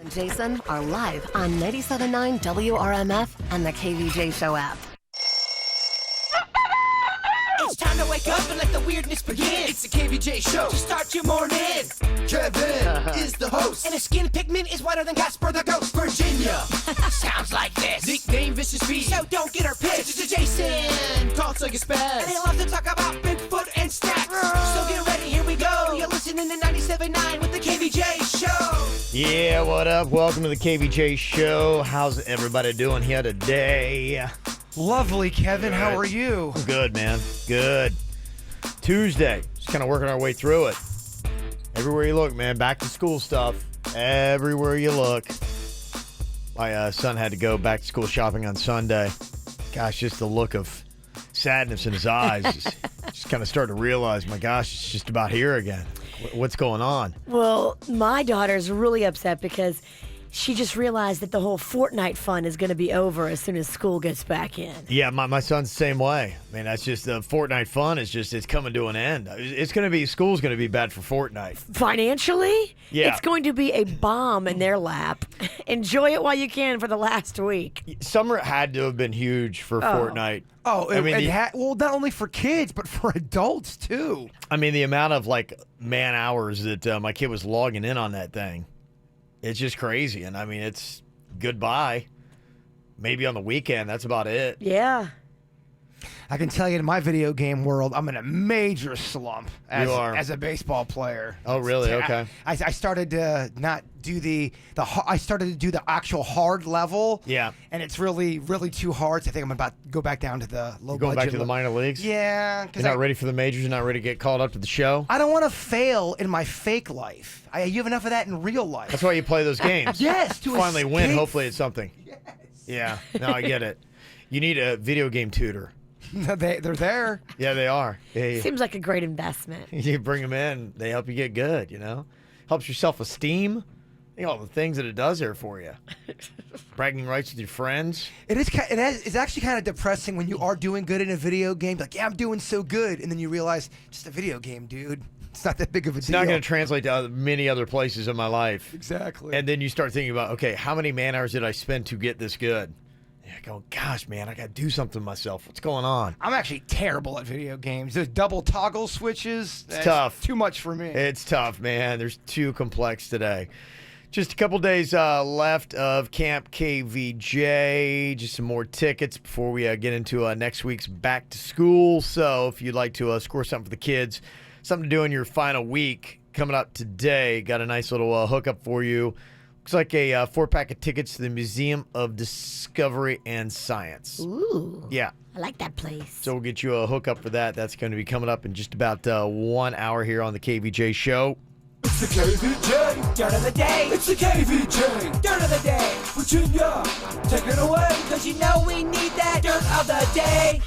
Jason are live on 97.9 WRMF and the KVJ Show app. It's time to wake up and let the weirdness begin. It's the KVJ Show to start your morning. Kevin is the host, and his skin pigment is whiter than Casper the Ghost. Virginia sounds like this. Nickname Vicious Bee, so don't get her pissed. It's Jason, talks like a spaz, and he loves to talk about Bigfoot and stacks. So get ready, here we go. You're listening to 97.9 with the KVJ Show. Yeah, what up? Welcome to the KVJ Show. How's everybody doing here today? Lovely, Kevin. Good. How are you? Good, man. Good. Tuesday. Just kind of working our way through it. Everywhere you look, man. Back to school stuff. Everywhere you look. My son had to go back to school shopping on Sunday. Gosh, just the look of sadness in his eyes. just kind of started to realize, my gosh, it's just about here again. What's going on? Well, my daughter's really upset because she just realized that the whole Fortnite fun is going to be over as soon as school gets back in. Yeah, my son's the same way. I mean, that's just the Fortnite fun is just, it's coming to an end. School's going to be bad for Fortnite. Financially? Yeah. It's going to be a bomb in their lap. Enjoy it while you can for the last week. Summer had to have been huge for Fortnite. Oh, I mean, well, not only for kids, but for adults, too. I mean, the amount of, man hours that my kid was logging in on that thing. It's just crazy. And, I mean, it's goodbye. Maybe on the weekend. That's about it. Yeah. I can tell you in my video game world, I'm in a major slump as a baseball player. Oh, really? Okay. I started to not do I started to do the actual hard level. Yeah. And it's really, really too hard. So I think I'm about to go back down to the low budget. Going back to the minor leagues? Yeah. You're not ready for the majors? You're not ready to get called up to the show? I don't want to fail in my fake life. You have enough of that in real life. That's why you play those games. Yes. To finally win. escape. Hopefully it's something. Yes. Yeah. No, I get it. You need a video game tutor. They're there. Yeah, they are. Yeah. Seems like a great investment. You bring them in, they help you get good, Helps your self-esteem. All the things that it does there for you. Bragging rights with your friends. It's actually kind of depressing when you are doing good in a video game. Like, yeah, I'm doing so good. And then you realize, just a video game, dude. It's not that big of a deal. It's not going to translate to many other places in my life. Exactly. And then you start thinking about, okay, how many man hours did I spend to get this good? I go, gosh, man, I got to do something to myself. What's going on? I'm actually terrible at video games. There's double toggle switches. It's tough. Too much for me. It's tough, man. There's too complex today. Just a couple days left of Camp KVJ. Just some more tickets before we get into next week's back to school. So if you'd like to score something for the kids, something to do in your final week coming up today, got a nice little hookup for you. Looks like a 4-pack of tickets to the Museum of Discovery and Science. Ooh. Yeah. I like that place. So we'll get you a hookup for that. That's going to be coming up in just about 1 hour here on the KVJ Show. It's the KVJ Dirt of the Day. It's the KVJ Dirt of the Day. Virginia, take it away, because you know we need that Dirt of the Day.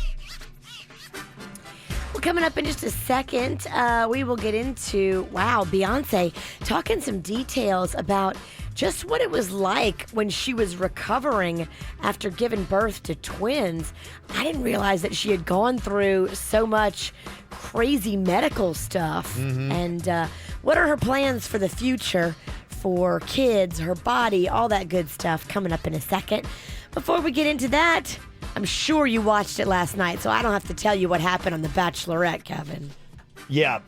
Well, coming up in just a second, we will get into, Beyonce talking some details about just what it was like when she was recovering after giving birth to twins. I didn't realize that she had gone through so much crazy medical stuff. Mm-hmm. And what are her plans for the future for kids, her body, all that good stuff coming up in a second. Before we get into that, I'm sure you watched it last night, so I don't have to tell you what happened on The Bachelorette, Kevin. Yeah,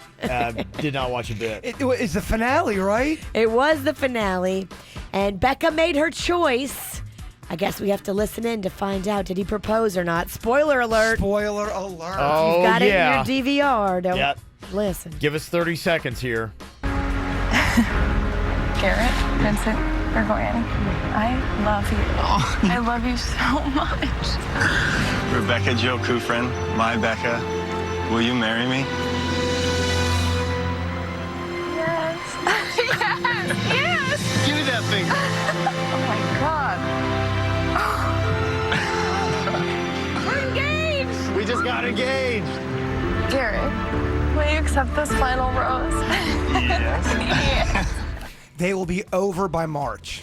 did not watch a bit. It's the finale, right? It was the finale, and Becca made her choice. I guess we have to listen in to find out, did he propose or not? Spoiler alert. Spoiler alert. Oh, You've got yeah. it in your DVR. Don't Yep. listen. Give us 30 seconds here. Garrett, Vincent, we're going. I love you. Oh. I love you so much. Rebecca Jill Kufrin, my Becca, will you marry me? Yes. Yes. Yes. Give me that finger. Oh my God. We're engaged. We just got engaged. Garrett, will you accept this final rose? Yes. Yes. They will be over by March.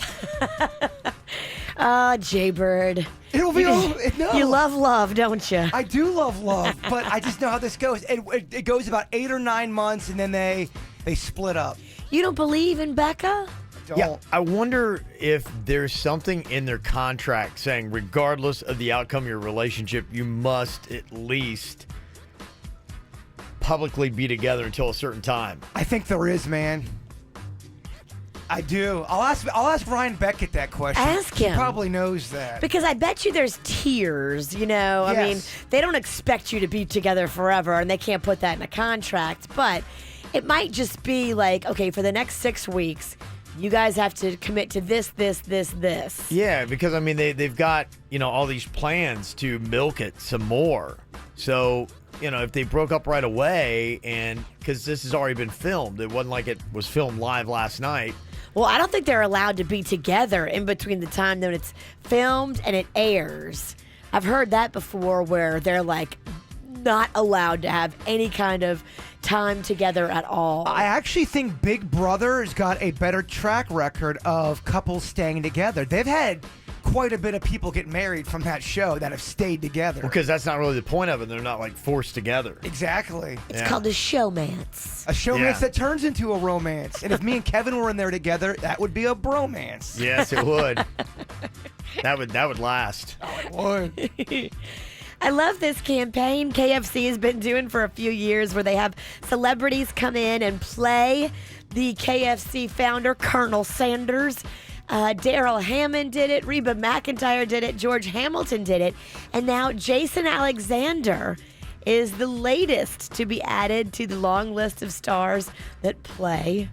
Jaybird. It'll be over. No. You love love, don't you? I do love love, but I just know how this goes. It goes about 8 or 9 months, and then they split up. You don't believe in Becca? don't. Yeah, I wonder if there's something in their contract saying, regardless of the outcome of your relationship, you must at least publicly be together until a certain time. I think there is, man. I do. I'll ask Ryan Beckett that question. Ask him. He probably knows that. Because I bet you there's tiers, you know. I mean, Yes. they don't expect you to be together forever, and they can't put that in a contract. But it might just be like, okay, for the next 6 weeks, you guys have to commit to this. Yeah, because I mean they've got, all these plans to milk it some more. So, if they broke up right away, and because this has already been filmed, it wasn't like it was filmed live last night. Well, I don't think they're allowed to be together in between the time that it's filmed and it airs. I've heard that before where they're like not allowed to have any kind of time together at all. I actually think Big Brother has got a better track record of couples staying together. They've had quite a bit of people get married from that show that have stayed together. Because that's not really the point of it. They're not like forced together. Exactly. It's called a showmance. A showmance Yeah. that turns into a romance. And if me and Kevin were in there together, that would be a bromance. Yes, it would. That would last. I love this campaign KFC has been doing for a few years where they have celebrities come in and play the KFC founder, Colonel Sanders. Daryl Hammond did it, Reba McEntire did it, George Hamilton did it, and now Jason Alexander is the latest to be added to the long list of stars that play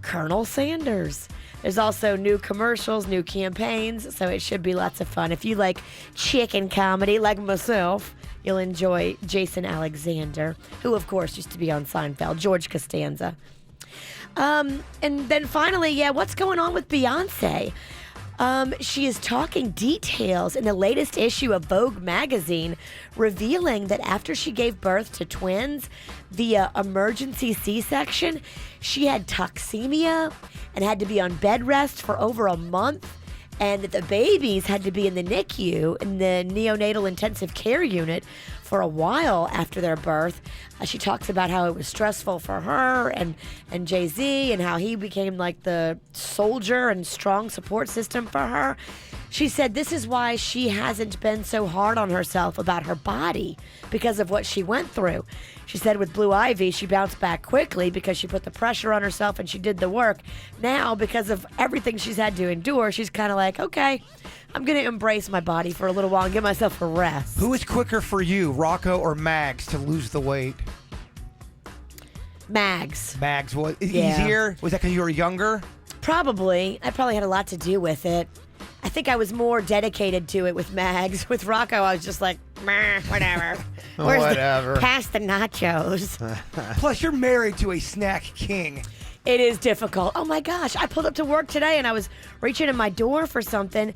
Colonel Sanders. There's also new commercials, new campaigns, so it should be lots of fun. If you like chicken comedy like myself, you'll enjoy Jason Alexander, who, of course, used to be on Seinfeld, George Costanza. And then finally, what's going on with Beyonce? She is talking details in the latest issue of Vogue magazine, revealing that after she gave birth to twins via emergency C-section, she had toxemia and had to be on bed rest for over a month, and that the babies had to be in the NICU, in the neonatal intensive care unit, for a while after their birth. She talks about how it was stressful for her and Jay-Z, and how he became like the soldier and strong support system for her. She said this is why she hasn't been so hard on herself about her body, because of what she went through. She said with Blue Ivy, she bounced back quickly because she put the pressure on herself and she did the work. Now, because of everything she's had to endure, she's kind of like, okay, I'm going to embrace my body for a little while and give myself a rest. Who is quicker for you, Rocco or Mags, to lose the weight? Mags. Mags was Yeah. easier? Was that because you were younger? Probably. I probably had a lot to do with it. I think I was more dedicated to it with Mags. With Rocco, I was just like, meh, whatever. Whatever. Pass the nachos. Plus, you're married to a snack king. It is difficult. Oh my gosh. I pulled up to work today and I was reaching in my door for something,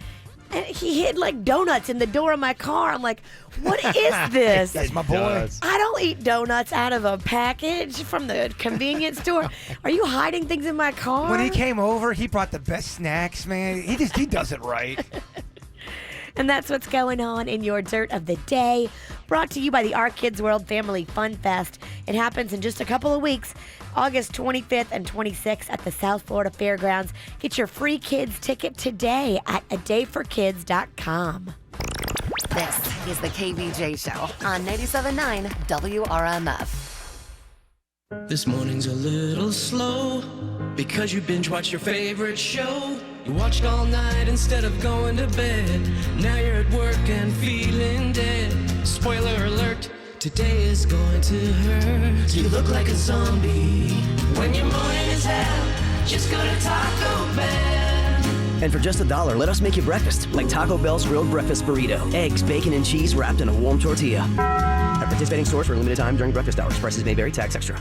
and he hid like donuts in the door of my car. I'm like, what is this? That's my boy. I don't eat donuts out of a package from the convenience store. Are you hiding things in my car? When he came over, he brought the best snacks, man. He does it right. And that's what's going on in your Dirt of the Day. Brought to you by the Our Kids World Family Fun Fest. It happens in just a couple of weeks, August 25th and 26th at the South Florida Fairgrounds. Get your free kids ticket today at adayforkids.com. This is the KVJ Show on 97.9 WRMF. This morning's a little slow because you binge watch your favorite show. You watched all night instead of going to bed. Now you're at work and feeling dead. Spoiler alert, today is going to hurt. You look like a zombie when your morning is hell. Just go to Taco Bell. And for just $1, let us make you breakfast, like Taco Bell's grilled breakfast burrito. Eggs, bacon, and cheese wrapped in a warm tortilla. At participating stores for a limited time during breakfast hours. Prices may vary, tax extra.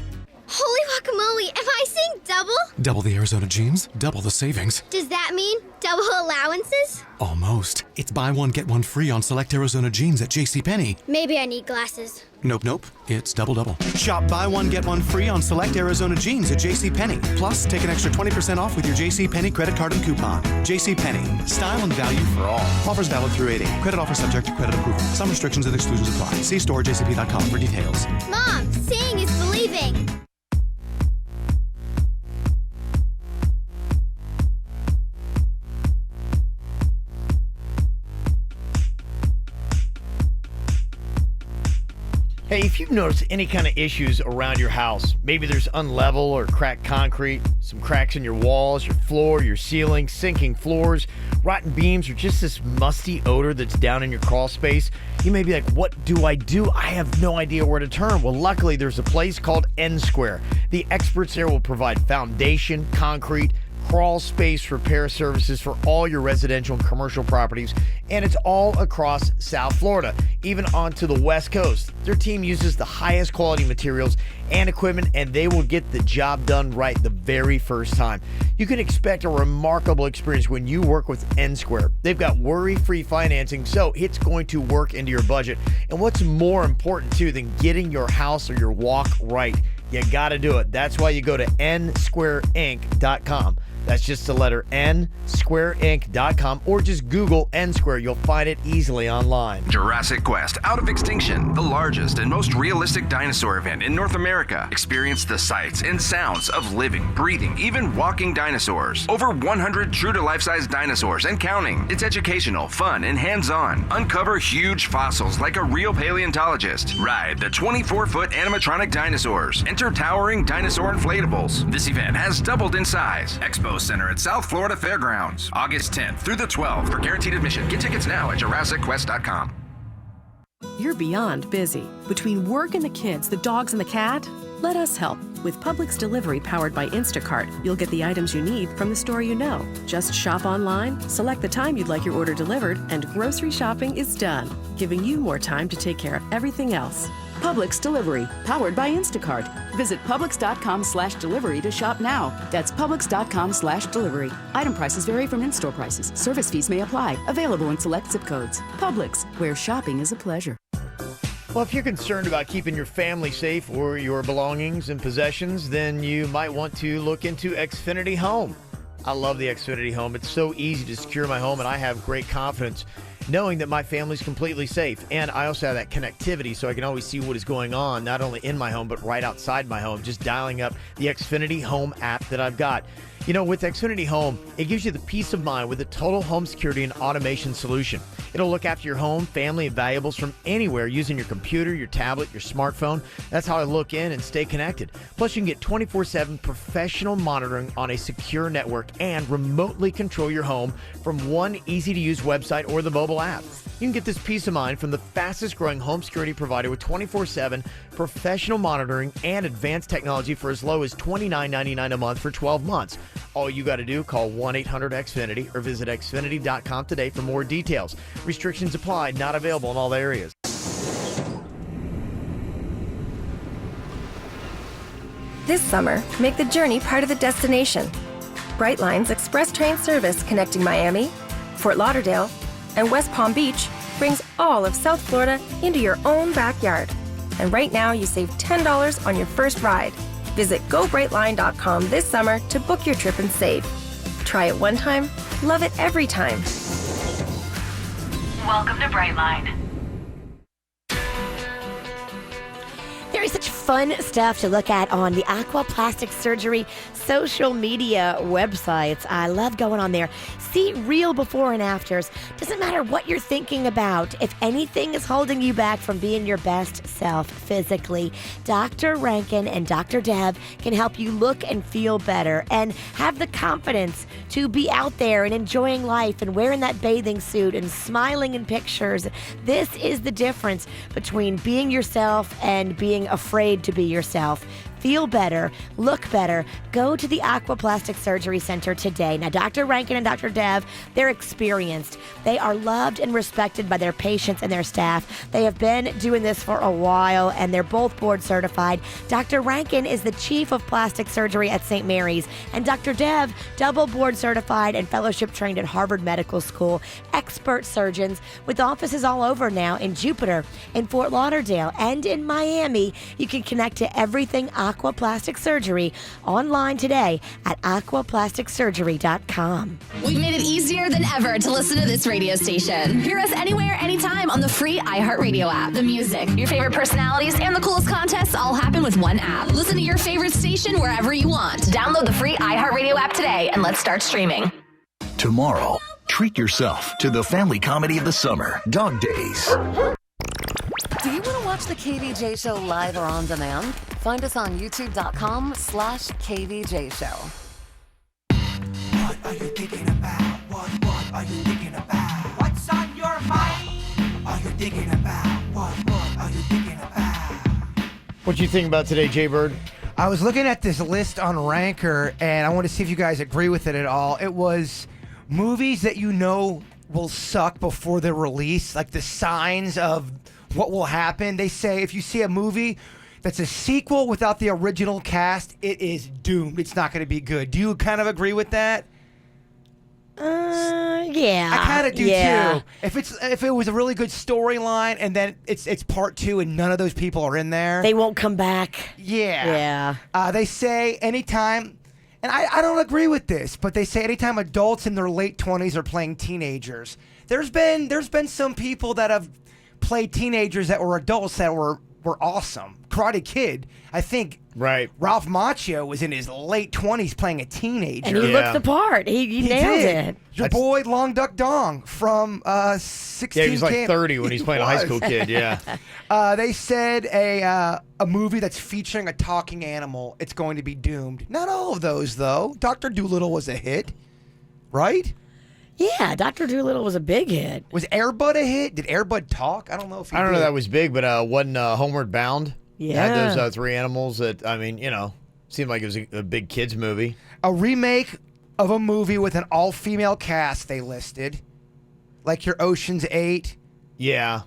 Holy guacamole, am I saying double? Double the Arizona jeans, double the savings. Does that mean double allowances? Almost. It's buy one, get one free on select Arizona jeans at JCPenney. Maybe I need glasses. Nope. It's double. Shop buy one, get one free on select Arizona jeans at JCPenney. Plus, take an extra 20% off with your JCPenney credit card and coupon. JCPenney. Style and value for all. Offers valid through 8/8. Credit offer subject to credit approval. Some restrictions and exclusions apply. See store jcp.com for details. Mom, seeing is believing. Hey, if you've noticed any kind of issues around your house, maybe there's unlevel or cracked concrete, some cracks in your walls, your floor, your ceiling, sinking floors, rotten beams, or just this musty odor that's down in your crawl space, you may be like, what do? I have no idea where to turn. Well, luckily, there's a place called N Square. The experts there will provide foundation, concrete, crawl space repair services for all your residential and commercial properties, and it's all across South Florida, even onto the West Coast. Their team uses the highest quality materials and equipment, and they will get the job done right the very first time. You can expect a remarkable experience when you work with N Square. They've got worry-free financing, so it's going to work into your budget. And what's more important too than getting your house or your walk right, you got to do it. That's why you go to nsquareinc.com. That's just the letter N, squareinc.com, or just Google N Square. You'll find it easily online. Jurassic Quest Out of Extinction, the largest and most realistic dinosaur event in North America. Experience the sights and sounds of living, breathing, even walking dinosaurs. Over 100 true to life-size dinosaurs and counting. It's educational, fun, and hands-on. Uncover huge fossils like a real paleontologist. Ride the 24-foot animatronic dinosaurs. Enter towering dinosaur inflatables. This event has doubled in size. Expo Center at South Florida Fairgrounds, August 10th through the 12th for guaranteed admission. Get tickets now at JurassicQuest.com. You're beyond busy. Between work and the kids, the dogs and the cat, let us help. With Publix Delivery powered by Instacart, you'll get the items you need from the store you know. Just shop online, select the time you'd like your order delivered, and grocery shopping is done, giving you more time to take care of everything else. Publix Delivery, powered by Instacart. Visit Publix.com/delivery to shop now. That's Publix.com/delivery. Item prices vary from in-store prices. Service fees may apply. Available in select zip codes. Publix, where shopping is a pleasure. Well, if you're concerned about keeping your family safe or your belongings and possessions, then you might want to look into Xfinity Home. I love the Xfinity Home. It's so easy to secure my home, and I have great confidence knowing that my family's completely safe. And I also have that connectivity, so I can always see what is going on, not only in my home, but right outside my home, just dialing up the Xfinity Home app that I've got. You know, with Xfinity Home, it gives you the peace of mind with a total home security and automation solution. It'll look after your home, family, and valuables from anywhere using your computer, your tablet, your smartphone. That's how I look in and stay connected. Plus, you can get 24/7 professional monitoring on a secure network and remotely control your home from one easy-to-use website or the mobile app. You can get this peace of mind from the fastest-growing home security provider with 24/7 professional monitoring and advanced technology for as low as $29.99 a month for 12 months. All you got to do, call 1-800-XFINITY or visit Xfinity.com today for more details. Restrictions apply, not available in all areas. This summer, make the journey part of the destination. Brightline's express train service connecting Miami, Fort Lauderdale, and West Palm Beach brings all of South Florida into your own backyard. And right now, you save $10 on your first ride. Visit GoBrightline.com this summer to book your trip and save. Try it one time, love it every time. Welcome to Brightline. There is such fun stuff to look at on the Aquaplastic Surgery social media websites. I love going on there. See real before and afters. Doesn't matter what you're thinking about. If anything is holding you back from being your best self physically, Dr. Rankin and Dr. Deb can help you look and feel better and have the confidence to be out there and enjoying life and wearing that bathing suit and smiling in pictures. This is the difference between being yourself and being afraid to be yourself. Feel better, look better, go to the Aquaplastic Surgery Center today. Now, Dr. Rankin and Dr. Dev, they're experienced. They are loved and respected by their patients and their staff. They have been doing this for a while, and they're both board certified. Dr. Rankin is the chief of plastic surgery at St. Mary's, and Dr. Dev, double board certified and fellowship trained at Harvard Medical School. Expert surgeons with offices all over now in Jupiter, in Fort Lauderdale, and in Miami. You can connect to everything Aquaplastic Surgery online today at aquaplasticsurgery.com. We've made it easier than ever to listen to this radio station. Hear us anywhere, anytime on the free iHeartRadio app. The music, your favorite personalities, and the coolest contests all happen with one app. Listen to your favorite station wherever you want. Download the free iHeartRadio app today and let's start streaming. Tomorrow, treat yourself to the family comedy of the summer, Dog Days. Do you want to watch the KVJ Show live or on demand? Find us on youtube.com/KVJ Show. What are you thinking about? What are you thinking about? What's on your mind? Are you thinking about? What are you thinking about? What you think about today, Jay Bird? I was looking at this list on Ranker, and I want to see if you guys agree with it at all. It was movies that you know will suck before they're released, like the signs of what will happen. They say if you see a movie that's a sequel without the original cast, it is doomed. It's not going to be good. Do you kind of agree with that? Yeah. I kind of do too. If it was a really good storyline and then it's part 2 and none of those people are in there, They won't come back. Yeah. They say anytime, and I don't agree with this, but they say anytime adults in their late 20s are playing teenagers. There's been some people that have played teenagers that were adults that were awesome. Karate Kid, I think. Right. Ralph Macchio was in his late 20s playing a teenager. And he looked the part. He nailed did. it. Your boy Long Duck Dong from 16 Yeah, he was like Cam- 30 when he's playing a high school kid, yeah. They said a movie that's featuring a talking animal, it's going to be doomed. Not all of those, though. Dr. Dolittle was a hit, right? Yeah, Dr. Dolittle was a big hit. Was Air Bud a hit? Did Air Bud talk? I don't know if he I don't know did. if that was big, but wasn't Homeward Bound? Yeah. Had those 3 animals that, I mean, seemed like it was a big kids movie. A remake of a movie with an all-female cast they listed. Like your Ocean's 8. Yeah.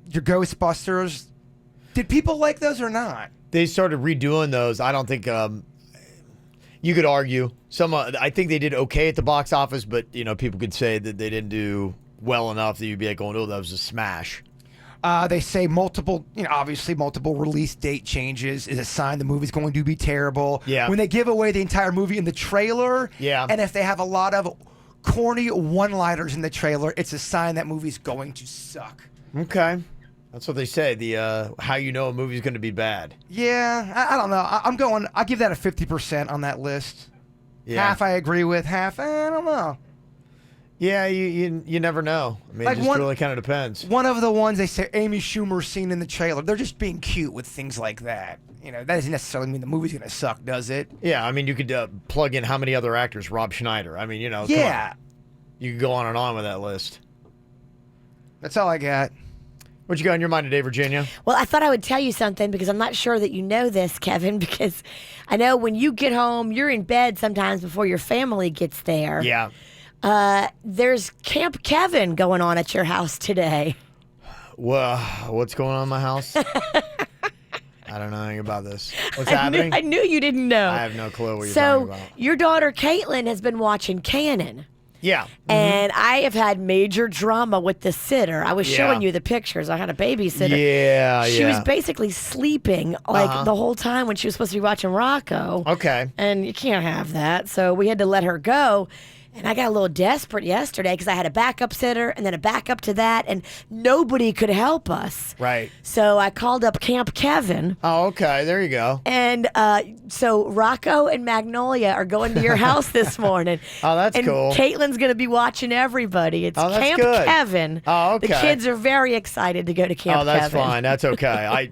Your Ghostbusters. Did people like those or not? They started redoing those. I don't think you could argue. I think they did okay at the box office, but people could say that they didn't do well enough that you'd be like, "Oh no, that was a smash." They say obviously multiple release date changes is a sign the movie's going to be terrible. Yeah. When they give away the entire movie in the trailer, yeah. And if they have a lot of corny one-liners in the trailer, it's a sign that movie's going to suck. Okay. That's what they say. The how you know a movie's going to be bad. Yeah, I don't know. I give that a 50% on that list. Yeah. Half I agree with, half I don't know. Yeah, you never know. I mean, Like it just really kind of depends. One of the ones they say Amy Schumer scene in the trailer, they're just being cute with things like that. That doesn't necessarily mean the movie's going to suck, does it? Yeah, I mean, you could plug in how many other actors? Rob Schneider. I mean, Yeah. come on. You could go on and on with that list. That's all I got. What you got in your mind today, Virginia? Well, I thought I would tell you something because I'm not sure that you know this, Kevin, because I know when you get home, you're in bed sometimes before your family gets there. Yeah. There's Camp Kevin going on at your house today. Well, what's going on in my house? I don't know anything about this. What's happening? I knew you didn't know. I have no clue what you're talking about. So your daughter Caitlin has been watching Cannon. Yeah. And I have had major drama with the sitter. I was showing you the pictures. I had a babysitter. Yeah, She was basically sleeping the whole time when she was supposed to be watching Rocco. Okay. And you can't have that. So we had to let her go. And I got a little desperate yesterday because I had a backup sitter and then a backup to that, and nobody could help us. Right. So I called up Camp Kevin. Oh, okay. There you go. And so Rocco and Magnolia are going to your house this morning. Oh, that's and cool. Caitlin's going to be watching everybody. It's Oh, that's Camp good. Kevin. Oh, okay. The kids are very excited to go to Camp Kevin. Oh, that's fine. That's okay.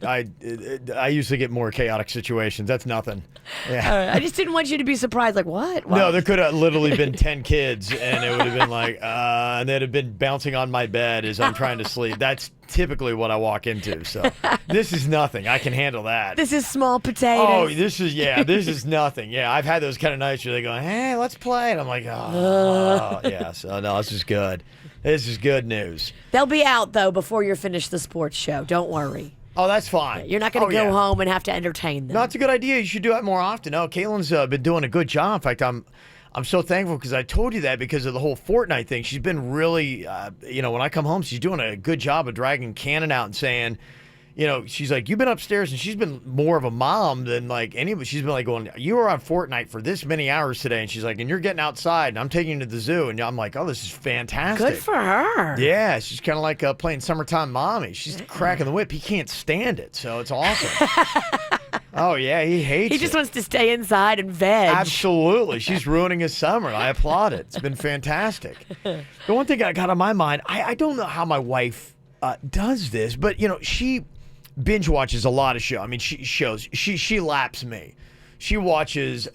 I usually get more chaotic situations. That's nothing. Yeah. All right. I just didn't want you to be surprised. Like, what? No, there could have literally been 10 kids, and it would have been like, and they'd have been bouncing on my bed as I'm trying to sleep. That's typically what I walk into. So this is nothing. I can handle that. This is small potatoes. Oh, this is nothing. Yeah, I've had those kind of nights where they go, hey, let's play. And I'm like, oh, yeah. So, no, this is good. This is good news. They'll be out, though, before you're finished the sports show. Don't worry. Oh, that's fine. You're not going to go home and have to entertain them. No, it's a good idea. You should do that more often. No, Caitlin's been doing a good job. In fact, I'm so thankful because I told you that because of the whole Fortnite thing. She's been really, when I come home, she's doing a good job of dragging Cannon out and saying, she's like, you've been upstairs, and she's been more of a mom than like anybody. She's been like going, you were on Fortnite for this many hours today, and she's like, and you're getting outside, and I'm taking you to the zoo, and I'm like, oh, this is fantastic. Good for her. Yeah, she's kind of like playing summertime mommy. She's cracking the whip. He can't stand it, so it's awesome. Oh, yeah, he hates it. He just wants to stay inside and veg. Absolutely. She's ruining his summer. I applaud it. It's been fantastic. The one thing I got on my mind, I don't know how my wife does this, but, she binge watches a lot of shows. I mean, she laps me. She watches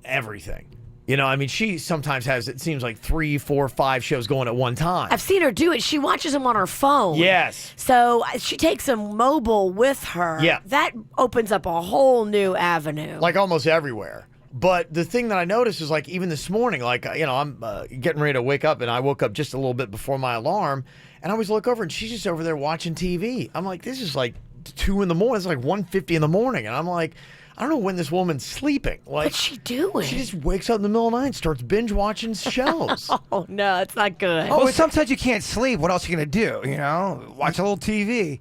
everything. You know, I mean, she sometimes has, it seems like 3, 4, 5 shows going at one time. I've seen her do it. She watches them on her phone. Yes. So she takes them mobile with her. Yeah. That opens up a whole new avenue. Like almost everywhere. But the thing that I noticed is like even this morning, like, you know, I'm getting ready to wake up, and I woke up just a little bit before my alarm, and I always look over and she's just over there watching TV. I'm like, this is like 2 in the morning. It's like 1:50 in the morning. And I'm like, I don't know when this woman's sleeping. Like, what's she doing? She just wakes up in the middle of the night and starts binge watching shows. Oh, no, it's not good. Oh, well, sometimes you can't sleep. What else are you going to do? You know, watch a little TV.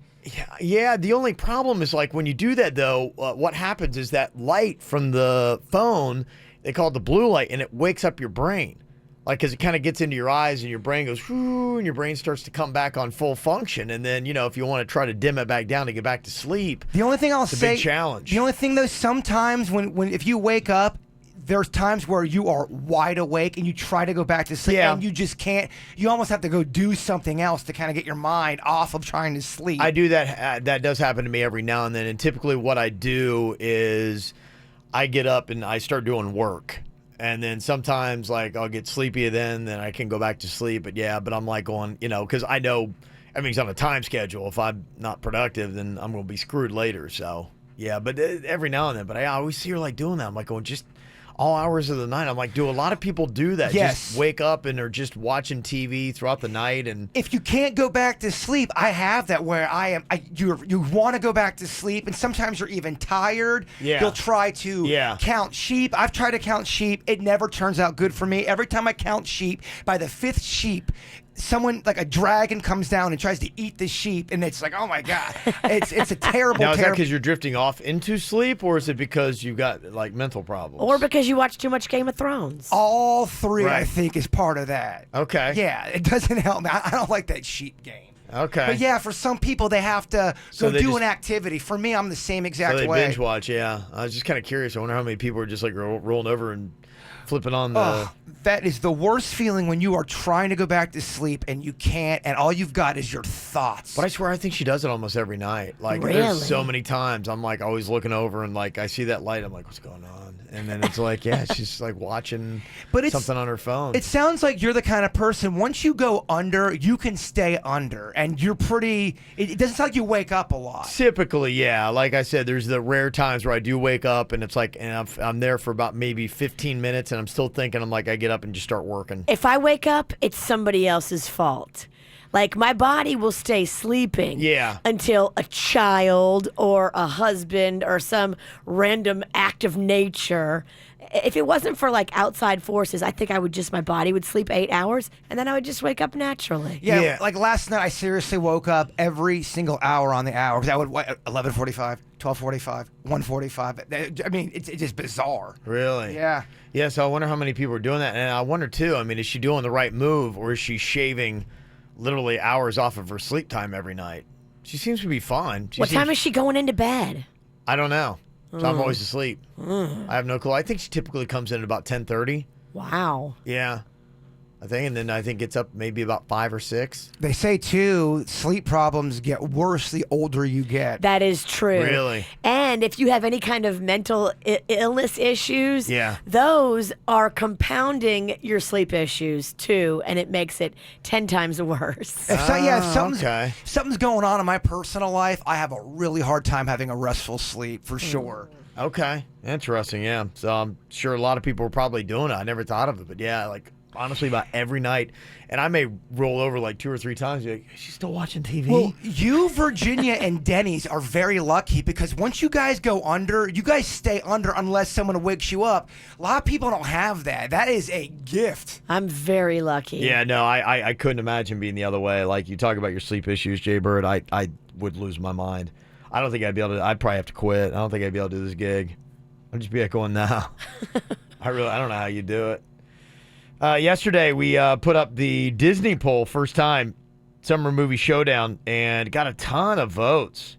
Yeah, the only problem is like when you do that, though, what happens is that light from the phone, they call it the blue light, and it wakes up your brain. Like, because it kind of gets into your eyes and your brain goes, whoo, and your brain starts to come back on full function. And then, you know, if you want to try to dim it back down to get back to sleep, the only thing I'll it's a say, big challenge. The only thing, though, sometimes when if you wake up, there's times where you are wide awake and you try to go back to sleep and you just can't. You almost have to go do something else to kind of get your mind off of trying to sleep. I do that. That does happen to me every now and then. And typically what I do is I get up and I start doing work. And then sometimes, like, I'll get sleepy then I can go back to sleep. But I'm like going, you know, because I know everything's on a time schedule. If I'm not productive, then I'm going to be screwed later. So, yeah, but every now and then. But I always see her, like, doing that. I'm like going, just all hours of the night. I'm like, do a lot of people do that? Yes. Just wake up and are just watching TV throughout the night. And if you can't go back to sleep, I have that where you want to go back to sleep, and sometimes you're even tired. Yeah. You'll try to count sheep. I've tried to count sheep. It never turns out good for me. Every time I count sheep, by the 5th sheep, someone like a dragon comes down and tries to eat the sheep, and it's like, oh my god, it's a terrible. Now, is that because you're drifting off into sleep, or is it because you've got like mental problems, or because you watch too much Game of Thrones? All three, Right. I think, is part of that. Okay. Yeah, it doesn't help me. I don't like that sheep game. Okay. But yeah, for some people, they have to So go they do just- an activity. For me, I'm the same exact So they way. binge watch? Yeah, I was just kind of curious. I wonder how many people are just like rolling over and flipping on the. Oh, that is the worst feeling when you are trying to go back to sleep and you can't, and all you've got is your thoughts. But I swear, I think she does it almost every night. Like, Really? there's so many times I'm like always looking over and like I see that light. I'm like, what's going on? And then it's like, yeah, she's like watching something on her phone. It sounds like you're the kind of person, once you go under, you can stay under, and you're pretty. It doesn't sound like you wake up a lot. Typically, yeah. Like I said, there's the rare times where I do wake up and it's like, and I'm there for about maybe 15 minutes and I'm still thinking. I'm like, I get up and just start working. If I wake up, it's somebody else's fault. Like, my body will stay sleeping until a child or a husband or some random act of nature. If it wasn't for like outside forces, I think my body would sleep 8 hours and then I would just wake up naturally. Yeah, like last night, I seriously woke up every single hour on the hour. Because I would 11:45, 12:45, 1:45. I mean, it's just bizarre. Really? Yeah. Yeah, so I wonder how many people are doing that. And I wonder, too, I mean, is she doing the right move or is she shaving literally hours off of her sleep time every night? She seems to be fine. What time is she going into bed? I don't know. So I'm Mm. always asleep. I have no clue. I think she typically comes in at about 10:30. Wow. Yeah. I think, and then I think it's up maybe about 5 or 6. They say, too, sleep problems get worse the older you get. That is true. Really? And if you have any kind of mental illness issues, Yeah. those are compounding your sleep issues too, and it makes it 10 times worse. If something's going on in my personal life, I have a really hard time having a restful sleep, for sure. Okay. Interesting, yeah. So I'm sure a lot of people are probably doing it. I never thought of it, but yeah, like honestly about every night. And I may roll over like 2 or 3 times. Like, is she still watching TV? Well, you, Virginia, and Denny's are very lucky because once you guys go under, you guys stay under unless someone wakes you up. A lot of people don't have that. That is a gift. I'm very lucky. Yeah, no, I couldn't imagine being the other way. Like you talk about your sleep issues, Jay Bird, I would lose my mind. I don't think I'd be able to. I'd probably have to quit. I don't think I'd be able to do this gig. I'd just be like going, nah. I don't know how you do it. Yesterday, we put up the Disney poll, first time, summer movie showdown, and got a ton of votes.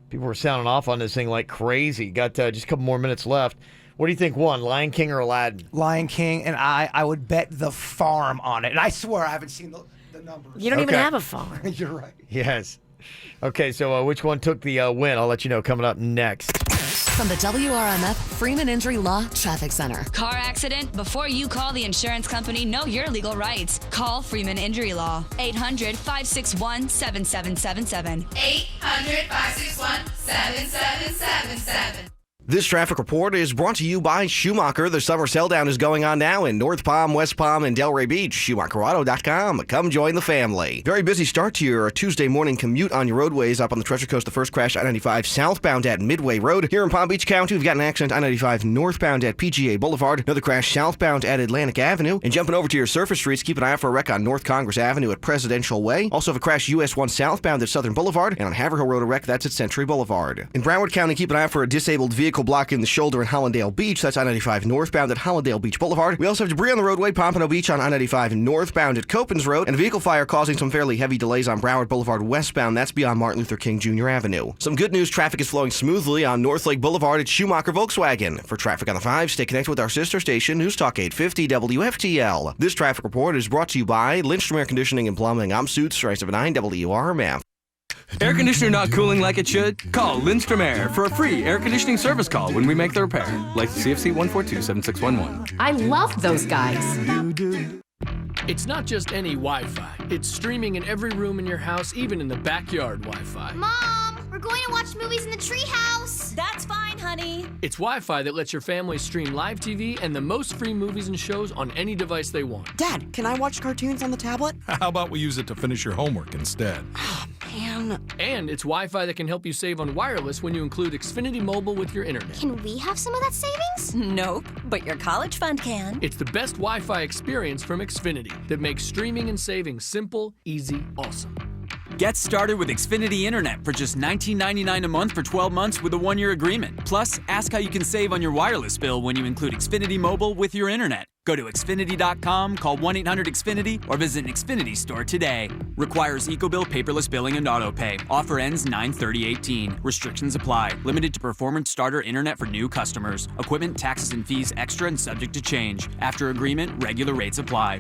People were sounding off on this thing like crazy. Got just a couple more minutes left. What do you think won, Lion King or Aladdin? Lion King, and I would bet the farm on it. And I swear I haven't seen the numbers. You don't even have a farm. You're right. Yes. Okay, so which one took the win? I'll let you know coming up next. From the WRMF Freeman Injury Law Traffic Center. Car accident? Before you call the insurance company, know your legal rights. Call Freeman Injury Law. 800-561-7777. 800-561-7777. This traffic report is brought to you by Schumacher. The summer sell-down is going on now in North Palm, West Palm, and Delray Beach. SchumacherAuto.com. Come join the family. Very busy start to your Tuesday morning commute on your roadways. Up on the Treasure Coast, the first crash I-95 southbound at Midway Road. Here in Palm Beach County, we've got an accident I-95 northbound at PGA Boulevard. Another crash southbound at Atlantic Avenue. And jumping over to your surface streets, keep an eye out for a wreck on North Congress Avenue at Presidential Way. Also have a crash US 1 southbound at Southern Boulevard. And on Haverhill Road, a wreck that's at Century Boulevard. In Broward County, keep an eye out for a disabled vehicle blocking the shoulder in Hollandale Beach. That's I-95 northbound at Hollandale Beach Boulevard. We also have debris on the roadway, Pompano Beach on I-95 northbound at Copans Road, and a vehicle fire causing some fairly heavy delays on Broward Boulevard westbound. That's beyond Martin Luther King Jr. Avenue. Some good news, traffic is flowing smoothly on North Lake Boulevard at Schumacher Volkswagen. For traffic on the 5, stay connected with our sister station, News Talk 850 WFTL. This traffic report is brought to you by Lindstrom Air Conditioning and Plumbing. I'm Suits, 379 WRMF. Air conditioner not cooling like it should? Call Lindstrom Air for a free air conditioning service call when we make the repair. Like CFC 142-7611. I love those guys. It's not just any Wi-Fi. It's streaming in every room in your house, even in the backyard Wi-Fi. Mom, we're going to watch movies in the treehouse. That's fine, honey. It's Wi-Fi that lets your family stream live TV and the most free movies and shows on any device they want. Dad, can I watch cartoons on the tablet? How about we use it to finish your homework instead? Man. And it's Wi-Fi that can help you save on wireless when you include Xfinity Mobile with your internet. Can we have some of that savings? Nope, but your college fund can. It's the best Wi-Fi experience from Xfinity that makes streaming and saving simple, easy, awesome. Get started with Xfinity Internet for just $19.99 a month for 12 months with a 1-year agreement. Plus, ask how you can save on your wireless bill when you include Xfinity Mobile with your internet. Go to Xfinity.com, call 1-800-XFINITY, or visit an Xfinity store today. Requires EcoBill paperless billing and autopay. Offer ends 9/30/18. Restrictions apply. Limited to performance starter internet for new customers. Equipment, taxes, and fees extra and subject to change. After agreement, regular rates apply.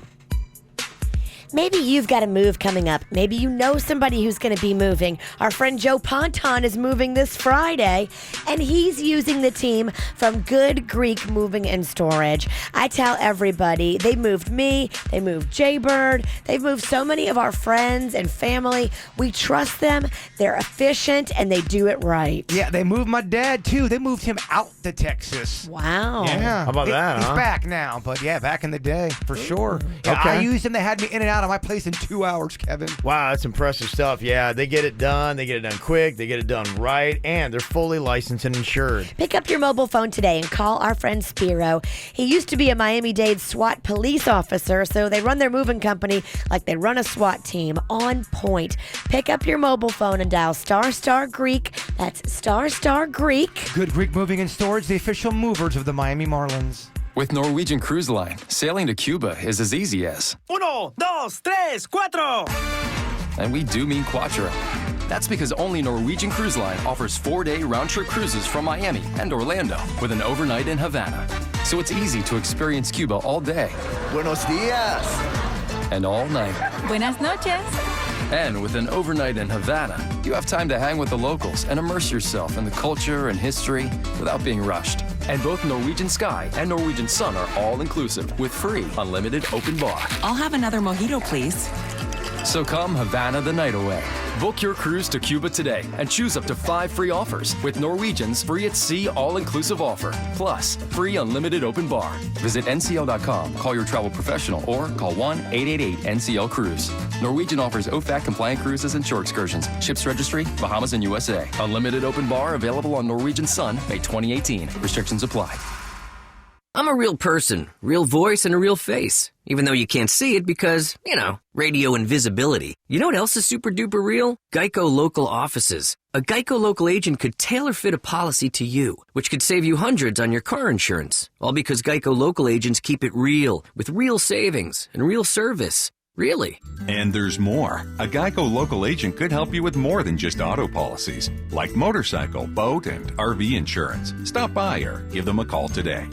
Maybe you've got a move coming up. Maybe you know somebody who's going to be moving. Our friend Joe Ponton is moving this Friday, and he's using the team from Good Greek Moving and Storage. I tell everybody, they moved me, they moved Jaybird, they've moved so many of our friends and family. We trust them, they're efficient, and they do it right. Yeah, they moved my dad, too. They moved him out to Texas. Wow. Yeah. How about that, He's huh? back now, but yeah, back in the day, for sure. Yeah, Okay. I used them. They had me in and out of my place in 2 hours, Kevin. Wow, that's impressive stuff. Yeah, they get it done. They get it done quick. They get it done right. And they're fully licensed and insured. Pick up your mobile phone today and call our friend Spiro. He used to be a Miami-Dade SWAT police officer, so they run their moving company like they run a SWAT team, on point. Pick up your mobile phone and dial ** Greek. That's ** Greek. Good Greek Moving and Storage, the official movers of the Miami Marlins. With Norwegian Cruise Line, sailing to Cuba is as easy as 1, 2, 3, 4. And we do mean cuatro. That's because only Norwegian Cruise Line offers 4-day round-trip cruises from Miami and Orlando with an overnight in Havana. So it's easy to experience Cuba all day. Buenos dias. And all night. Buenas noches. And with an overnight in Havana, you have time to hang with the locals and immerse yourself in the culture and history without being rushed. And both Norwegian Sky and Norwegian Sun are all-inclusive with free, unlimited open bar. I'll have another mojito, please. So come Havana the night away. Book your cruise to Cuba today and choose up to 5 free offers with Norwegian's free at sea all-inclusive offer. Plus, free unlimited open bar. Visit ncl.com, call your travel professional, or call 1-888-NCL-CRUISE. Norwegian offers OFAC-compliant cruises and shore excursions. Ships registry, Bahamas and USA. Unlimited open bar available on Norwegian Sun, May 2018. Restrictions apply. I'm a real person, real voice, and a real face. Even though you can't see it because, radio invisibility. You know what else is super duper real? Geico Local Offices. A Geico local agent could tailor fit a policy to you, which could save you hundreds on your car insurance. All because Geico local agents keep it real, with real savings and real service. Really. And there's more. A Geico local agent could help you with more than just auto policies, like motorcycle, boat, and RV insurance. Stop by or give them a call today.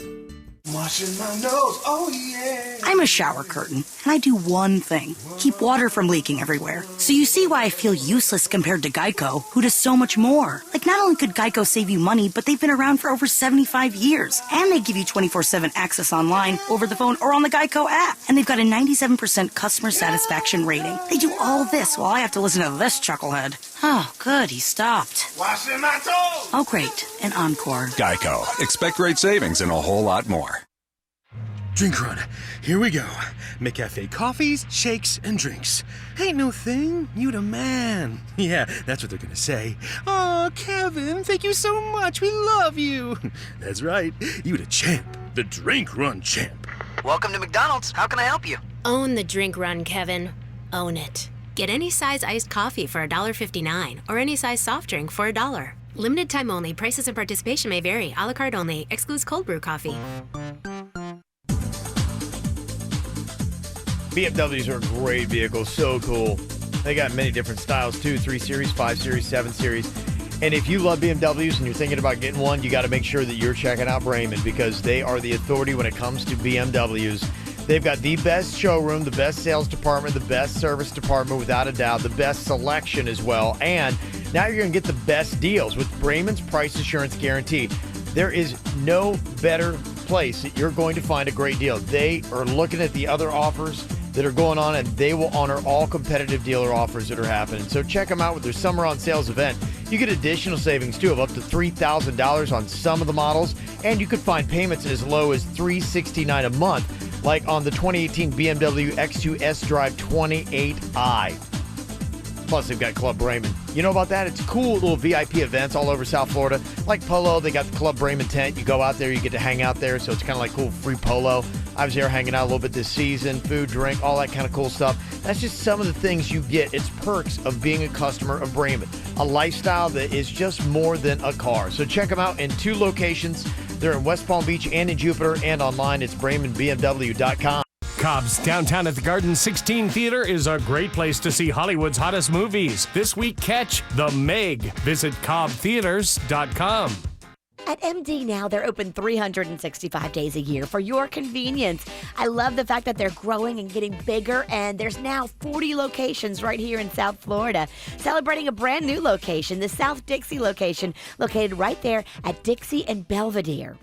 Washing my nose, oh yeah. I'm a shower curtain, and I do one thing. Keep water from leaking everywhere. So you see why I feel useless compared to Geico, who does so much more. Like, not only could Geico save you money, but they've been around for over 75 years. And they give you 24/7 access online, over the phone, or on the Geico app. And they've got a 97% customer satisfaction rating. They do all this while I have to listen to this chucklehead. Oh, good, he stopped. Washing my toes. Oh, great, an encore. Geico. Expect great savings and a whole lot more. Drink run. Here we go. McCafe coffees, shakes, and drinks. Ain't no thing. You the man. Yeah, that's what they're gonna say. Oh, Kevin, thank you so much. We love you. That's right. You the champ. The drink run champ. Welcome to McDonald's. How can I help you? Own the drink run, Kevin. Own it. Get any size iced coffee for $1.59 or any size soft drink for $1. Limited time only. Prices and participation may vary. A la carte only. Excludes cold brew coffee. BMWs are a great vehicle. So cool. They got many different styles too. 3 Series, 5 Series, 7 Series. And if you love BMWs and you're thinking about getting one, you got to make sure that you're checking out Bremen because they are the authority when it comes to BMWs. They've got the best showroom, the best sales department, the best service department without a doubt, the best selection as well. And now you're going to get the best deals with Bremen's Price Assurance Guarantee. There is no better place that you're going to find a great deal. They are looking at the other offers that are going on, and they will honor all competitive dealer offers that are happening. So check them out with their Summer on Sales event. You get additional savings, too, of up to $3,000 on some of the models, and you could find payments as low as $369 a month, like on the 2018 BMW X2 S-Drive 28i. Plus, they've got Club Bremen. You know about that? It's cool little VIP events all over South Florida. Like Polo, they got the Club Bremen tent. You go out there, you get to hang out there, so it's kind of like cool free polo. I was there hanging out a little bit this season, food, drink, all that kind of cool stuff. That's just some of the things you get. It's perks of being a customer of Bremen. A lifestyle that is just more than a car. So check them out in 2 locations. They're in West Palm Beach and in Jupiter, and online it's BremenBMW.com. Cobb's Downtown at the Garden 16 Theater is a great place to see Hollywood's hottest movies. This week, catch The Meg. Visit CobbTheaters.com. At MD now, they're open 365 days a year for your convenience. I love the fact that they're growing and getting bigger, and there's now 40 locations right here in South Florida. Celebrating a brand new location, the South Dixie location, located right there at Dixie and Belvedere.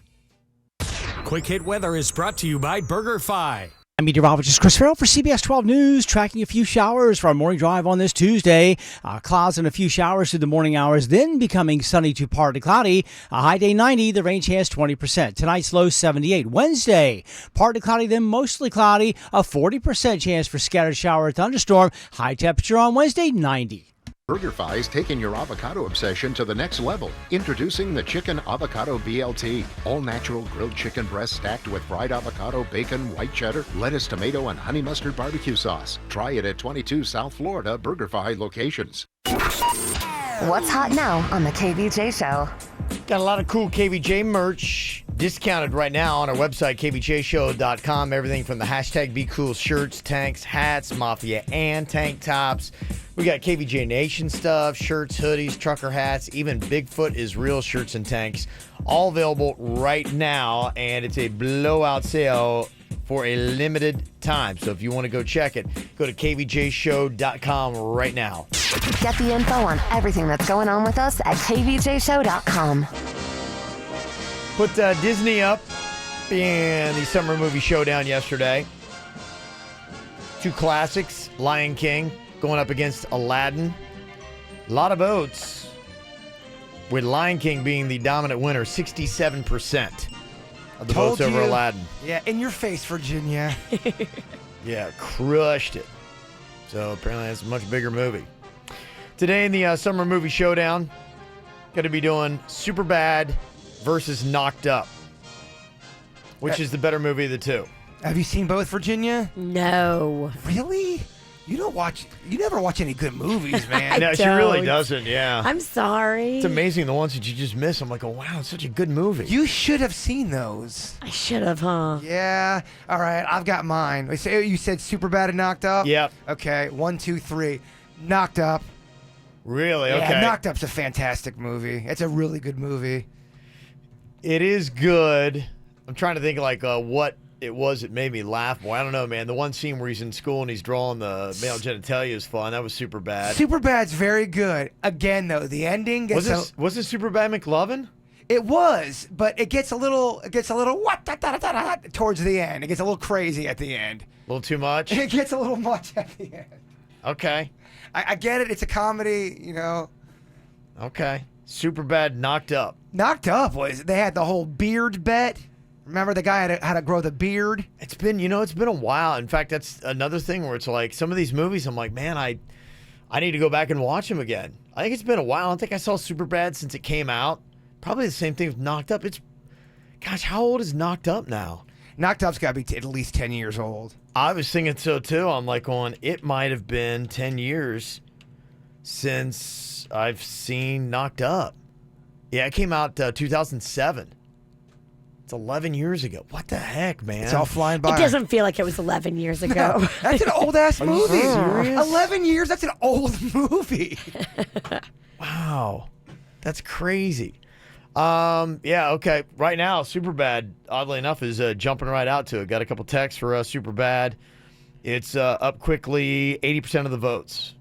Quick Hit Weather is brought to you by BurgerFi. I'm meteorologist Chris Farrell for CBS 12 News, tracking a few showers for our morning drive on this Tuesday. Clouds and a few showers through the morning hours, then becoming sunny to partly cloudy. A high day 90, the rain chance 20%. Tonight's low 78. Wednesday, partly cloudy, then mostly cloudy. A 40% chance for scattered shower or thunderstorm. High temperature on Wednesday, 90. BurgerFi is taking your avocado obsession to the next level. Introducing the Chicken Avocado BLT. All natural grilled chicken breast stacked with fried avocado, bacon, white cheddar, lettuce, tomato, and honey mustard barbecue sauce. Try it at 22 South Florida BurgerFi locations. What's hot now on the KVJ Show? Got a lot of cool KVJ merch discounted right now on our website, kvjshow.com. Everything from the hashtag Be Cool shirts, tanks, hats, Mafia and tank tops. We got KVJ Nation stuff, shirts, hoodies, trucker hats, even Bigfoot is real shirts and tanks. All available right now, and it's a blowout sale for a limited time. So if you want to go check it, go to kvjshow.com right now. Get the info on everything that's going on with us at kvjshow.com. Put Disney up in the summer movie showdown yesterday. 2 classics, Lion King going up against Aladdin. A lot of votes, with Lion King being the dominant winner, 67% of the votes over Aladdin. Yeah, in your face, Virginia. Yeah, crushed it. So apparently that's a much bigger movie. Today in the summer movie showdown, going to be doing Superbad versus Knocked Up. Which is the better movie of the two? Have you seen both, Virginia? No. Really? You never watch any good movies, man. No, she really doesn't, yeah. I'm sorry. It's amazing the ones that you just miss. I'm like, oh, wow, it's such a good movie. You should have seen those. I should have, huh? Yeah. All right, I've got mine. You said Superbad and Knocked Up? Yep. Okay, 1, 2, 3. Knocked Up. Really? Okay. Yeah, Knocked Up's a fantastic movie. It's a really good movie. It is good. I'm trying to think like what it was that made me laugh more. I don't know, man. The one scene where he's in school and he's drawing the male genitalia is fun. That was super bad. Superbad's very good. Again, though, the ending gets Was it Superbad McLovin? It was, but it gets a little what towards the end. It gets a little crazy at the end. A little too much? It gets a little much at the end. Okay. I get it. It's a comedy, you know. Okay. Superbad Knocked Up. Knocked Up they had the whole beard bet. Remember the guy had to grow the beard? It's been a while. In fact, that's another thing where it's like some of these movies, I'm like, man, I need to go back and watch them again. I think it's been a while. I don't think I saw Superbad since it came out. Probably the same thing with Knocked Up. Gosh, how old is Knocked Up now? Knocked Up's got to be at least 10 years old. I was thinking so too. I'm like it might have been 10 years since I've seen Knocked Up. Yeah, it came out 2007. It's 11 years ago. What the heck, man? It's all flying by. It doesn't feel like it was 11 years ago. No, that's an old-ass movie. Are you serious? 11 years? That's an old movie. Wow. That's crazy. Yeah, okay. Right now, Superbad, oddly enough, is jumping right out to it. Got a couple texts for Superbad. It's up quickly, 80% of the votes.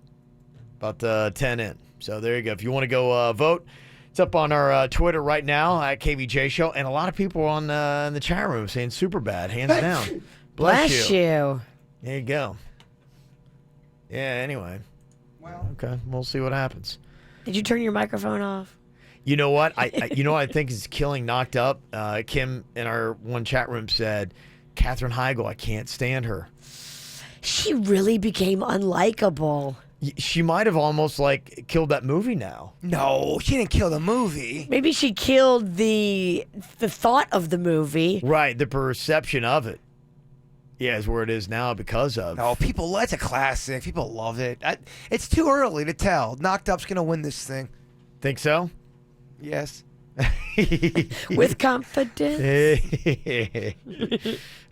About 10 in. So there you go. If you want to go vote, it's up on our Twitter right now at KVJ Show. And a lot of people on in the chat room saying Superbad, hands down. Bless you. There you go. Yeah, anyway. Well, okay, we'll see what happens. Did you turn your microphone off? You know what? You know what I think is killing Knocked Up? Kim in our one chat room said, Katherine Heigl, I can't stand her. She really became unlikable. She might have almost like killed that movie now. No, she didn't kill the movie. Maybe she killed the thought of the movie. Right, the perception of it. Yeah, is where it is now because of. No, that's a classic. People love it. It's too early to tell. Knocked Up's going to win this thing. Think so? Yes. With confidence.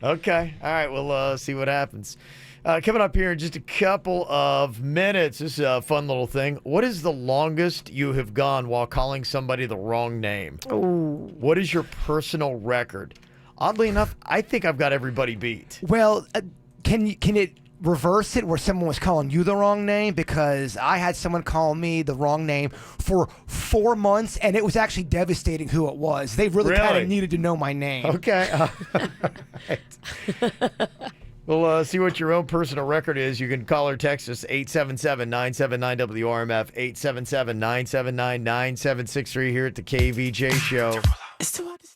Okay. All right. We'll see what happens. Coming up here in just a couple of minutes. This is a fun little thing. What is the longest you have gone while calling somebody the wrong name? Ooh. What is your personal record? Oddly enough, I think I've got everybody beat. Well, can it reverse it where someone was calling you the wrong name? Because I had someone call me the wrong name for 4 months, and it was actually devastating who it was. They really kind of needed to know my name. Okay. We'll see what your own personal record is. You can call or text us 877-979-WRMF, 877-979-9763 here at the KVJ Show. It's too hard to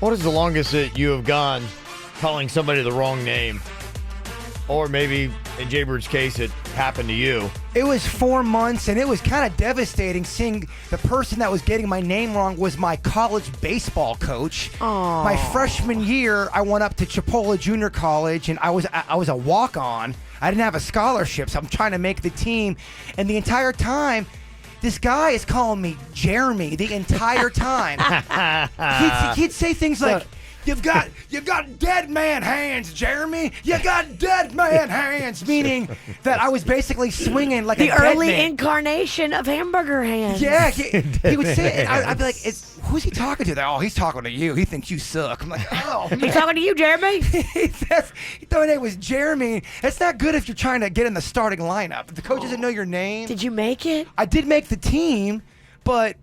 What is the longest that you have gone calling somebody the wrong name? Or maybe, in Jaybird's case, it happened to you. It was 4 months, and it was kind of devastating seeing the person that was getting my name wrong was my college baseball coach. Aww. My freshman year, I went up to Chipola Junior College, and I was a walk-on. I didn't have a scholarship, so I'm trying to make the team. And the entire time, this guy is calling me Jeremy the entire time. He'd say things like, You've got dead man hands, Jeremy. You got dead man hands, meaning that I was basically swinging like the a dead early man. incarnation of hamburger hands. Yeah, he would say it. I'd be like, who's he talking to? Oh, he's talking to you. He thinks you suck. I'm like, oh, He's talking to you, Jeremy? He thought my name was Jeremy. It's not good if you're trying to get in the starting lineup. If the coach doesn't know your name. Did you make it? I did make the team, but...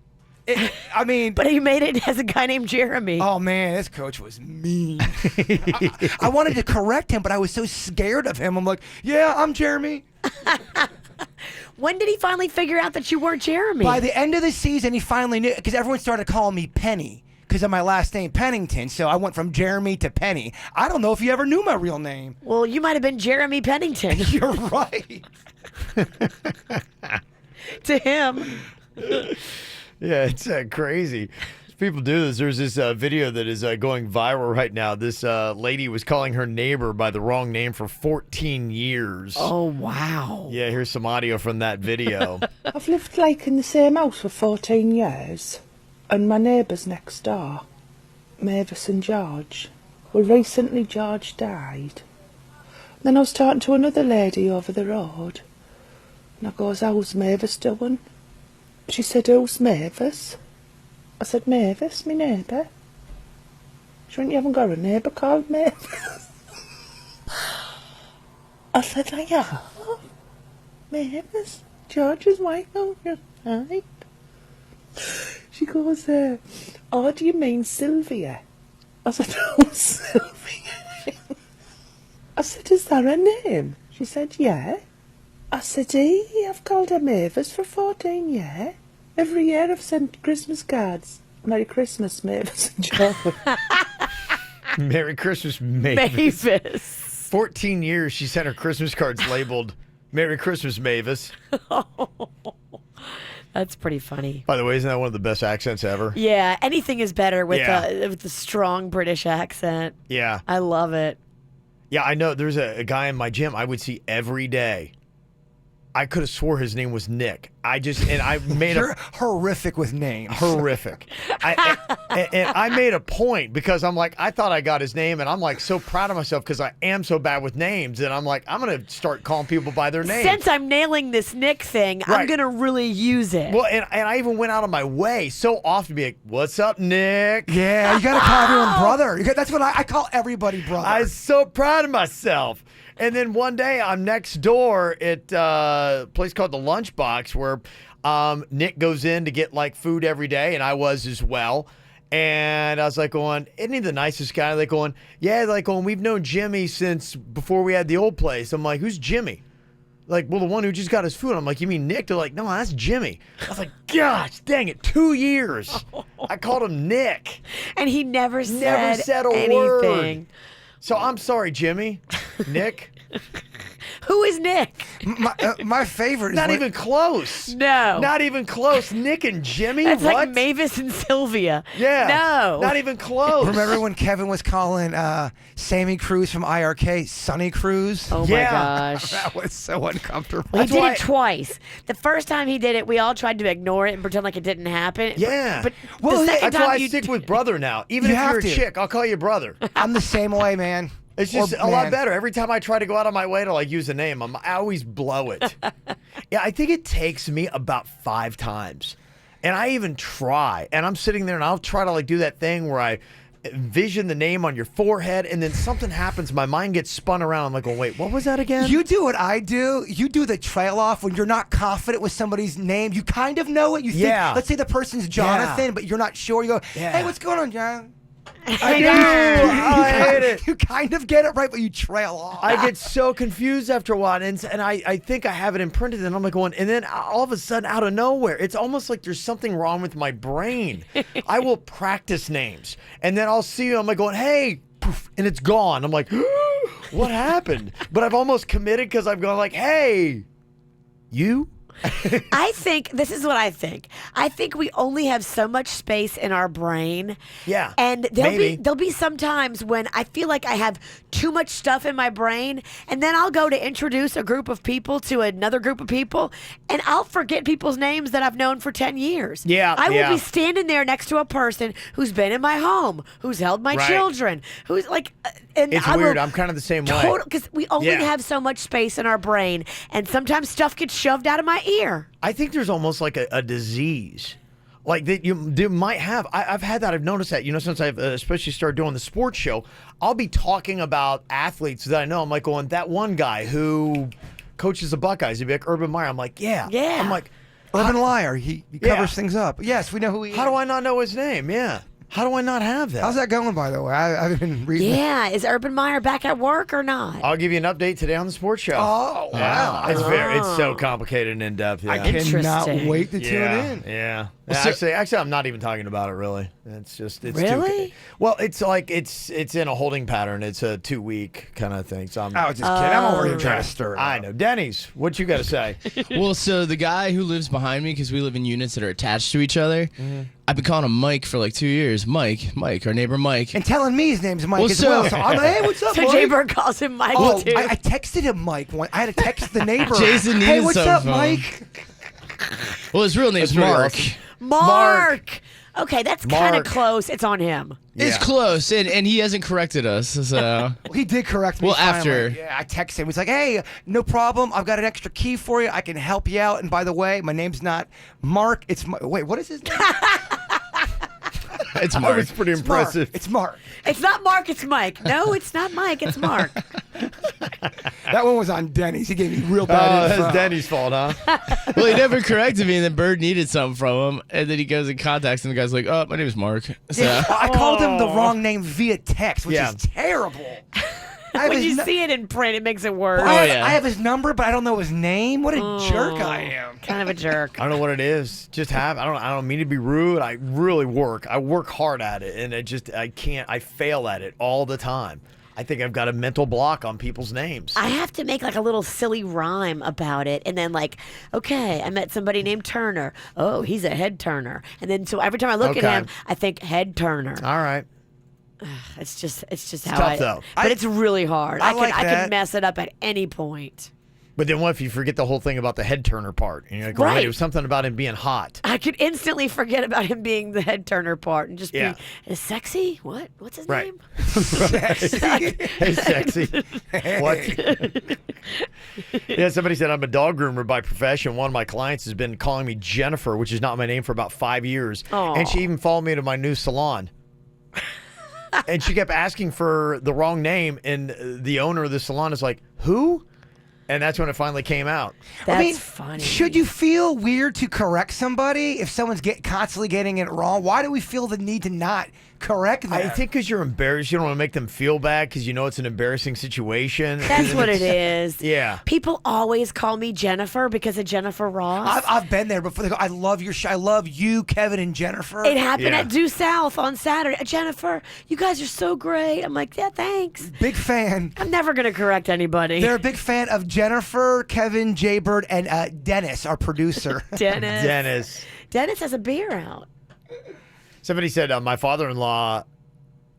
but he made it as a guy named Jeremy. Oh man, this coach was mean. I wanted to correct him, but I was so scared of him. I'm like, yeah, I'm Jeremy. When did he finally figure out that you weren't Jeremy? By the end of the season, he finally knew, because everyone started calling me Penny because of my last name, Pennington. So I went from Jeremy to Penny. I don't know if you ever knew my real name. Well, you might have been Jeremy Pennington. You're right. To him. Yeah, it's crazy. People do this. There's this video that is going viral right now. This lady was calling her neighbor by the wrong name for 14 years. Oh, wow. Yeah, here's some audio from that video. I've lived like in the same house for 14 years, and my neighbours next door, Mavis and George, well, recently George died. Then I was talking to another lady over the road, and I goes, how's Mavis doing? She said, who's Mavis? I said, Mavis, my neighbour. She went, you haven't got a neighbour called Mavis? I said, I have. Mavis, George's wife, oh, you're right. She goes, oh, do you mean Sylvia? I said, oh, Sylvia. I said, is that her name? She said, yeah. I said, hey, I've called her Mavis for 14 years. Every year I've sent Christmas cards. Merry Christmas, Mavis and George. Merry Christmas, Mavis. 14 years she sent her Christmas cards labeled Merry Christmas, Mavis. That's pretty funny. By the way, isn't that one of the best accents ever? Yeah, anything is better with the strong British accent. Yeah. I love it. Yeah, I know. There's a guy in my gym I would see every day. I could have swore his name was Nick. I made You're horrific with names. Horrific. And I made a point because I'm like, I thought I got his name, and I'm like so proud of myself because I am so bad with names, and I'm like, I'm gonna start calling people by their name. Since I'm nailing this Nick thing, Right. I'm gonna really use it. Well, and I even went out of my way so often to be like, "What's up, Nick?" Yeah, you gotta call everyone brother. That's what I call everybody brother. I was so proud of myself. And then one day I'm next door at a place called the Lunchbox where Nick goes in to get like food every day, and I was as well. And I was like going, isn't he the nicest guy? They're going, yeah, like going, we've known Jimmy since before we had the old place. I'm like, who's Jimmy? Like, well, the one who just got his food. I'm like, you mean Nick? They're like, no, that's Jimmy. I was like, gosh, dang it, 2 years. I called him Nick. And he never said a anything. word. So I'm sorry, Jimmy. Nick. Who is Nick? My favorite is not even close. No. Not even close. Nick and Jimmy? That's what? like Mavis and Sylvia. Yeah. No. Not even close. Remember when Kevin was calling Sammy Cruz from IRK Sonny Cruz? Oh my gosh. That was so uncomfortable. Well, he did it twice. The first time he did it, we all tried to ignore it and pretend like it didn't happen. Yeah. But Well, the second that's time why I you stick with brother now. Even You if you're have a to. chick, I'll call you brother. I'm the same way, man. It's just Or a lot man. better. Every time I try to go out of my way to like use a name, I always blow it. Yeah, I think it takes me about 5 times. And I even try. And I'm sitting there and I'll try to like do that thing where I envision the name on your forehead and then something happens. My mind gets spun around. I'm like, oh, wait, what was that again? You do what I do. You do the trail off when you're not confident with somebody's name. You kind of know it. You think, let's say the person's Jonathan, but you're not sure. You go, hey, what's going on, John? I do. I hate get you kind of get it right, but you trail off. I get so confused after a while, and I think I have it imprinted, and I'm like going, and then all of a sudden, out of nowhere, it's almost like there's something wrong with my brain. I will practice names, and then I'll see you, I'm like going, hey, poof, and it's gone. I'm like, what happened? But I've almost committed because I've gone like, hey, you? I think this is what I think. I think we only have so much space in our brain. Yeah. And there'll be some times when I feel like I have too much stuff in my brain, and then I'll go to introduce a group of people to another group of people, and I'll forget people's names that I've known for 10 years. Yeah. I will be standing there next to a person who's been in my home, who's held my children, who's like, and It's I weird. will I'm kind of the same way. because we only have so much space in our brain, and sometimes stuff gets shoved out of my ear. I think there's almost like a disease, like that you might have. I've had that. I've noticed that. Since I've especially started doing the sports show, I'll be talking about athletes that I know. I'm like going, that one guy who coaches the Buckeyes. He'd be like Urban Meyer. I'm like, yeah. I'm like, Urban Liar. He covers things up. Yes, we know who he is. How do I not know his name? Yeah. How do I not have that? How's that going, by the way? I've been reading. Yeah, is Urban Meyer back at work or not? I'll give you an update today on the sports show. Oh, wow. It's so complicated and in depth. Yeah. I cannot wait to tune in. Yeah. Well, Actually, I'm not even talking about it really. It's really? Well, it's like it's in a holding pattern. It's a 2-week kind of thing. So I'm. I was just kidding. I'm already trying to stir it I up. know, Denny's. What you got to say? Well, so the guy who lives behind me, because we live in units that are attached to each other, I've been calling him Mike for like 2 years. Mike, our neighbor Mike. And telling me his name's Mike Well, as well. So I'm like, hey, what's up, So Mike? Jay Bird calls him Mike too. I texted him Mike once. I had to text the neighbor. Jason hey, needed what's some up, phone. Mike? Well, his real name's really Mark. awesome. Mark. Okay, that's kind of Mark. close. It's on him. It's close, and he hasn't corrected us. So. Well, he did correct me. Well, finally. after. Yeah, I texted him. He's like, hey, no problem. I've got an extra key for you. I can help you out. And by the way, my name's not Mark. It's wait, what is his name? It's Mark. It's pretty impressive. It's Mark. It's not Mark, it's Mike. No, it's not Mike, it's Mark. That one was on Denny's. He gave me real Oh, bad info. that's Denny's fault, huh? Well, he never corrected me, and then Bird needed something from him, and then he goes and contacts him. The guy's like, "Oh, my name is Mark." So I called him the wrong name via text, which Yeah. is terrible. I have When his you nu- see it in print, it makes it worse. I yeah. have his number, but I don't know his name. What a jerk I am. Kind of a jerk. I don't know what it is. I don't mean to be rude. I really work. I work hard at it, and I fail at it all the time. I think I've got a mental block on people's names. I have to make like a little silly rhyme about it, and then like, okay, I met somebody named Turner. Oh, he's a head turner, and then so every time I look at Okay. him, I think head turner. All right. It's just It's how tough, though. But it's really hard. I I like can that. mess it up at any point. But then what if you forget the whole thing about the head turner part? And you're like, Right. wait, it was something about him being hot. I could instantly forget about him being the head turner part and just Yeah. be is sexy. What's his Right. name? Hey, sexy. What? Yeah, somebody said I'm a dog groomer by profession. One of my clients has been calling me Jennifer, which is not my name, for about 5 years. Aw. And she even followed me to my new salon. And she kept asking for the wrong name, and the owner of the salon is like, who? And that's when it finally came out. That's funny. Should you feel weird to correct somebody if someone's constantly getting it wrong? Why do we feel the need to not correct them? I think because you're embarrassed. You don't want to make them feel bad because you know it's an embarrassing situation. That's what it is. Yeah. People always call me Jennifer because of Jennifer Ross. I've been there before. They go, I love your show. I love you, Kevin and Jennifer. It happened Yeah. at Due South on Saturday. Jennifer, you guys are so great. I'm like, yeah, thanks. Big fan. I'm never going to correct anybody. They're a big fan of Jennifer, Kevin, Jay Bird, and Dennis, our producer. Dennis. Dennis has a beer out. Somebody said my father-in-law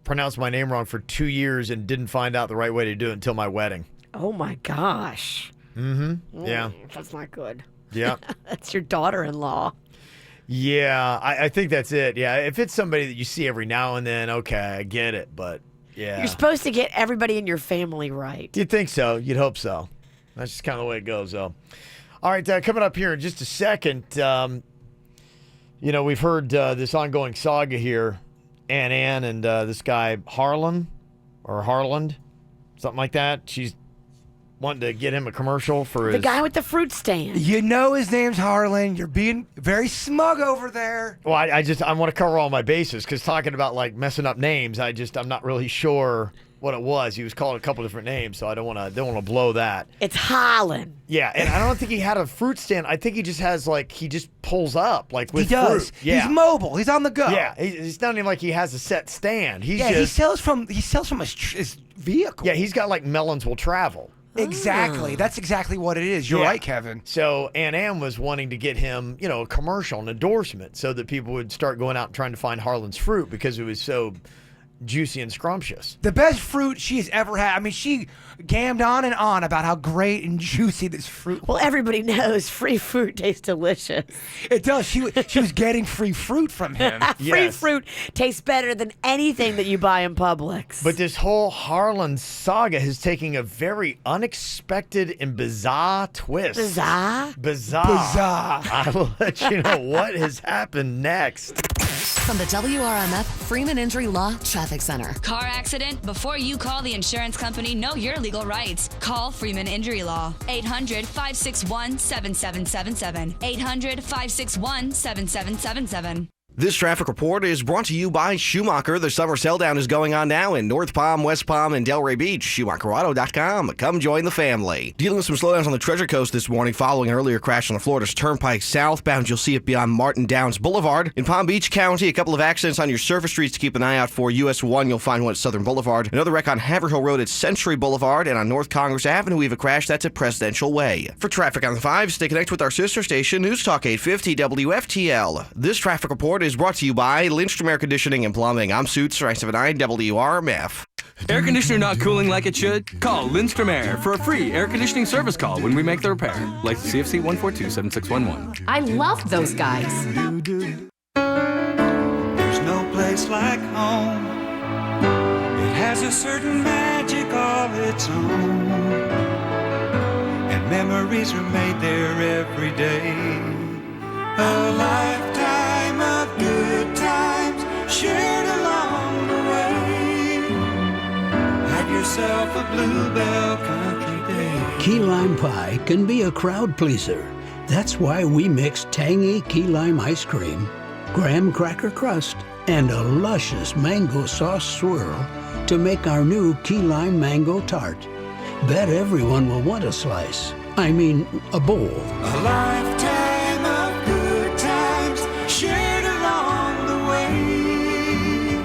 pronounced my name wrong for 2 years and didn't find out the right way to do it until my wedding. Oh, my gosh. Mm-hmm. Yeah. That's not good. Yeah. That's your daughter-in-law. Yeah, I think that's it. Yeah, if it's somebody that you see every now and then, okay, I get it. But, yeah. You're supposed to get everybody in your family right. You'd think so. You'd hope so. That's just kind of the way it goes, though. All right, coming up here in just a second, we've heard this ongoing saga here. Ann and this guy Harland, something like that. She's wanting to get him a commercial for The his... guy with the fruit stand. You know his name's Harlan. You're being very smug over there. Well, I want to cover all my bases because talking about like messing up names, I'm not really sure what it was. He was called a couple different names, so I don't want to blow that. It's Holland. Yeah, and I don't think he had a fruit stand. I think he just has he just pulls up with he does. fruit. Yeah. He's mobile. He's on the go. Yeah, it's not even like he has a set stand. He sells from his vehicle. Yeah, he's got melons will travel. Exactly. That's exactly what it is. You're right, Kevin. So Aunt Ann was wanting to get him, a commercial, an endorsement, so that people would start going out and trying to find Harlan's fruit because it was so juicy and scrumptious. The best fruit she has ever had. I mean, she gammed on and on about how great and juicy this fruit was. Well, everybody knows free fruit tastes delicious. It does. She was getting free fruit from him. Free fruit tastes better than anything that you buy in Publix. But this whole Harlan saga is taking a very unexpected and bizarre twist. Bizarre? Bizarre. I will let you know what has happened next. From the WRMF Freeman Injury Law Traffic Center. Car accident? Before you call the insurance company, know your legal rights. Call Freeman Injury Law. 800-561-7777. 800-561-7777. This traffic report is brought to you by Schumacher. The summer sell-down is going on now in North Palm, West Palm, and Delray Beach. SchumacherAuto.com. Come join the family. Dealing with some slowdowns on the Treasure Coast this morning following an earlier crash on the Florida's Turnpike southbound. You'll see it beyond Martin Downs Boulevard. In Palm Beach County, a couple of accidents on your surface streets to keep an eye out for. US 1, you'll find one at Southern Boulevard. Another wreck on Haverhill Road at Century Boulevard. And on North Congress Avenue, we have a crash that's at Presidential Way. For traffic on the 5, stay connected with our sister station, News Talk 850 WFTL. This traffic report is brought to you by Lindstrom Air Conditioning and Plumbing. I'm Suits, 979 WRMF. Air conditioner not cooling like it should? Call Lindstrom Air for a free air conditioning service call when we make the repair. Like CFC 142-7611. I love those guys. There's no place like home. It has a certain magic all its own. And memories are made there every day. A lifetime of good times shared along the way. Have yourself a Bluebell Country Day. Key lime pie can be a crowd pleaser. That's why we mix tangy key lime ice cream, graham cracker crust, and a luscious mango sauce swirl to make our new key lime mango tart. Bet everyone will want a slice. I mean, a bowl. A lifetime of good times shared along the way.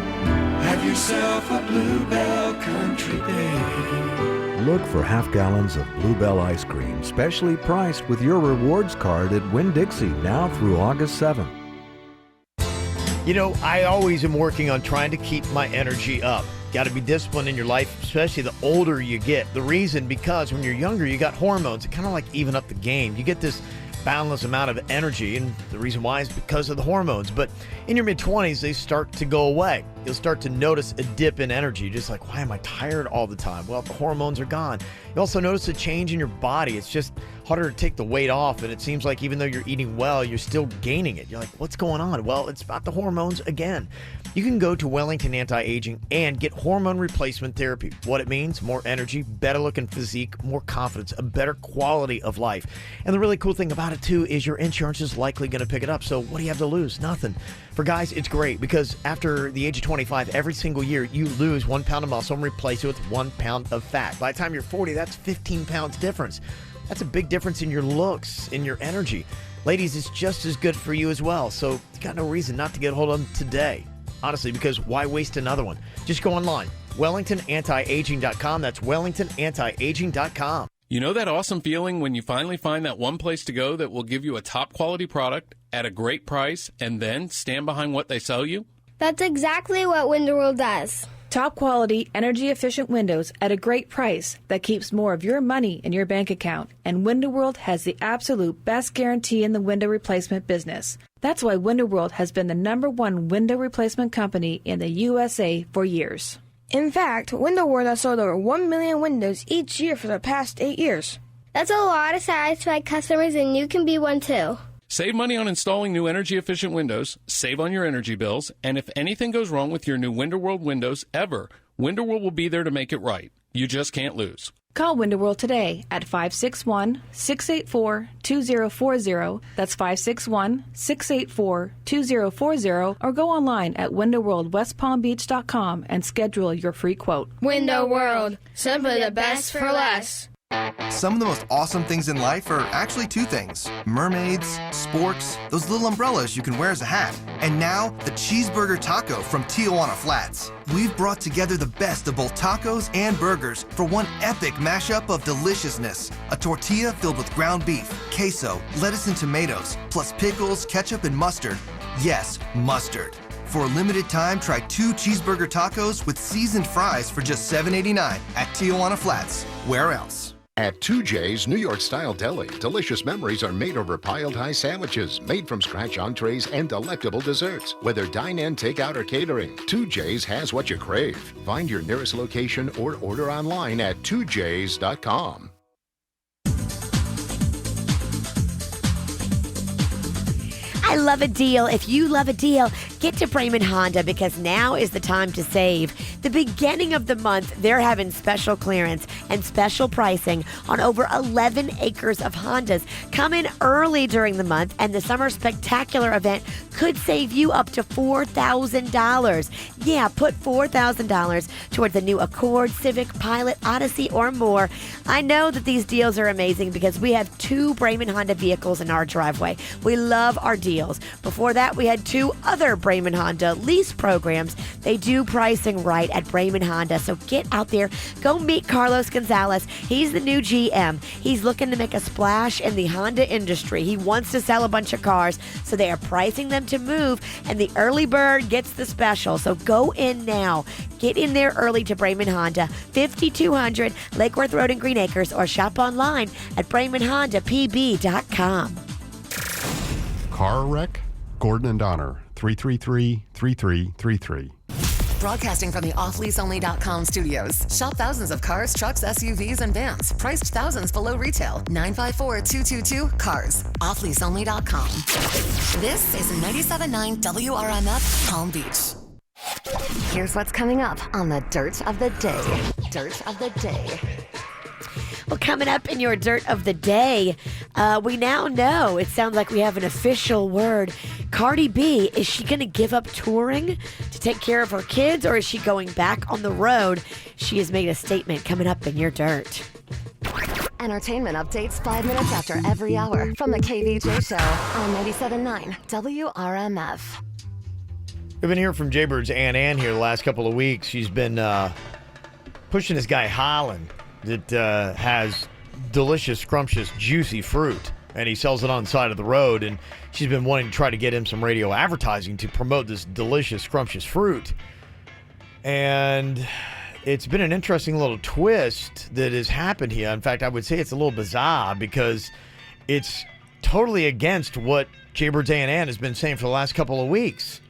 Have yourself a Bluebell Country Day. Look for half gallons of Bluebell ice cream, specially priced with your rewards card at Winn-Dixie now through August 7th. I always am working on trying to keep my energy up. Got to be disciplined in your life, especially the older you get. The reason, because when you're younger, you got hormones that kind of even up the game. You get this boundless amount of energy, and the reason why is because of the hormones. But in your mid-20s, they start to go away. You'll start to notice a dip in energy, just like, why am I tired all the time? Well, the hormones are gone. You also notice a change in your body. It's just harder to take the weight off, and it seems like even though you're eating well, you're still gaining it. You're like, what's going on? Well, it's about the hormones again. You can go to Wellington Anti-Aging and get hormone replacement therapy. What it means: more energy, better looking physique, more confidence, a better quality of life. And the really cool thing about it too is your insurance is likely going to pick it up. So what do you have to lose? Nothing. For guys, it's great because after the age of 25, every single year you lose 1 pound of muscle and replace it with 1 pound of fat. By the time you're 40, that's 15 pounds difference. That's a big difference in your looks, in your energy. Ladies, it's just as good for you as well. So you got no reason not to get a hold of them today. Honestly, because why waste another one? Just go online. WellingtonAntiAging.com. That's WellingtonAntiAging.com. You know that awesome feeling when you finally find that one place to go that will give you a top quality product at a great price and then stand behind what they sell you? That's exactly what Window World does. Top quality, energy-efficient windows at a great price that keeps more of your money in your bank account. And Window World has the absolute best guarantee in the window replacement business. That's why Window World has been the #1 window replacement company in the USA for years. In fact, Window World has sold over 1 million windows each year for the past 8 years. That's a lot of satisfied customers, and you can be one too. Save money on installing new energy-efficient windows, save on your energy bills, and if anything goes wrong with your new Window World windows ever, Window World will be there to make it right. You just can't lose. Call Window World today at 561-684-2040. That's 561-684-2040, or go online at windowworldwestpalmbeach.com and schedule your free quote. Window World, simply the best for less. Some of the most awesome things in life are actually two things: mermaids, sporks, those little umbrellas you can wear as a hat, and now the cheeseburger taco from Tijuana Flats. We've brought together the best of both tacos and burgers for one epic mashup of deliciousness. A tortilla filled with ground beef, queso, lettuce and tomatoes, plus pickles, ketchup, and mustard. Yes, mustard. For a limited time, try 2 cheeseburger tacos with seasoned fries for just $7.89 at Tijuana Flats. Where else? At 2J's New York-style deli, delicious memories are made over piled high sandwiches, made from scratch entrees, and delectable desserts. Whether dine-in, takeout, or catering, 2J's has what you crave. Find your nearest location or order online at 2js.com. I love a deal. If you love a deal, get to Bremen Honda because now is the time to save. The beginning of the month, they're having special clearance and special pricing on over 11 acres of Hondas. Come in early during the month, and the Summer Spectacular event could save you up to $4,000. Yeah, put $4,000 towards a new Accord, Civic, Pilot, Odyssey, or more. I know that these deals are amazing because we have 2 Bremen Honda vehicles in our driveway. We love our deals. Before that, we had 2 other Bremen Honda lease programs. They do pricing right at Bremen Honda, so get out there. Go meet Carlos Gonzalez. He's the new GM. He's looking to make a splash in the Honda industry. He wants to sell a bunch of cars, so they are pricing them to move, and the early bird gets the special. So go in now. Get in there early to Bremen Honda, 5200 Lake Worth Road in Green Acres, or shop online at BremenHondaPB.com. Car wreck? Gordon and Donner, 333-3333. Broadcasting from the offleaseonly.com studios. Shop thousands of cars, trucks, SUVs, and vans. Priced thousands below retail. 954-222-CARS. Offleaseonly.com. This is 97.9 WRMF Palm Beach. Here's what's coming up on the Dirt of the Day. Dirt of the Day. Well, coming up in your Dirt of the Day, we now know, it sounds like we have an official word. Cardi B, is she going to give up touring to take care of her kids, or is she going back on the road? She has made a statement. Coming up in your Dirt. Entertainment updates 5 minutes after every hour from the KVJ Show on 97.9 WRMF. We've been hearing from Jaybird's Ann here the last couple of weeks. She's been pushing this guy Holland that has delicious, scrumptious, juicy fruit, and he sells it on the side of the road, and she's been wanting to try to get him some radio advertising to promote this delicious, scrumptious fruit. And it's been an interesting little twist that has happened here. In fact, I would say it's a little bizarre because it's totally against what Jaybird's Ann has been saying for the last couple of weeks.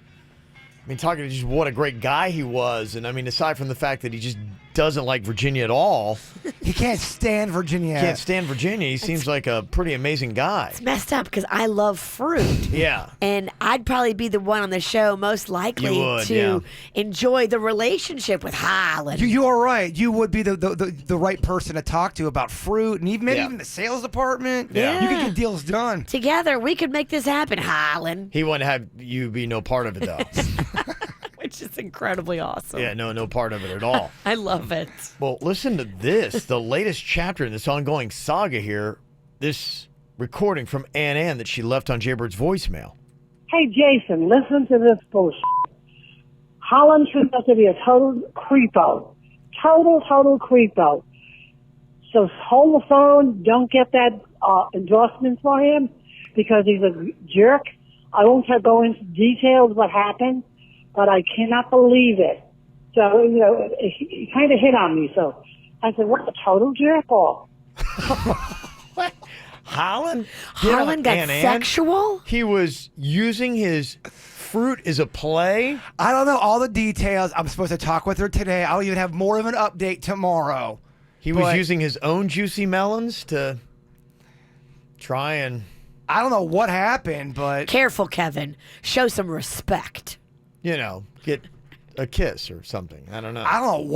I mean, talking to just what a great guy he was. And I mean, aside from the fact that he just doesn't like Virginia at all. He can't stand Virginia. Can't stand Virginia. He seems like a pretty amazing guy. It's messed up because I love fruit. Yeah. And I'd probably be the one on the show most likely to enjoy the relationship with Holland. You are right. You would be the right person to talk to about fruit and maybe even the sales department. Yeah. You can get deals done. Together, we could make this happen, Holland. He wouldn't have you be no part of it, though. Which is incredibly awesome. Yeah, no part of it at all. I love it. Well, listen to this. The latest chapter in this ongoing saga here, this recording from Ann that she left on Jaybird's voicemail. Hey, Jason, listen to this bullshit. Holland turned out to be a total creepo. Total creepo. So hold the phone. Don't get that endorsement for him because he's a jerk. I won't go into details what happened, but I cannot believe it. So, he kind of hit on me. So I said, what a total jerk off. What? Holland got sexual? He was using his fruit as a play? I don't know all the details. I'm supposed to talk with her today. I'll even have more of an update tomorrow. He was using his own juicy melons to try and... I don't know what happened, but... Careful, Kevin. Show some respect. Get a kiss or something. I don't know. I don't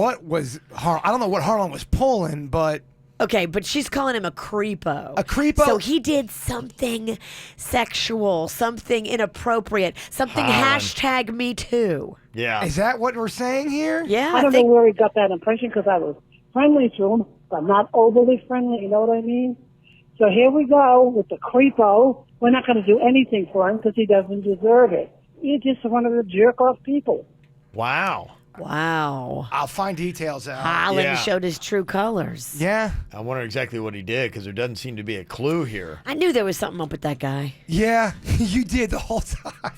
know what Harlan was pulling, but Okay, but she's calling him a creepo. A creepo? So he did something sexual, something inappropriate, something hashtag me too. Yeah. Is that what we're saying here? Yeah, I don't know where he got that impression because I was friendly to him, but not overly friendly, you know what I mean? So here we go with the creepo. We're not going to do anything for him because he doesn't deserve it. He's just one of the jerk-off people. Wow. Wow. I'll find details out. Holland showed his true colors. Yeah. I wonder exactly what he did because there doesn't seem to be a clue here. I knew there was something up with that guy. Yeah, you did the whole time.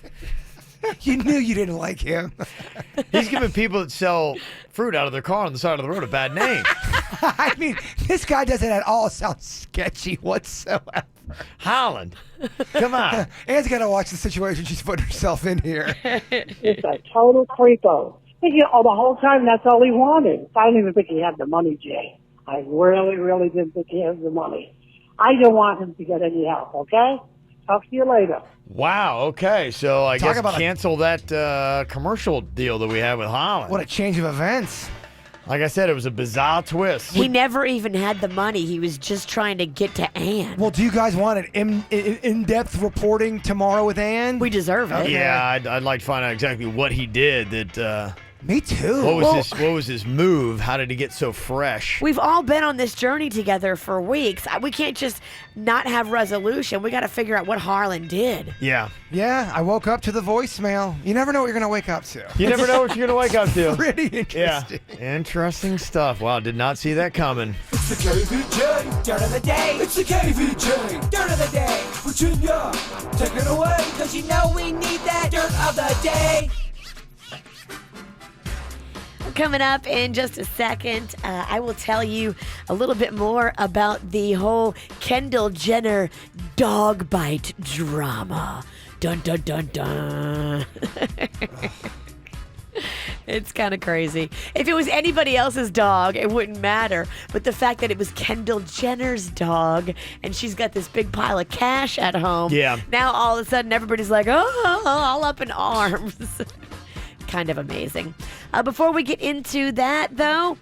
You knew you didn't like him. He's giving people that sell fruit out of their car on the side of the road a bad name. I mean, this guy doesn't at all sound sketchy whatsoever. Holland, come on. Anne's got to watch the situation she's putting herself in here. It's a total creepo. The whole time, that's all he wanted. I don't even think he had the money, Jay. I really, really didn't think he had the money. I don't want him to get any help, okay? Talk to you later. Wow, okay. So I Talk guess about cancel that commercial deal that we had with Holland. What a change of events. Like I said, it was a bizarre twist. He never even had the money. He was just trying to get to Anne. Well, do you guys want an in-depth reporting tomorrow with Anne? We deserve it. Okay. Yeah, I'd like to find out exactly what he did that... Me too. What was his move? How did he get so fresh? We've all been on this journey together for weeks. We can't just not have resolution. We got to figure out what Harlan did. Yeah. Yeah, I woke up to the voicemail. You never know what you're going to wake up to. You never know what you're going to wake up to. Pretty interesting. Yeah. Interesting stuff. Wow, did not see that coming. It's the KVJ Dirt of the Day. It's the KVJ Dirt of the Day. Virginia, take it away, because you know we need that Dirt of the Day. Coming up in just a second, I will tell you a little bit more about the whole Kendall Jenner dog bite drama. Dun, dun, dun, dun. It's kind of crazy. If it was anybody else's dog, it wouldn't matter. But the fact that it was Kendall Jenner's dog and she's got this big pile of cash at home. Yeah. Now all of a sudden everybody's like, oh, all up in arms. Kind of amazing. Before we get into that, though,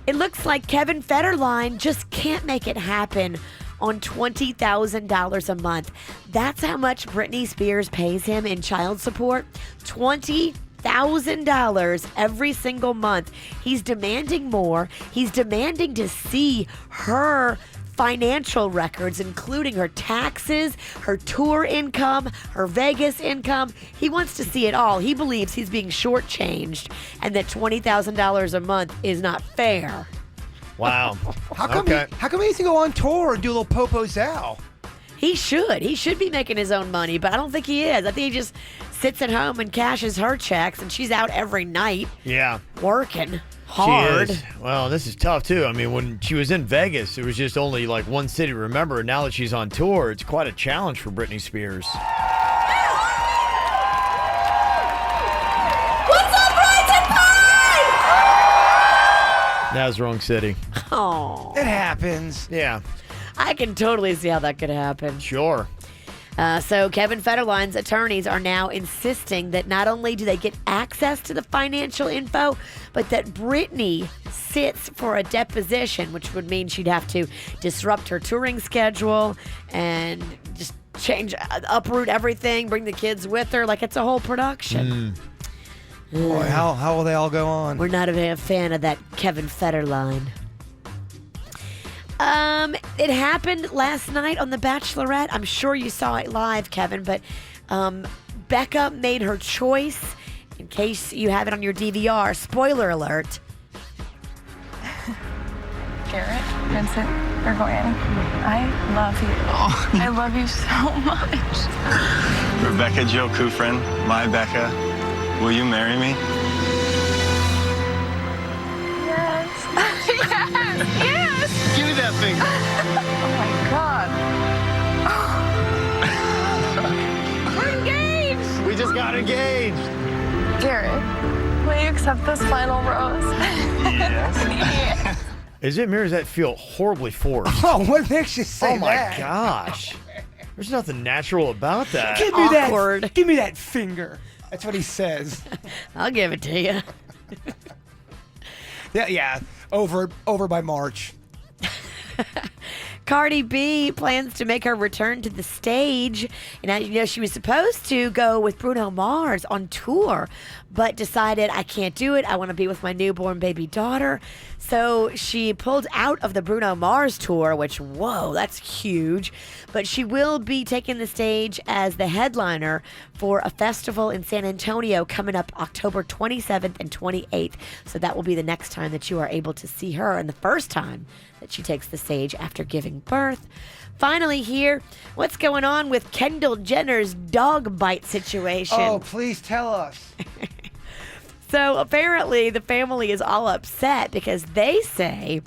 it looks like Kevin Federline just can't make it happen on $20,000 a month. That's how much Britney Spears pays him in child support. $20,000 every single month. He's demanding more. He's demanding to see her financial records, including her taxes, her tour income, her Vegas income. He wants to see it all. He believes he's being shortchanged and that $20,000 a month is not fair. Wow. How come he needs to go on tour and do a little Popo Zow? He should. He should be making his own money, but I don't think he is. I think he just sits at home and cashes her checks, and she's out every night Yeah. working hard. She is. Well, this is tough, too. I mean, when she was in Vegas, it was just only like one city to remember. And now that she's on tour, it's quite a challenge for Britney Spears. What's up, Brighton Pie? That was the wrong city. Oh, It happens. Yeah. I can totally see how that could happen. Sure. So Kevin Federline's attorneys are now insisting that not only do they get access to the financial info, but that Britney sits for a deposition, which would mean she'd have to disrupt her touring schedule and just uproot everything, bring the kids with her. Like, it's a whole production. Boy, how will they all go on? We're not a fan of that Kevin Federline. It happened last night on The Bachelorette. I'm sure you saw it live, Kevin, but Becca made her choice. In case you have it on your DVR, spoiler alert. Garrett, Vincent, or Gwen, I love you. I love you so much. Rebecca Jill Kufrin, my Becca, will you marry me? Yes. Yes. Give me that finger. Oh my God. We're engaged. We just got engaged. Garrett, will you accept this final rose? Yes. Yes. Is it me or does that feel horribly forced? Oh, what makes you say Oh my that? gosh. There's nothing natural about that. Give me Awkward. that. Give me that finger. That's what he says. I'll give it to you. Yeah. Over by March. Cardi B plans to make her return to the stage. And she was supposed to go with Bruno Mars on tour, but decided, I can't do it. I want to be with my newborn baby daughter. So she pulled out of the Bruno Mars tour, which, whoa, that's huge. But she will be taking the stage as the headliner for a festival in San Antonio coming up October 27th and 28th. So that will be the next time that you are able to see her, and the first time that she takes the stage after giving birth. Finally here, what's going on with Kendall Jenner's dog bite situation? Oh, please tell us. So apparently the family is all upset because they say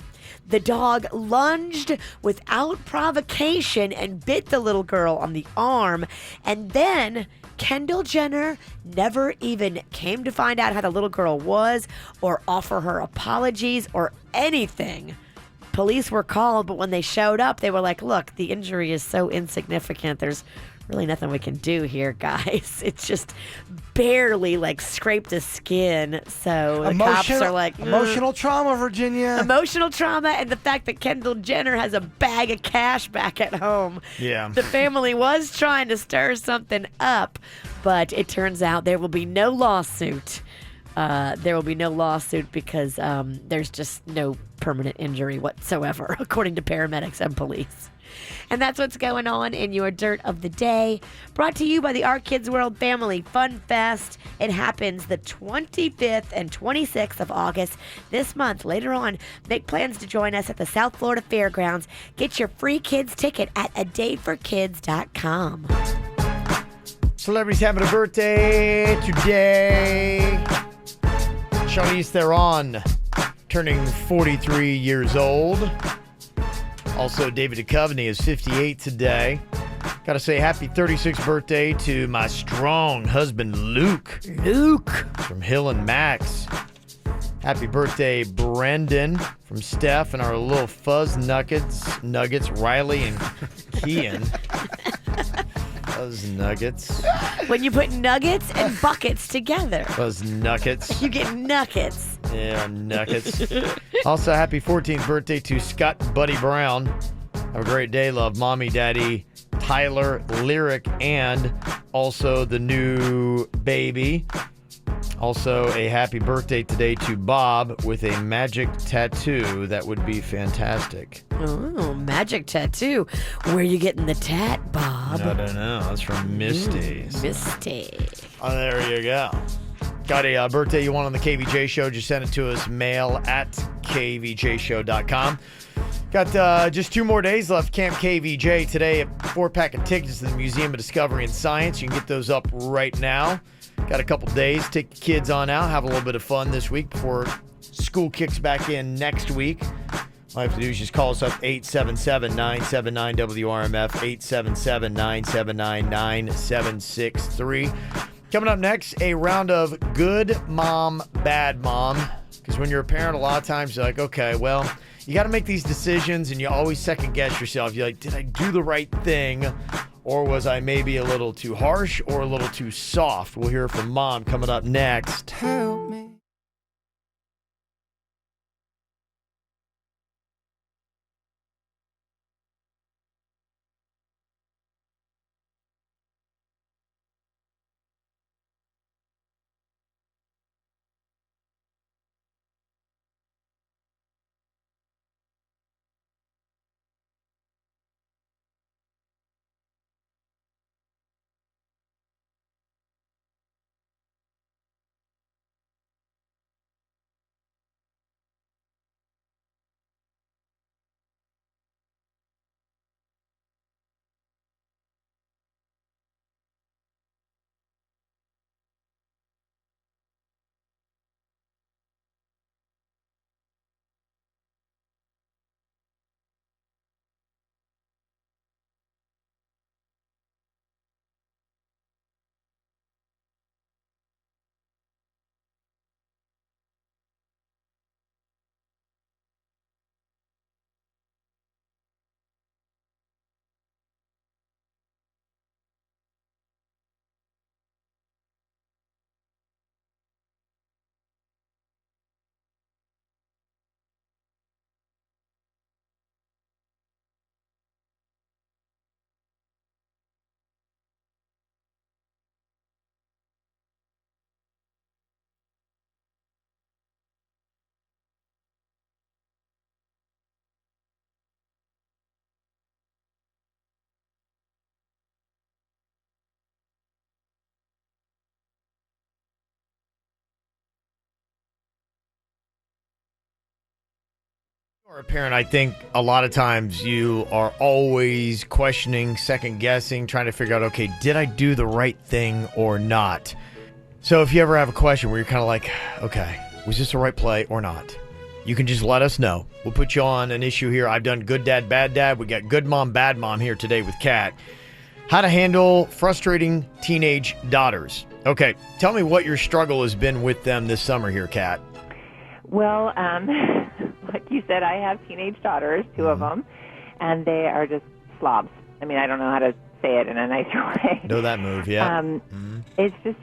the dog lunged without provocation and bit the little girl on the arm. And then Kendall Jenner never even came to find out how the little girl was or offer her apologies or anything. Police were called, but when they showed up, they were like, look, the injury is so insignificant. There's really nothing we can do here, guys. It's just barely scraped the skin. So the cops are like, emotional trauma, Virginia. Emotional trauma, and the fact that Kendall Jenner has a bag of cash back at home. Yeah. The family was trying to stir something up, but it turns out there will be no lawsuit. There will be no lawsuit because there's just no permanent injury whatsoever, according to paramedics and police. And that's what's going on in your Dirt of the Day. Brought to you by the Our Kids World Family Fun Fest. It happens the 25th and 26th of August this month. Later on, make plans to join us at the South Florida Fairgrounds. Get your free kids ticket at adayforkids.com. Celebrities having a birthday today. Charlize Theron turning 43 years old. Also, David Duchovny is 58 today. Got to say happy 36th birthday to my strong husband, Luke. Luke. From Hill and Max. Happy birthday, Brendan from Steph and our little fuzz nuggets, Riley and Kian. Fuzz nuggets. When you put nuggets and buckets together. Fuzz nuggets. You get nuggets. Yeah, nuggets. Also, happy 14th birthday to Scott Buddy Brown. Have a great day, love. Mommy, Daddy, Tyler, Lyric, and also the new baby. Also, a happy birthday today to Bob with a magic tattoo. That would be fantastic. Oh, magic tattoo. Where are you getting the tat, Bob? I don't know. That's from Misty's. Misty. Oh, there you go. Got a birthday you want on the KVJ show? Just send it to us. Mail at kvjshow.com. Got just 2 more days left. Camp KVJ today. A 4-pack of tickets to the Museum of Discovery and Science. You can get those up right now. Got a couple days. Take the kids on out. Have a little bit of fun this week before school kicks back in next week. All you have to do is just call us up 877-979-WRMF, 877-979-9763. Coming up next, a round of good mom, bad mom. Because when you're a parent, a lot of times you're like, okay, well, you got to make these decisions and you always second guess yourself. You're like, did I do the right thing? Or was I maybe a little too harsh or a little too soft? We'll hear from Mom coming up next. Help me. Or a parent, I think a lot of times you are always questioning, second guessing, trying to figure out, okay, did I do the right thing or not? So if you ever have a question where you're kind of like, okay, was this the right play or not? You can just let us know. We'll put you on an issue here. I've done good dad, bad dad. We got good mom, bad mom here today with Kat. How to handle frustrating teenage daughters. Okay, tell me what your struggle has been with them this summer here, Kat. Well, like you said, I have teenage daughters, two of them, and they are just slobs. I mean, I don't know how to say it in a nicer way. Know that move, yeah. It's just,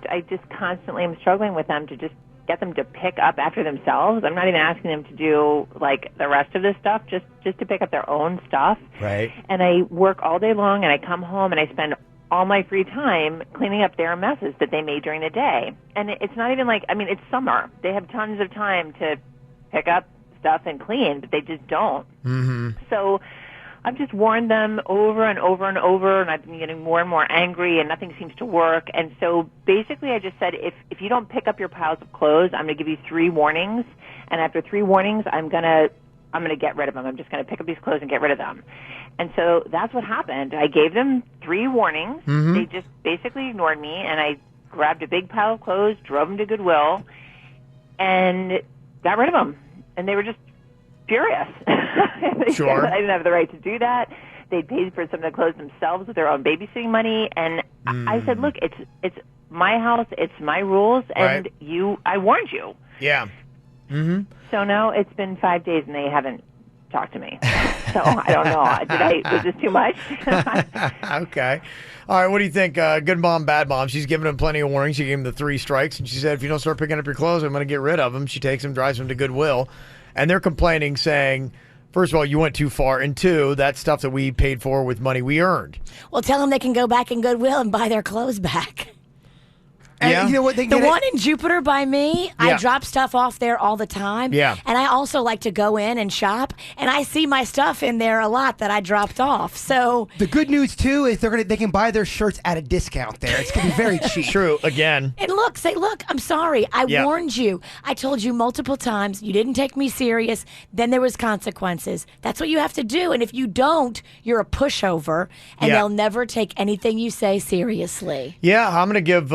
I just constantly am struggling with them to just get them to pick up after themselves. I'm not even asking them to do like the rest of this stuff, just to pick up their own stuff. Right. And I work all day long, and I come home and I spend all my free time cleaning up their messes that they made during the day. And it's not even like, I mean, it's summer. They have tons of time to pick up stuff and clean, but they just don't. Mm-hmm. So I've just warned them over and over and over, and I've been getting more and more angry, and nothing seems to work. And so basically I just said, if you don't pick up your piles of clothes, I'm going to give you 3 warnings, and after 3 warnings, I'm going to get rid of them. I'm just going to pick up these clothes and get rid of them. And so that's what happened. I gave them 3 warnings. Mm-hmm. They just basically ignored me, and I grabbed a big pile of clothes, drove them to Goodwill, and got rid of them. And they were just furious. They Sure. said that I didn't have the right to do that. They paid for some of the clothes themselves with their own babysitting money. And I said, look, it's my house, it's my rules, and Right. I warned you. Yeah. Mm-hmm. So now it's been 5 days, and they haven't talked to me. So I don't know. Was this too much? Okay. All right, what do you think? Good mom, bad mom. She's given him plenty of warnings. She gave him the 3 strikes, and she said, if you don't start picking up your clothes, I'm going to get rid of them. She takes them, drives them to Goodwill, and they're complaining, saying, first of all, you went too far, and 2, that's stuff that we paid for with money we earned. Well, tell them they can go back in Goodwill and buy their clothes back. And Yeah. you know what? They The get it- one in Jupiter by me, I Yeah. drop stuff off there all the time. Yeah. And I also like to go in and shop, and I see my stuff in there a lot that I dropped off. So The good news too is they can buy their shirts at a discount there. It's gonna be very cheap. True, again. And look, I'm sorry. I Yeah. warned you. I told you multiple times. You didn't take me serious. Then there was consequences. That's what you have to do. And if you don't, you're a pushover, and Yeah. they'll never take anything you say seriously. Yeah, I'm going to give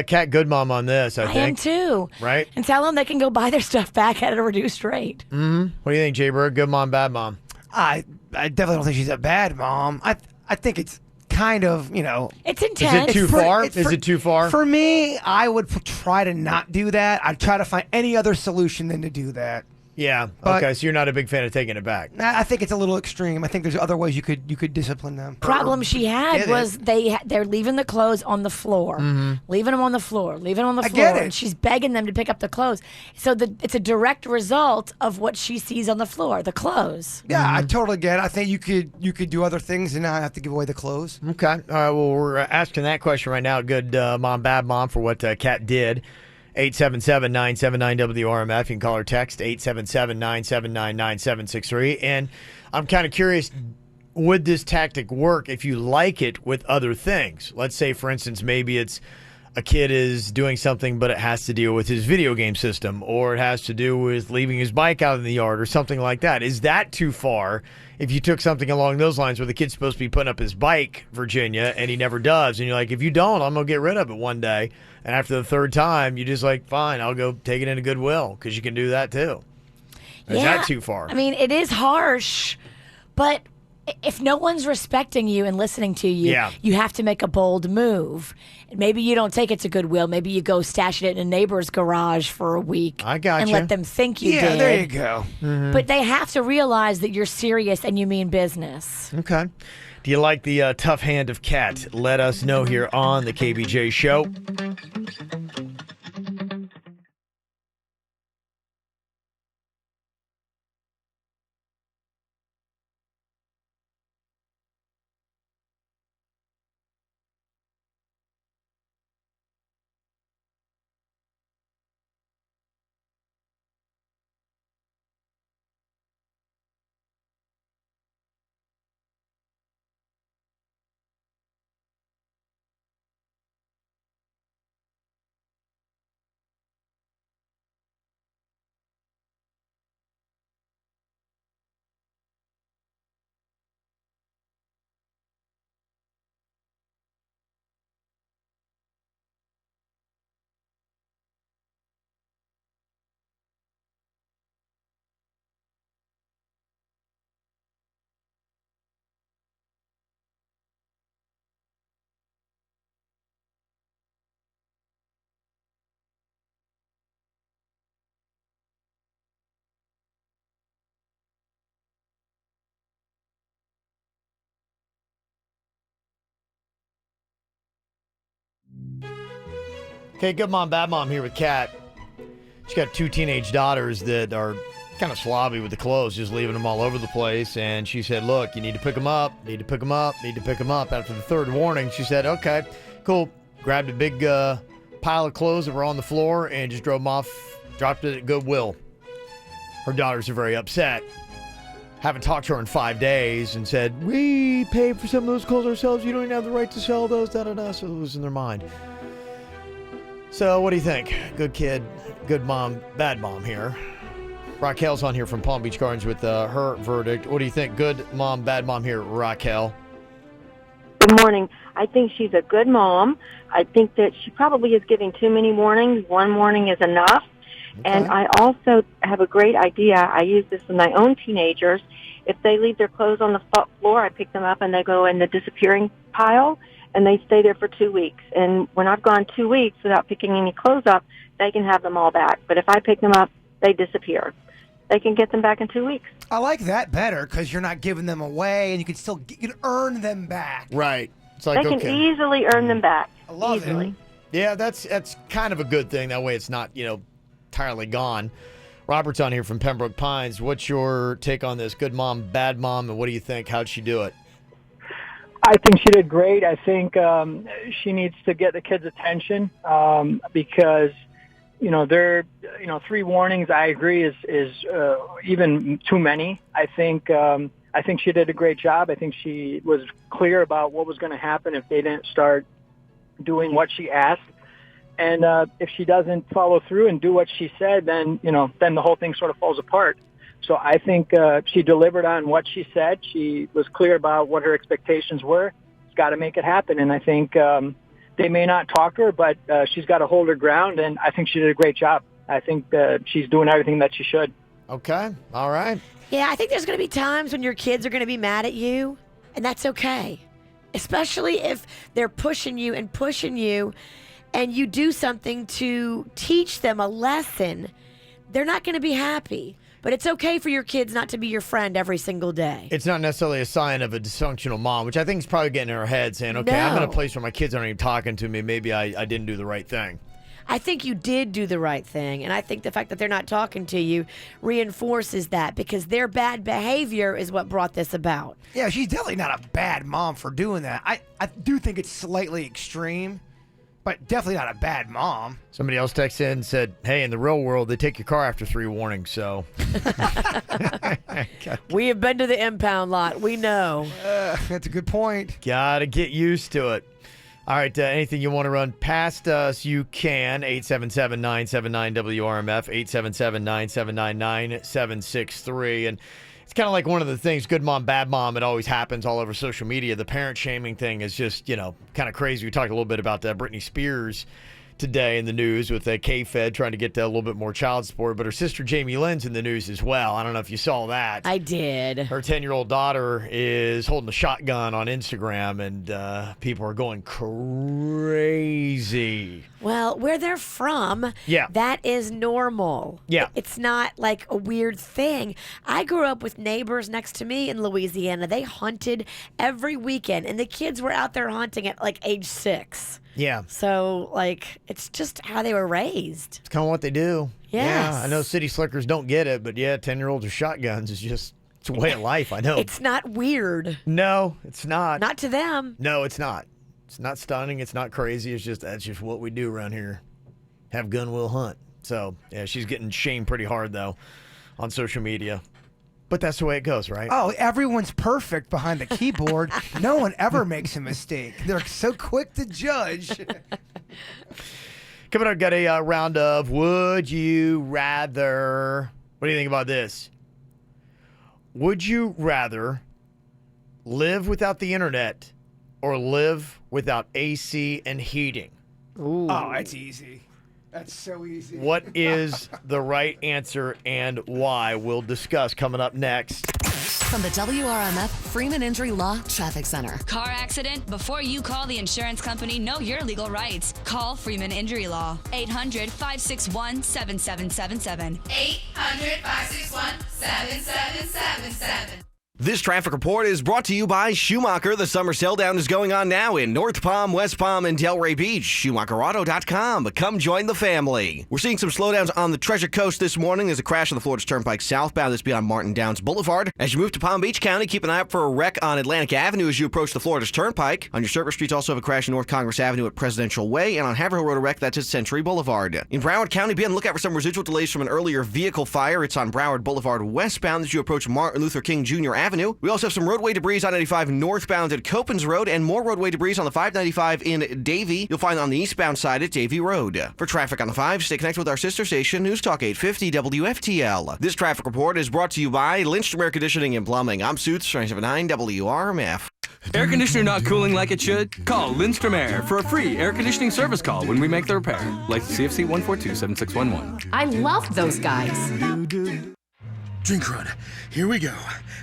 Kat good mom on this, I I am think. too. Right? And tell them they can go buy their stuff back at a reduced rate. Mm-hmm. What do you think, Jay Bird? Good mom, bad mom? I definitely don't think she's a bad mom. I think it's kind of, It's Is intense. it too far? Is it too far? For me, I would try to not do that. I'd try to find any other solution than to do that. Yeah. But- Okay, so you're not a big fan of taking it back. I think it's a little extreme. I think there's other ways you could discipline them. Problem she had Get it. was they're leaving the clothes on the floor, leaving them on the floor, leaving them on the I floor, get it. and she's begging them to pick up the clothes. So it's a direct result of what she sees on the floor, the clothes. Yeah, I totally get it. I think you could do other things and not have to give away the clothes. Okay. All right. Well, we're asking that question right now. Good mom, bad mom for what Kat did. 877-979-WRMF. You can call or text 877-979-9763. And I'm kind of curious, would this tactic work if you like it with other things? Let's say, for instance, maybe it's a kid is doing something, but it has to deal with his video game system, or it has to do with leaving his bike out in the yard or something like that. Is that too far if you took something along those lines where the kid's supposed to be putting up his bike, Virginia, and he never does? And you're like, if you don't, I'm going to get rid of it one day. And after the 3rd time, you're just like, fine, I'll go take it into Goodwill, because you can do that too. Is that too far? I mean, it is harsh, but if no one's respecting you and listening to you, you have to make a bold move. Maybe you don't take it to Goodwill. Maybe you go stash it in a neighbor's garage for a week. I got and you. let them think you did. Yeah, there you go. But they have to realize that you're serious and you mean business. Okay. Do you like the tough hand of Kat? Let us know here on the KVJ Show. Okay, good mom, bad mom here with Kat. She's got 2 teenage daughters that are kind of slobby with the clothes, just leaving them all over the place. And she said, look, you need to pick them up, need to pick them up, need to pick them up. After the 3rd warning, she said, okay, cool. Grabbed a big pile of clothes that were on the floor and just drove them off, dropped it at Goodwill. Her daughters are very upset. Haven't talked to her in 5 days and said, we paid for some of those clothes ourselves. You don't even have the right to sell those, da-da-da. So it was in their mind. So what do you think? Good kid, good mom, bad mom here. Raquel's on here from Palm Beach Gardens with her verdict. What do you think? Good mom, bad mom here, Raquel. Good morning. I think she's a good mom. I think that she probably is giving too many warnings. 1 warning is enough. Okay. And I also have a great idea. I use this with my own teenagers. If they leave their clothes on the floor, I pick them up and they go in the disappearing pile, and they stay there for 2 weeks. And when I've gone 2 weeks without picking any clothes up, they can have them all back. But if I pick them up, they disappear. They can get them back in 2 weeks. I like that better because you're not giving them away, and you can earn them back. Right. It's like, they can easily earn them back. I love easily. it. Yeah, that's kind of a good thing. That way it's not, entirely gone. Robert's on here from Pembroke Pines. What's your take on this? Good mom, bad mom, and what do you think? How'd she do it? I think she did great. I think she needs to get the kids' attention because, they're, 3 warnings, I agree, is even too many. I think she did a great job. I think she was clear about what was going to happen if they didn't start doing what she asked. And if she doesn't follow through and do what she said, then the whole thing sort of falls apart. So I think she delivered on what she said. She was clear about what her expectations were. She's got to make it happen. And I think they may not talk to her, but she's got to hold her ground. And I think she did a great job. I think she's doing everything that she should. Okay. All right. Yeah, I think there's going to be times when your kids are going to be mad at you, and that's okay. Especially if they're pushing you, and you do something to teach them a lesson. They're not going to be happy. But it's okay for your kids not to be your friend every single day. It's not necessarily a sign of a dysfunctional mom, which I think is probably getting in her head saying, okay, I'm in a place where my kids aren't even talking to me. Maybe I didn't do the right thing. I think you did do the right thing. And I think the fact that they're not talking to you reinforces that because their bad behavior is what brought this about. Yeah, she's definitely not a bad mom for doing that. I do think it's slightly extreme. But definitely not a bad mom. Somebody else texted in and said, hey, in the real world, they take your car after 3 warnings, so. We have been to the impound lot. We know. That's a good point. Gotta get used to it. All right, anything you want to run past us, you can. 877-979-WRMF, 877-979-9763. And it's kind of like one of the things, good mom, bad mom, it always happens all over social media. The parent shaming thing is just, kind of crazy. We talked a little bit about Britney Spears today in the news with Kvj trying to get a little bit more child support, but her sister Jamie Lynn's in the news as well. I don't know if you saw that. I did. Her 10-year-old daughter is holding a shotgun on Instagram, and people are going crazy. Well, where they're from, that is normal. Yeah. It's not like a weird thing. I grew up with neighbors next to me in Louisiana. They hunted every weekend, and the kids were out there hunting at like age 6. Yeah. So, it's just how they were raised. It's kind of what they do. Yes. Yeah, I know city slickers don't get it, but 10-year-olds with shotguns is just, it's a way of life, I know. It's not weird. No, it's not. Not to them. No, it's not. It's not stunning. It's not crazy. That's just what we do around here. Have gun, will hunt. So, yeah, she's getting shamed pretty hard, though, on social media. But that's the way it goes, right? Oh, everyone's perfect behind the keyboard. No one ever makes a mistake. They're so quick to judge. Coming up, got a round of Would You Rather. What do you think about this? Would you rather live without the internet or live without AC and heating? Ooh. Oh, that's easy. That's so easy. What is the right answer and why? We'll discuss coming up next. From the WRMF Freeman Injury Law Traffic Center. Car accident? Before you call the insurance company, know your legal rights. Call Freeman Injury Law. 800-561-7777. 800-561-7777. This traffic report is brought to you by Schumacher. The summer sell down is going on now in North Palm, West Palm, and Delray Beach. SchumacherAuto.com. Come join the family. We're seeing some slowdowns on the Treasure Coast this morning. There's a crash on the Florida Turnpike southbound. This beyond Martin Downs Boulevard. As you move to Palm Beach County, keep an eye out for a wreck on Atlantic Avenue as you approach the Florida Turnpike. On your service streets, also have a crash in North Congress Avenue at Presidential Way, and on Haverhill Road, a wreck that's at Century Boulevard. In Broward County, be on the lookout for some residual delays from an earlier vehicle fire. It's on Broward Boulevard westbound as you approach Martin Luther King Jr. Avenue. We also have some roadway debris on 95 northbound at Copans Road and more roadway debris on the 595 in Davie. You'll find on the eastbound side at Davie Road. For traffic on the 5, stay connected with our sister station, News Talk 850 WFTL. This traffic report is brought to you by Lindstrom Air Conditioning and Plumbing. I'm Suits 979 WRMF. Air conditioner not cooling like it should? Call Lindstrom Air for a free air conditioning service call when we make the repair. License CFC 1427611. I love those guys. Drink run. Here we go.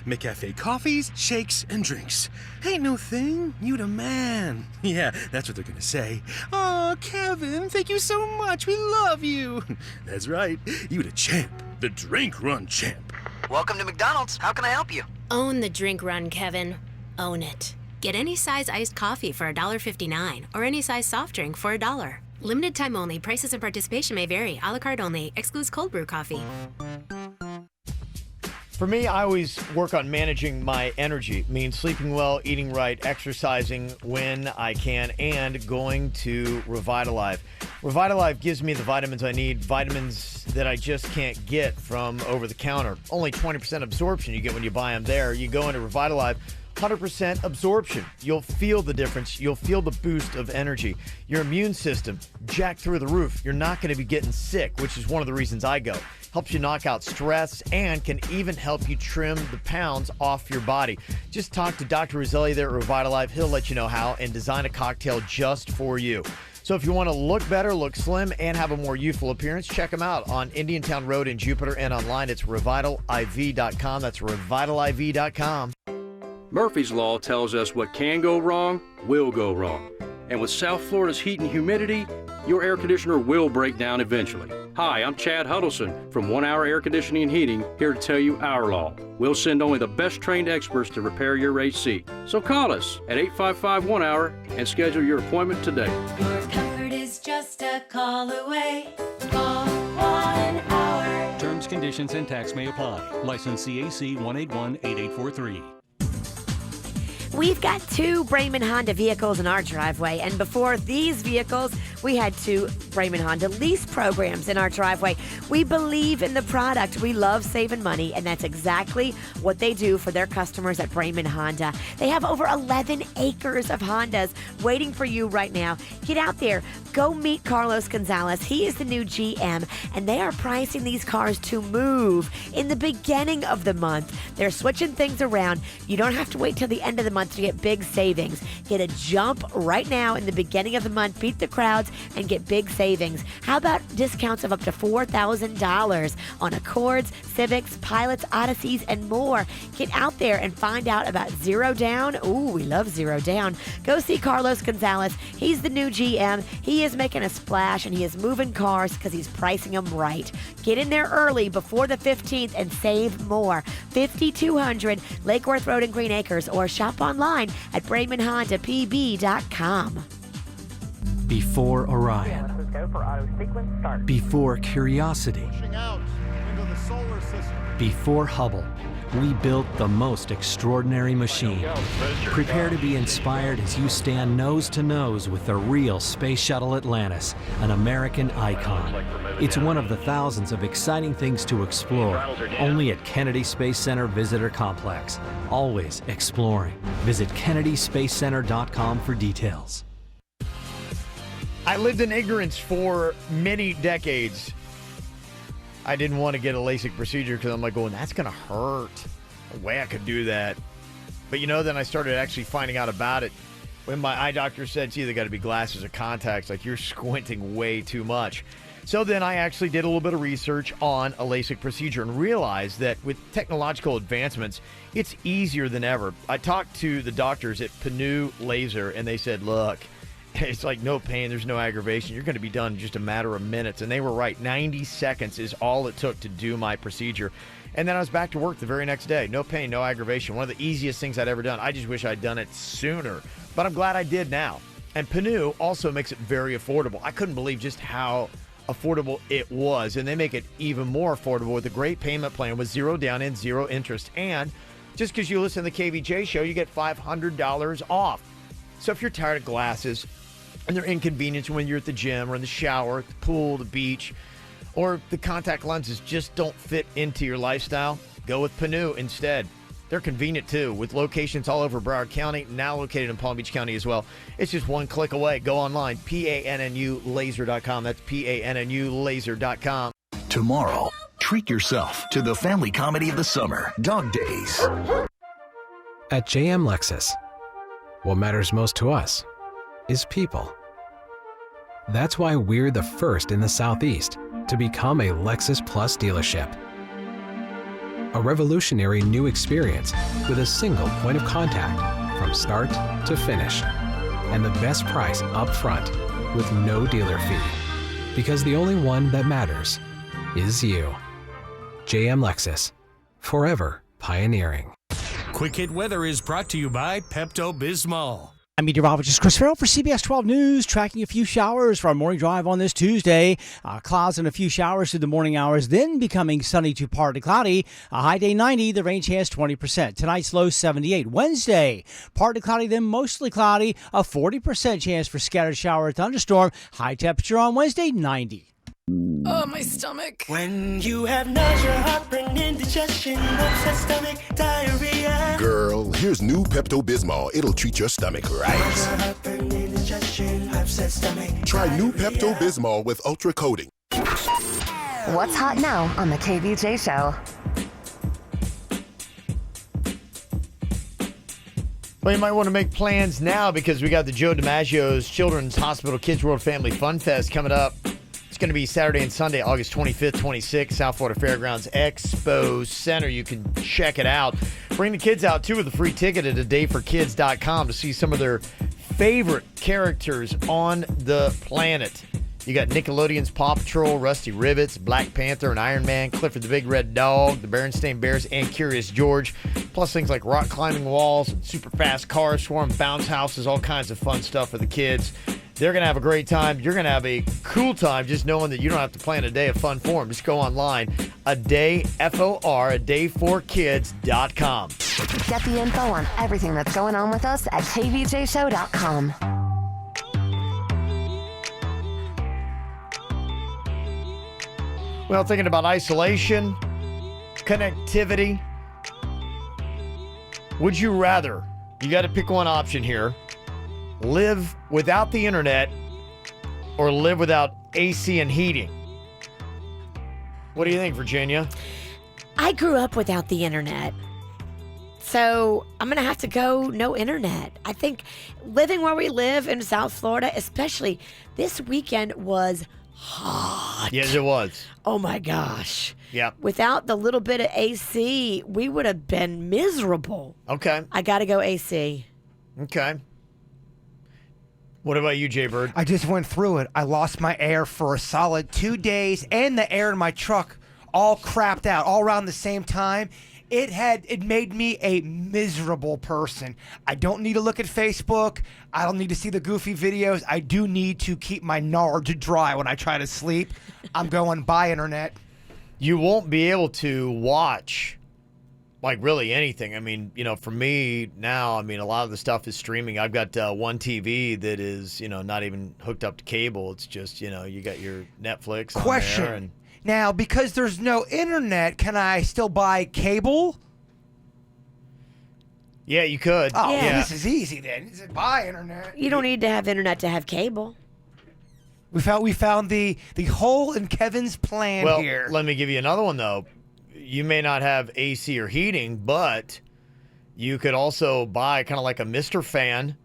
McCafe coffees, shakes, and drinks. Ain't no thing. You the man. Yeah, that's what they're gonna say. Oh, Kevin, thank you so much. We love you. That's right. You the champ. The drink run champ. Welcome to McDonald's. How can I help you? Own the drink run, Kevin. Own it. Get any size iced coffee for $1.59 or any size soft drink for $1. Limited time only. Prices and participation may vary. A la carte only. Excludes cold brew coffee. For me, I always work on managing my energy. It means sleeping well, eating right, exercising when I can, and going to Revitalive. Revitalive gives me the vitamins I need, vitamins that I just can't get from over the counter. Only 20% absorption you get when you buy them there. You go into Revitalive, 100% absorption. You'll feel the difference. You'll feel the boost of energy. Your immune system, jacked through the roof. You're not going to be getting sick, which is one of the reasons I go. Helps you knock out stress and can even help you trim the pounds off your body. Just talk to Dr. Roselli there at Revitalive. He'll let you know how and design a cocktail just for you. So if you want to look better, look slim, and have a more youthful appearance, check them out on Indiantown Road in Jupiter, and online it's revitaliv.com. That's revitaliv.com. Murphy's Law tells us what can go wrong will go wrong. And with South Florida's heat and humidity, your air conditioner will break down eventually. Hi, I'm Chad Huddleston from 1 Hour Air Conditioning and Heating, here to tell you our law. We'll send only the best trained experts to repair your AC. So call us at 855-1-HOUR and schedule your appointment today. Your comfort is just a call away. Call 1 Hour. Terms, conditions, and tax may apply. License CAC 1818843. We've got 2 Brayman Honda vehicles in our driveway, and before these vehicles, we had 2 Brayman Honda lease programs in our driveway. We believe in the product. We love saving money, and that's exactly what they do for their customers at Brayman Honda. They have over 11 acres of Hondas waiting for you right now. Get out there. Go meet Carlos Gonzalez. He is the new GM, and they are pricing these cars to move in the beginning of the month. They're switching things around. You don't have to wait till the end of the month to get big savings. Get a jump right now in the beginning of the month. Beat the crowds and get big savings. How about discounts of up to $4,000 on Accords, Civics, Pilots, Odysseys, and more? Get out there and find out about Zero Down. Ooh, we love Zero Down. Go see Carlos Gonzalez. He's the new GM. He is making a splash, and he is moving cars because he's pricing them right. Get in there early before the 15th and save more. 5200 Lake Worth Road in Green Acres, or shop online at BraymanHondaPB.com. Before Orion. Before Curiosity. Before Hubble. We built the most extraordinary machine. Prepare to be inspired as you stand nose to nose with the real Space Shuttle Atlantis, an American icon. It's one of the thousands of exciting things to explore, only at Kennedy Space Center Visitor Complex. Always exploring. Visit KennedySpaceCenter.com for details. I lived in ignorance for many decades. I didn't want to get a LASIK procedure because I'm like, going, that's going to hurt. No way I could do that. But, then I started actually finding out about it when my eye doctor said, it's either got to be glasses or contacts. Like, you're squinting way too much. So then I actually did a little bit of research on a LASIK procedure and realized that with technological advancements, it's easier than ever. I talked to the doctors at Panu Laser, and they said, look, it's like no pain, there's no aggravation. You're going to be done in just a matter of minutes. And they were right. 90 seconds is all it took to do my procedure. And then I was back to work the very next day. No pain, no aggravation. One of the easiest things I'd ever done. I just wish I'd done it sooner. But I'm glad I did now. And Panu also makes it very affordable. I couldn't believe just how affordable it was. And they make it even more affordable with a great payment plan with 0 down and 0 interest. And just because you listen to the KVJ show, you get $500 off. So if you're tired of glasses and they're inconvenient when you're at the gym or in the shower, at the pool, the beach, or the contact lenses just don't fit into your lifestyle, go with Panu instead. They're convenient too, with locations all over Broward County, now located in Palm Beach County as well. It's just one click away. Go online, PANNUlaser.com. That's PANNUlaser.com. Tomorrow, treat yourself to the family comedy of the summer, Dog Days. At JM Lexus, what matters most to us is people. That's why we're the first in the Southeast to become a Lexus Plus dealership. A revolutionary new experience with a single point of contact from start to finish. And the best price up front with no dealer fee. Because the only one that matters is you. JM Lexus. Forever pioneering. Quick Hit Weather is brought to you by Pepto-Bismol. I'm meteorologist Chris Farrell for CBS 12 News, tracking a few showers for our morning drive on this Tuesday. Clouds and a few showers through the morning hours, then becoming sunny to partly cloudy. A high day 90, the rain chance 20%. Tonight's low 78. Wednesday, partly cloudy, then mostly cloudy. A 40% chance for scattered shower or thunderstorm. High temperature on Wednesday, 90. Oh, my stomach. When you have nausea, heartburn, indigestion, upset stomach, diarrhea. Girl, here's new Pepto-Bismol. It'll treat your stomach right. Nausea, heartburn, indigestion, upset stomach. Try new Pepto-Bismol with Ultra Coating. What's hot now on the KVJ show? Well, you might want to make plans now because we got the Joe DiMaggio's Children's Hospital Kids World Family Fun Fest coming up. It's going to be Saturday and Sunday, August 25th, 26th, South Florida Fairgrounds Expo Center. You can check it out. Bring the kids out, too, with a free ticket at adayforkids.com to see some of their favorite characters on the planet. You got Nickelodeon's Paw Patrol, Rusty Ribbits, Black Panther, and Iron Man, Clifford the Big Red Dog, the Berenstain Bears, and Curious George. Plus things like rock climbing walls and super fast cars, swarm bounce houses, all kinds of fun stuff for the kids. They're going to have a great time. You're going to have a cool time just knowing that you don't have to plan a day of fun for them. Just go online, adayforkids.com. Get the info on everything that's going on with us at kvjshow.com. Well, thinking about isolation, connectivity, would you rather, you got to pick one option here, live without the internet or live without AC and heating? What do you think, Virginia? I grew up without the internet. So I'm going to have to go no internet. I think living where we live in South Florida, especially this weekend, was hot. Yes, it was. Oh, my gosh. Yep. Without the little bit of AC, we would have been miserable. Okay. I got to go AC. Okay. What about you, Jay Bird? I just went through it. I lost my air for a solid 2 days, and the air in my truck all crapped out all around the same time. It made me a miserable person. I don't need to look at Facebook. I don't need to see the goofy videos. I do need to keep my nard dry when I try to sleep. I'm going by internet. You won't be able to watch like really anything. I mean, for me now, a lot of the stuff is streaming. I've got one TV that is, not even hooked up to cable. It's just, you got your Netflix. Question. On there and now, because there's no internet, can I still buy cable? Yeah, you could. Oh, yeah. This is easy then. Is it buy internet? You don't need to have internet to have cable. We found the hole in Kevin's plan here. Well, let me give you another one though. You may not have AC or heating, but you could also buy kind of like a Mr. Fan.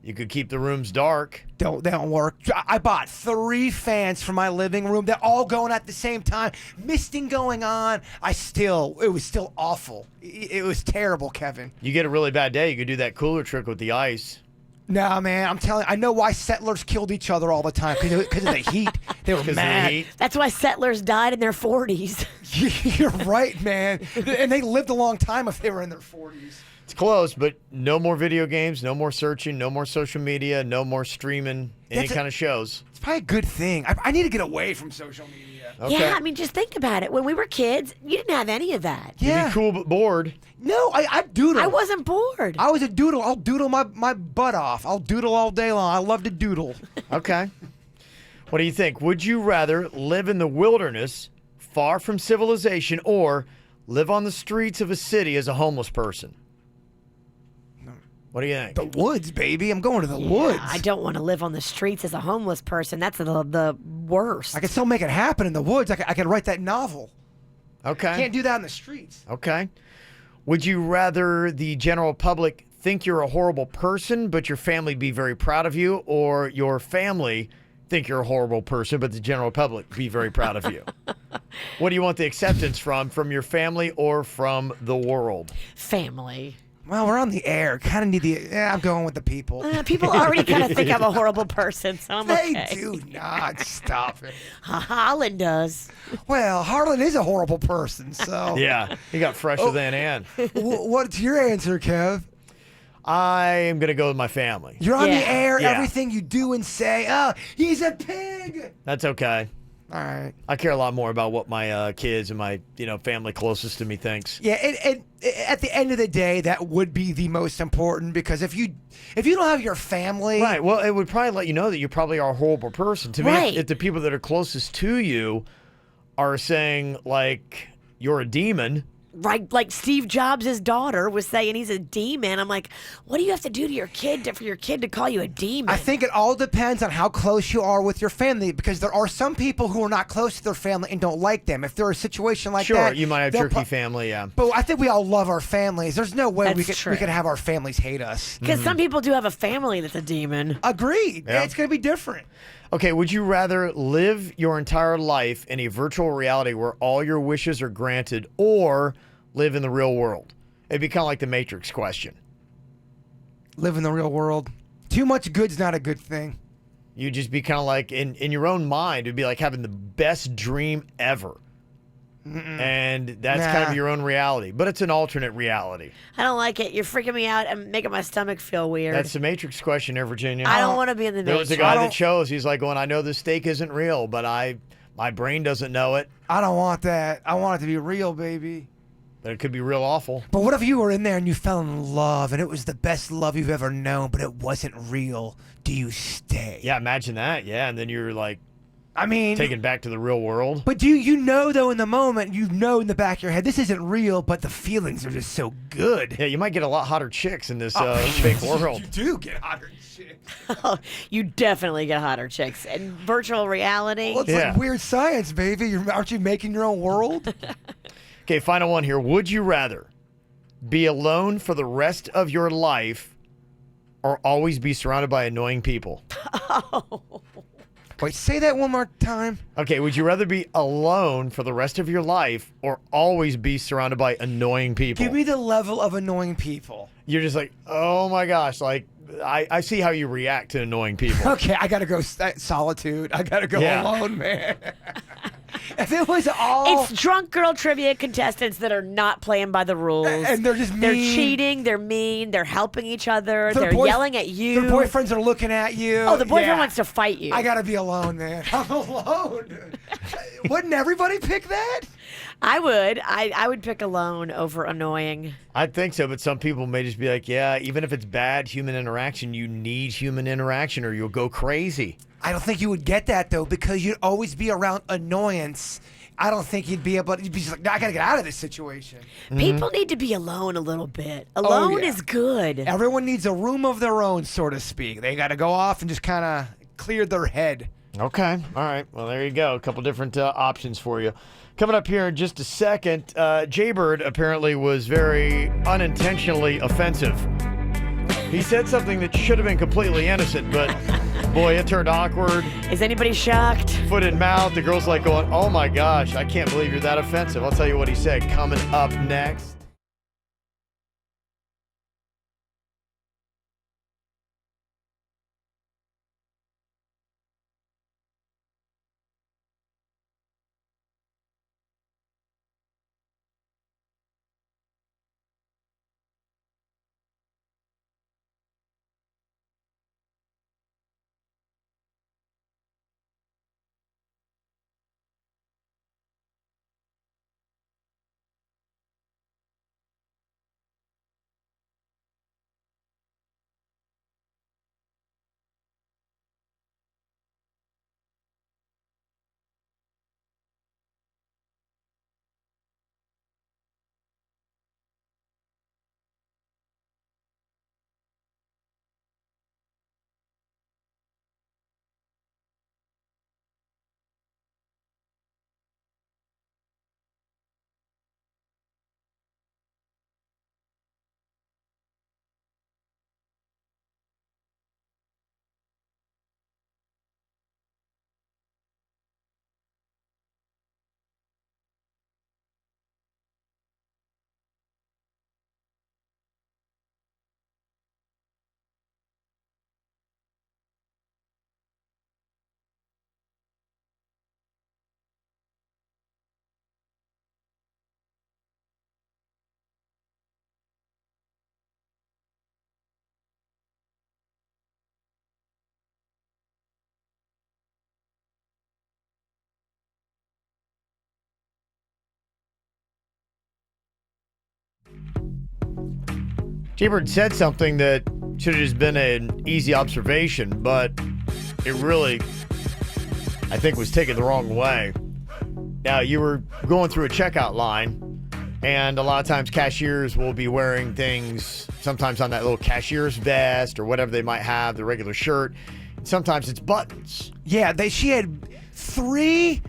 You could keep the rooms dark. They don't work. I bought 3 fans for my living room. They're all going at the same time. Misting going on. It was still awful. It was terrible, Kevin. You get a really bad day, you could do that cooler trick with the ice. Nah, man, I'm telling you, I know why settlers killed each other all the time because of the heat. They were mad. That's why settlers died in their 40s. You're right, man. And they lived a long time if they were in their 40s. It's close, but no more video games, no more searching, no more social media, no more streaming any kind of shows. It's probably a good thing. I need to get away from social media. Okay. Yeah, I mean, just think about it. When we were kids, you didn't have any of that. You'd be cool but bored. No, I doodle. I wasn't bored. I was a doodle. I'll doodle my butt off. I'll doodle all day long. I love to doodle. Okay. What do you think? Would you rather live in the wilderness, far from civilization, or live on the streets of a city as a homeless person? What do you think? The woods, baby. I'm going to the woods. I don't want to live on the streets as a homeless person. That's the worst. I can still make it happen in the woods. I could write that novel. Okay. Can't do that in the streets. Okay. Would you rather the general public think you're a horrible person, but your family be very proud of you, or your family think you're a horrible person, but the general public be very proud of you? What do you want the acceptance from your family or from the world? Family. Well, we're on the air. Kind of need the... Yeah, I'm going with the people. People already kind of think I'm a horrible person, so I'm okay. They do not. Stop it. Holland does. Well, Harlan is a horrible person, so... Yeah, he got fresher than Ann. What's your answer, Kev? I am going to go with my family. You're on the air. Yeah. Everything you do and say, oh, he's a pig. That's okay. All right. I care a lot more about what my kids and my family closest to me thinks. Yeah, and at the end of the day, that would be the most important, because if you don't have your family, right? Well, it would probably let you know that you probably are a horrible person. To me, if the people that are closest to you are saying like you're a demon. Right, like Steve Jobs' daughter was saying he's a demon. I'm like, what do you have to do to your kid for your kid to call you a demon? I think it all depends on how close you are with your family, because there are some people who are not close to their family and don't like them. If they're a situation like that, sure, you might have jerky family, yeah. But I think we all love our families. There's no way we That's true. could have our families hate us. Because some people do have a family that's a demon. Agreed. Yeah. It's going to be different. Okay, would you rather live your entire life in a virtual reality where all your wishes are granted, or live in the real world? It'd be kind of like the Matrix question. Live in the real world. Too much good's not a good thing. You'd just be kind of like, in your own mind, it'd be like having the best dream ever. And that's kind of your own reality. But it's an alternate reality. I don't like it. You're freaking me out and making my stomach feel weird. That's the Matrix question there, Virginia. I don't want to be in the There Matrix. was a guy that chose. He's like going, I know this steak isn't real, but my brain doesn't know it. I don't want that. I want it to be real, baby. But it could be real awful. But what if you were in there and you fell in love and it was the best love you've ever known, but it wasn't real? Do you stay? Yeah, imagine that. Yeah, and then you're like, I mean, taken back to the real world. But do you know, though, in the moment, you know in the back of your head, this isn't real, but the feelings are just so good. Yeah, you might get a lot hotter chicks in this fake world. You do get hotter chicks. You definitely get hotter chicks. And virtual reality. Well, it's like weird science, baby. Aren't you making your own world? Okay, final one here. Would you rather be alone for the rest of your life or always be surrounded by annoying people? Wait, say that one more time. Okay, would you rather be alone for the rest of your life or always be surrounded by annoying people? Give me the level of annoying people. You're just like, oh my gosh, like, I see how you react to annoying people. Okay, I gotta go solitude. I gotta go alone, man. If it was all... It's drunk girl trivia contestants that are not playing by the rules. And they're just mean. They're cheating, they're mean, they're helping each other, they're yelling at you. Their boyfriends are looking at you. Oh, the boyfriend wants to fight you. I gotta be alone, man. I'm alone. Wouldn't everybody pick that? I would. I would pick alone over annoying. I think so, but some people may just be like, yeah, even if it's bad human interaction, you need human interaction or you'll go crazy. I don't think you would get that, though, because you'd always be around annoyance. I don't think you'd be able to be just like, I gotta get out of this situation. People need to be alone a little bit. Alone is good. Everyone needs a room of their own, so to speak. They gotta go off and just kind of clear their head. Okay. All right. Well, there you go. A couple different options for you. Coming up here in just a second, Jaybird apparently was very unintentionally offensive. He said something that should have been completely innocent, but boy, it turned awkward. Is anybody shocked? Foot in mouth. The girl's like going, oh my gosh, I can't believe you're that offensive. I'll tell you what he said coming up next. Jaybird said something that should have just been an easy observation, but it really, I think, was taken the wrong way. Now, you were going through a checkout line, and a lot of times cashiers will be wearing things, sometimes on that little cashier's vest or whatever they might have, the regular shirt. And sometimes it's buttons. Yeah, she had 3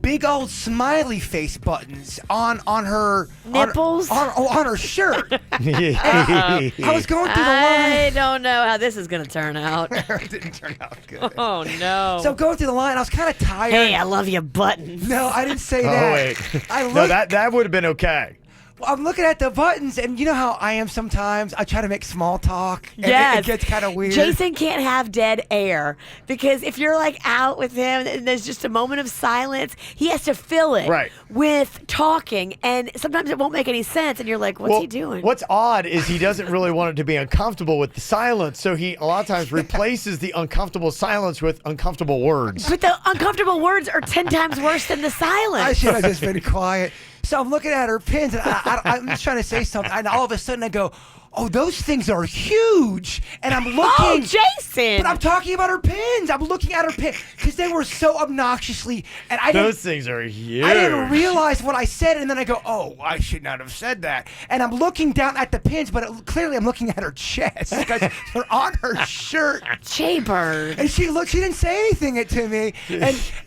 big old smiley face buttons on her nipples on her shirt. I was going through the line. I don't know how this is going to turn out. It didn't turn out good. Oh no! So going through the line, I was kind of tired. Hey, I love your buttons. No, I didn't say Oh, that. wait. No, that would have been okay. I'm looking at the buttons, and you know how I am sometimes. I try to make small talk, and Yes. it gets kind of weird. Jason can't have dead air because if you're like out with him and there's just a moment of silence, he has to fill it with talking, and sometimes it won't make any sense, and you're like, what's he doing? What's odd is he doesn't really want it to be uncomfortable with the silence, so he a lot of times replaces the uncomfortable silence with uncomfortable words. But the uncomfortable words are 10 times worse than the silence. I should have just been quiet. So I'm looking at her pins, and I'm just trying to say something, and all of a sudden I go, oh, those things are huge. And I'm looking. Oh, Jason. But I'm talking about her pins. I'm looking at her pins because they were so obnoxiously. And Those things are huge. I didn't realize what I said. And then I go, oh, I should not have said that. And I'm looking down at the pins, but clearly I'm looking at her chest because they're on her shirt. Jaybird. And she didn't say anything to me.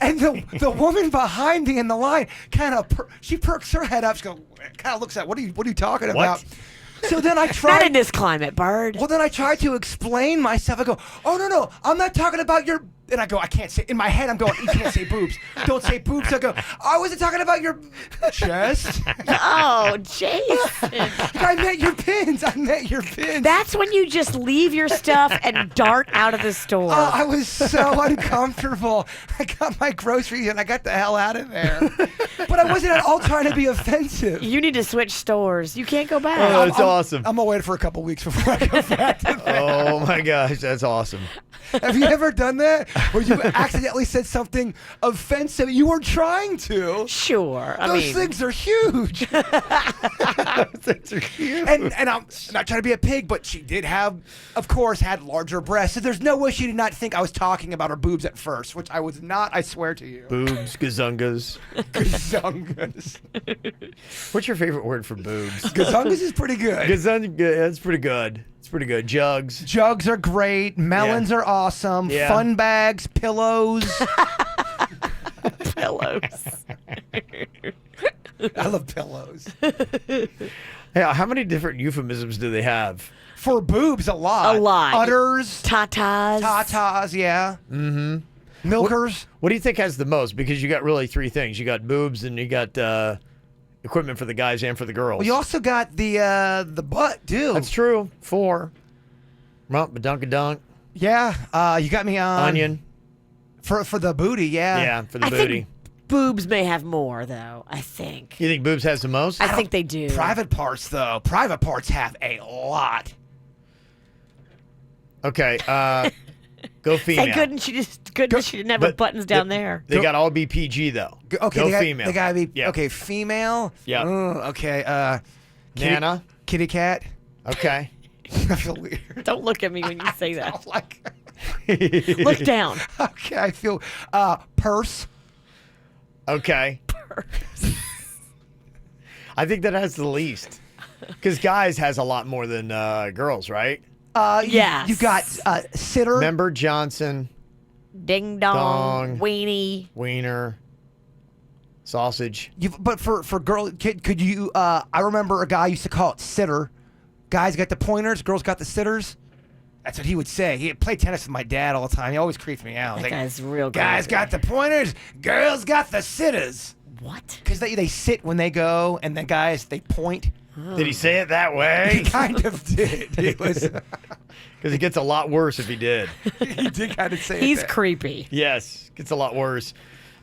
And the woman behind me in the line she perks her head up. She kind of looks at, what are you talking about? So then I tried. Not in this climate, Bird. Well, then I tried to explain myself. I go, oh, no, I'm not talking about your. And I go, I can't say. In my head, I'm going, you can't say boobs. Don't say boobs. I go, I wasn't talking about your chest. Oh, Jason. I meant your pins. That's when you just leave your stuff and dart out of the store. Oh, I was so uncomfortable. I got my groceries and I got the hell out of there. But I wasn't at all trying to be offensive. You need to switch stores. You can't go back. Oh, that's awesome. I'm going to wait for a couple weeks before I go back to that. Oh, my gosh. That's awesome. Have you ever done that? Where you accidentally said something offensive you weren't trying to? Sure. Those things are huge. Those are huge. And I'm not trying to be a pig, but she did had larger breasts. So there's no way she did not think I was talking about her boobs at first, which I was not, I swear to you. Boobs, gazungas. Gazungas. What's your favorite word for boobs? Gazungas is pretty good. That's pretty good. It's pretty good. Jugs. Jugs are great. Melons are awesome. Yeah. Fun bags, pillows. Pillows. I love pillows. Yeah, how many different euphemisms do they have? For boobs, a lot. A lot. Udders. Tatas, yeah. Mm-hmm. Milkers. What do you think has the most? Because you got really 3 things. You got boobs and you got equipment for the guys and for the girls. Well, you also got the butt, too. That's true. 4. Rump, badunkadunk. Yeah. You got me on. Onion. For the booty, yeah. Yeah, for the I booty. think boobs may have more, though, I think. You think boobs has the most? I think they do. Private parts, though. Private parts have a lot. Okay. Go female. Thank goodness she didn't have her buttons down there. They got all be PG, though. Okay, Go female. They gotta be Yeah. okay. Female. Yeah. Okay. Nana. Kitty cat. Okay. I feel weird. Don't look at me when you say that. Like. Look down. Okay, I feel purse. Okay. I think that has the least. Because guys has a lot more than girls, right? Yes. You got sitter. Member Johnson. Ding dong. Weenie. Wiener. Sausage. But for girl, could you? I remember a guy used to call it sitter. Guys got the pointers, girls got the sitters. That's what he would say. He played tennis with my dad all the time. He always creeped me out. That guy's real good. Guys got the pointers, girls got the sitters. What? Because they sit when they go, and the guys, they point. Did he say it that way? He kind of did. It was because it gets a lot worse if he did. He did kind of say He's it. creepy. Yes, gets a lot worse.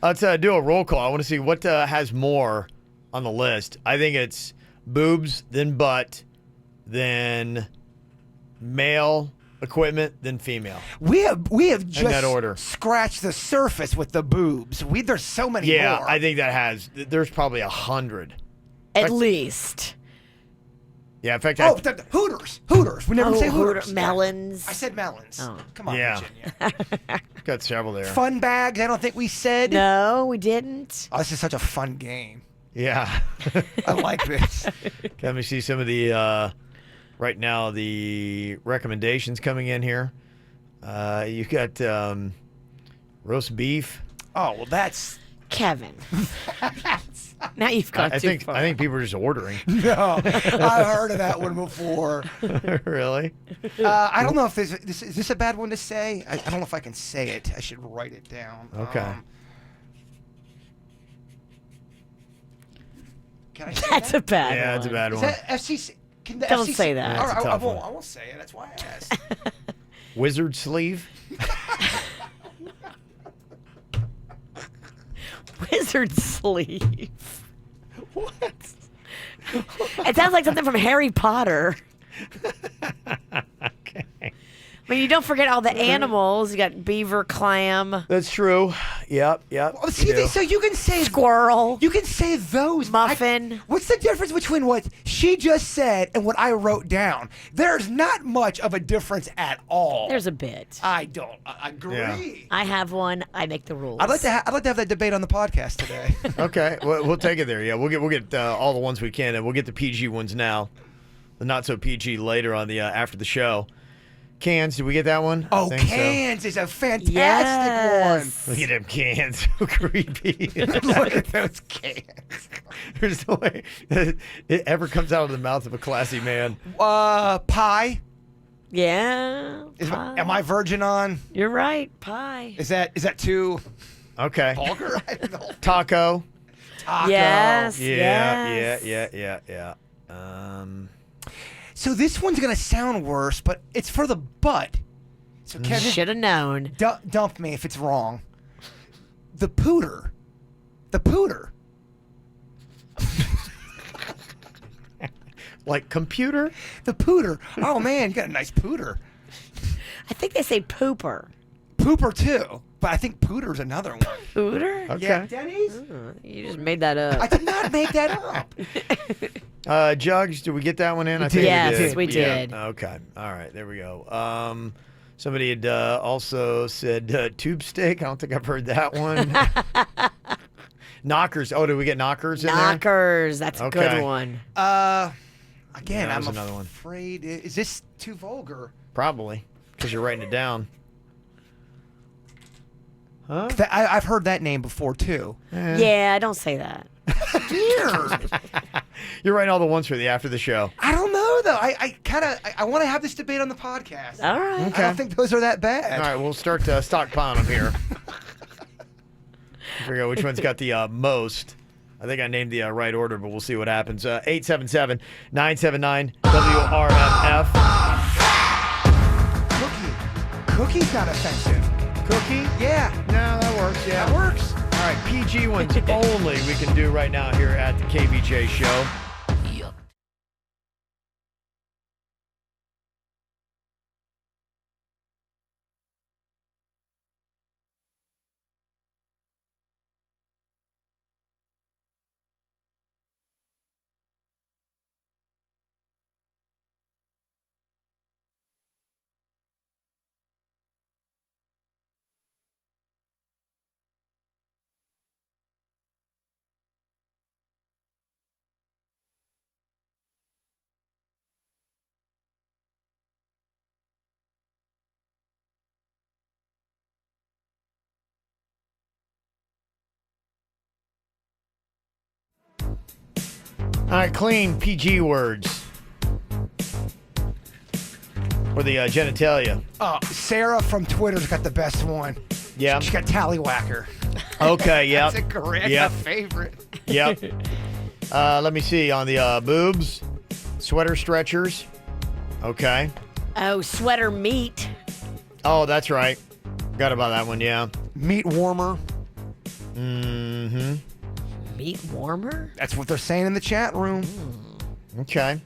Let's do a roll call. I want to see what has more on the list. I think it's boobs, then butt, then male equipment, then female. We have just that order. scratched the surface with the boobs. There's so many more. I think that has. There's probably 100. At least. Yeah, in fact, the Hooters. Hooters. We never say Hooters. Melons. I said melons. Oh. Come on, Yeah. Virginia. got several there. Fun bags. I don't think we said. No, we didn't. Oh, this is such a fun game. Yeah. I like this. Let me see some of the, right now, the recommendations coming in here. You got roast beef. Oh, well, that's... Kevin. Now you've gone too far. I think people are just ordering. No, I've heard of that one before. Really? I don't know if is this a bad one to say? I don't know if I can say it. I should write it down. Okay. Can I say That's that? a bad one. Yeah, it's a bad Is one. that FCC? Can the Don't FCC say that. All right, That's a I tough won't. one. I won't say it. That's why I asked. Wizard sleeve? Wizard sleeve. What? It sounds like something from Harry Potter. Okay. I mean, you don't forget all the animals. You got beaver, clam, That's true. Yep. Oh, see, so you can say squirrel. You can say those. Muffin. What's the difference between what she just said and what I wrote down? There's not much of a difference at all. There's a bit. I don't agree. Yeah. I have one. I make the rules. I'd like to have that debate on the podcast today. Okay, we'll take it there. Yeah, we'll get all the ones we can, and we'll get the PG ones now. The not so PG later on the after the show. Cans, did we get that one? Oh, I think cans is a fantastic Yes. one. Look at them cans. So creepy. Look at those cans. There's no way it ever comes out of the mouth of a classy man. Pie. Yeah. Am I virgin on? You're right. Pie. Is that too Okay. vulgar? I don't know. Taco. Taco. Yes. Yeah. So this one's gonna sound worse, but it's for the butt. So Kevin, Should have known. dump me if it's wrong. The pooter. The pooter. Like computer? The pooter. Oh man, you got a nice pooter. I think they say pooper. Pooper too, but I think pooter's another one. Pooter? Okay. Yeah, Denny's. You just made that up. I did not make that up. Jugs, did we get that one in? I We think did. Yes, we Yeah. did. Okay. All right. There we go. Somebody had also said tube steak. I don't think I've heard that one. Knockers. Oh, did we get knockers in there? Knockers. That's a Okay. good one. Again, Yeah, I'm there's another one. afraid. Is this too vulgar? Probably, because you're writing it down. Huh? I've heard that name before too. Yeah, don't say that. Weird. You're writing all the ones for the after the show. I don't know though. I want to have this debate on the podcast. All right. Okay. I don't think those are that bad. All right, we'll start stockpiling them here. Figure out which one's got the most. I think I named the right order, but we'll see what happens. 877-979-WRMF. Cookie's not offensive. Cookie? Yeah. No, that works. Yeah. That works. All right, PG ones only we can do right now here at the KVJ show. All right, clean PG words. Or the genitalia. Sarah from Twitter's got the best one. Yeah. She got Tallywhacker. Okay, yep. That's a great Yep. favorite. Yep. Let me see. On the boobs, sweater stretchers. Okay. Oh, sweater meat. Oh, that's right. Got about that one, yeah. Meat warmer. Mm-hmm. Meat warmer? That's what they're saying in the chat room. Okay.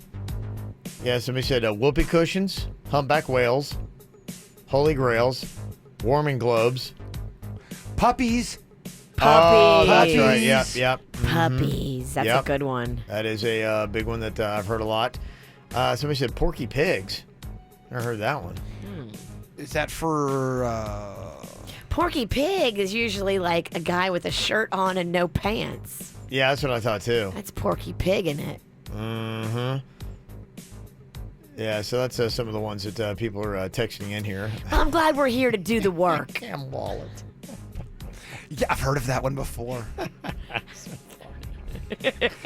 Yeah, somebody said whoopee cushions, humpback whales, holy grails, warming globes. Puppies. Oh, that's right. Yep. Puppies. That's Yep. a good one. That is a big one that I've heard a lot. Somebody said Porky Pigs. I heard that one. Is that for... Porky Pig is usually like a guy with a shirt on and no pants. Yeah, that's what I thought too. That's Porky Pig in it. Mm-hmm. Yeah, so that's some of the ones that people are texting in here. Well, I'm glad we're here to do the work. Cam Wallet. Yeah, I've heard of that one before.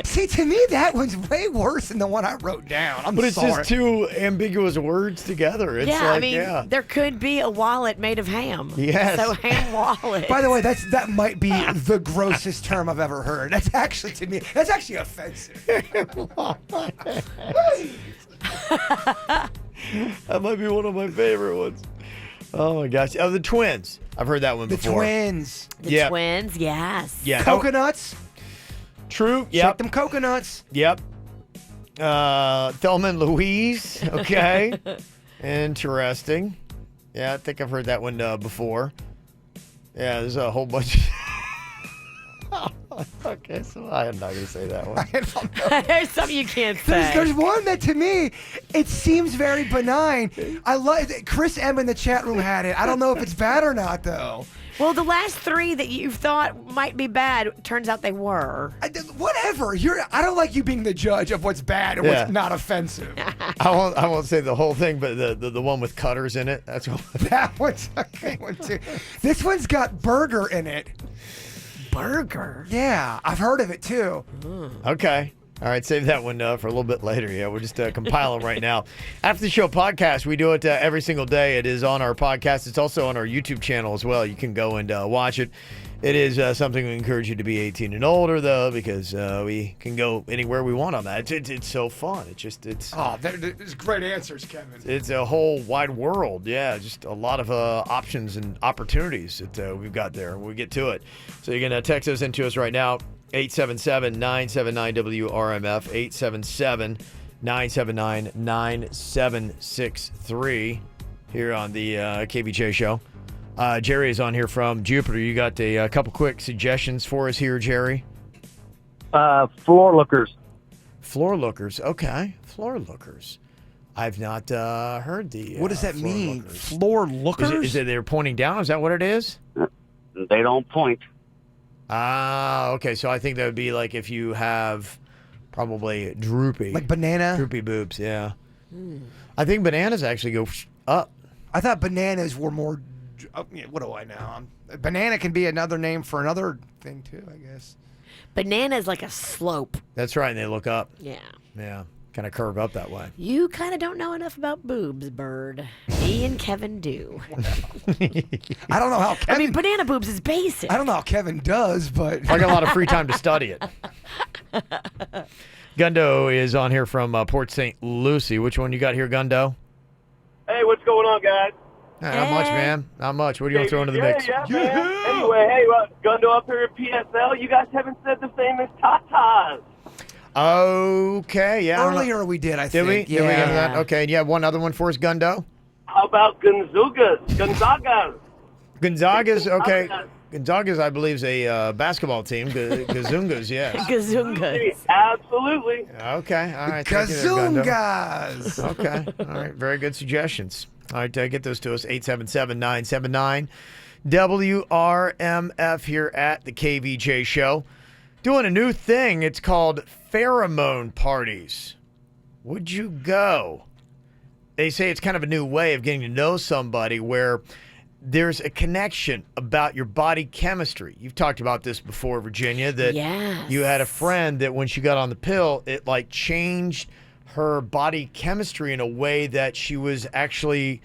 See, to me, that one's way worse than the one I wrote down. But it's just two ambiguous words together. It's yeah, like, I mean, there could be a wallet made of ham. Yes. So ham wallet. By the way, that might be the grossest term I've ever heard. That's actually, to me, that's actually offensive. That might be one of my favorite ones. Oh my gosh. Oh, the twins. I've heard that one The before. twins. The twins, yes. Yeah. Coconuts. True. Shake Yep. them coconuts. Yep. Thelma and Louise. Okay. Interesting. Yeah, I think I've heard that one before. Yeah, there's a whole bunch. Okay, so I'm not going to say that one. There's something you can't say. There's one that, to me, it seems very benign. I love Chris M in the chat room had it. I don't know if it's bad or not, though. Well, the last three that you thought might be bad, turns out they were. Whatever. I don't like you being the judge of what's bad and what's not offensive. I won't say the whole thing, but the one with cutters in it. That's what. That one's a good one too. This one's got burger in it. Burger? Yeah, I've heard of it too. Okay. All right, save that one for a little bit later. Yeah, we're just compiling right now. After the show podcast, we do it every single day. It is on our podcast. It's also on our YouTube channel as well. You can go and watch it. It is something we encourage you to be 18 and older, though, because we can go anywhere we want on that. It's so fun. Oh, there's great answers, Kevin. It's a whole wide world. Yeah, just a lot of options and opportunities that we've got there. We'll get to it. So you can text those into us right now. 877-979-WRMF, 877-979-9763 here on the KVJ show. Jerry is on here from Jupiter. You got a couple quick suggestions for us here, Jerry? Floor lookers. Floor lookers. Okay. Floor lookers. I've not heard the What does that floor mean? lookers. Floor lookers? Is it they're pointing down? Is that what it is? They don't point. Ah, okay. So I think that would be like if you have probably droopy. Like banana? Droopy boobs, yeah. I think bananas actually go up. I thought bananas were more... what do I know? Banana can be another name for another thing, too, I guess. Banana is like a slope. That's right, and they look up. Yeah. Yeah, kind of curve up that way. You kind of don't know enough about boobs, Bird. Me and Kevin do. I don't know how Kevin... I mean, banana boobs is basic. I don't know how Kevin does, but... I got a lot of free time to study it. Gundo is on here from Port St. Lucie. Which one you got here, Gundo? Hey, what's going on, guys? Not much, man. Not much. What do you want to throw into the mix? Yeah, man. Anyway, hey, Gundo up here at PSL. You guys haven't said the famous tatas. Okay, yeah. Earlier we did, I Did think. we? Did we get to that? Okay, and you have one other one for us, Gundo? How about Gonzagas? Gonzaga's, okay. Gonzaga's, I believe, is a basketball team. Gazungas, yes. Gazungas. Absolutely. Okay, all right. Thank you there, Gundo. Gazungas. Okay, all right. Very good suggestions. All right, get those to us, 877-979-WRMF here at the KVJ Show. Doing a new thing. It's called Pheromone parties. Would you go? They say it's kind of a new way of getting to know somebody where there's a connection about your body chemistry. You've talked about this before, Virginia, that you had a friend that when she got on the pill, it like changed her body chemistry in a way that she was actually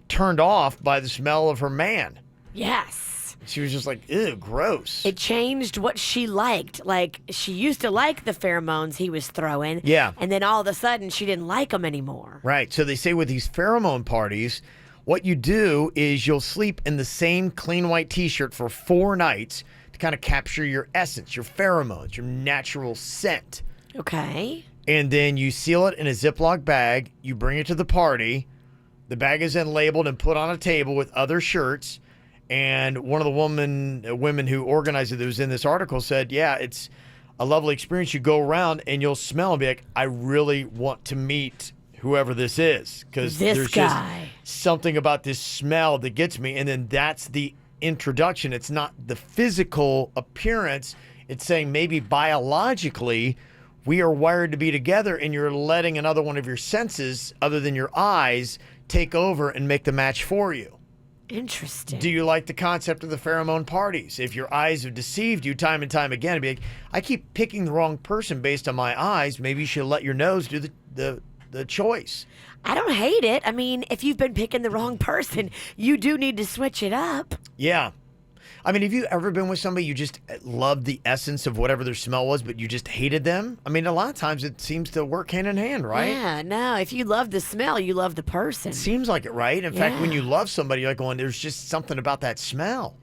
turned off by the smell of her man. Yes. She was just like, ew, gross. It changed what she liked. Like, she used to like the pheromones he was throwing. Yeah. And then all of a sudden, she didn't like them anymore. Right. So they say with these pheromone parties, what you do is you'll sleep in the same clean white t-shirt for 4 nights to kind of capture your essence, your pheromones, your natural scent. Okay. And then you seal it in a Ziploc bag. You bring it to the party. The bag is then labeled and put on a table with other shirts. And one of the women who organized it that was in this article said, yeah, it's a lovely experience. You go around and you'll smell and be like, I really want to meet whoever this is, because This there's guy. just something about this smell that gets me. And then that's the introduction. It's not the physical appearance. It's saying maybe biologically we are wired to be together, and you're letting another one of your senses other than your eyes take over and make the match for you. Interesting. Do you like the concept of the pheromone parties? If your eyes have deceived you time and time again, be like, I keep picking the wrong person based on my eyes. Maybe you should let your nose do the choice. I don't hate it. I mean, if you've been picking the wrong person, you do need to switch it up. Yeah. I mean, have you ever been with somebody you just loved the essence of whatever their smell was, but you just hated them? I mean, a lot of times it seems to work hand in hand, right? Yeah, no. If you love the smell, you love the person. It seems like it, right? In fact, when you love somebody, you're like going, there's just something about that smell.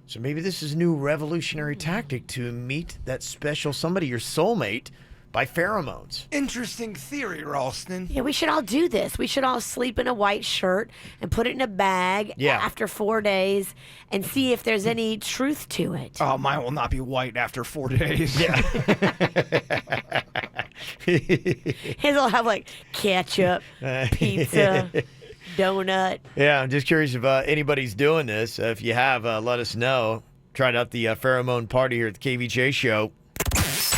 So maybe this is a new revolutionary tactic to meet that special somebody, your soulmate, by pheromones. Interesting theory, Ralston. Yeah, we should all do this. We should all sleep in a white shirt and put it in a bag after 4 days and see if there's any truth to it. Oh, mine will not be white after 4 days. Yeah. His will have like ketchup, pizza, donut. Yeah, I'm just curious if anybody's doing this. If you have, let us know. Tried out the pheromone party here at the KVJ show.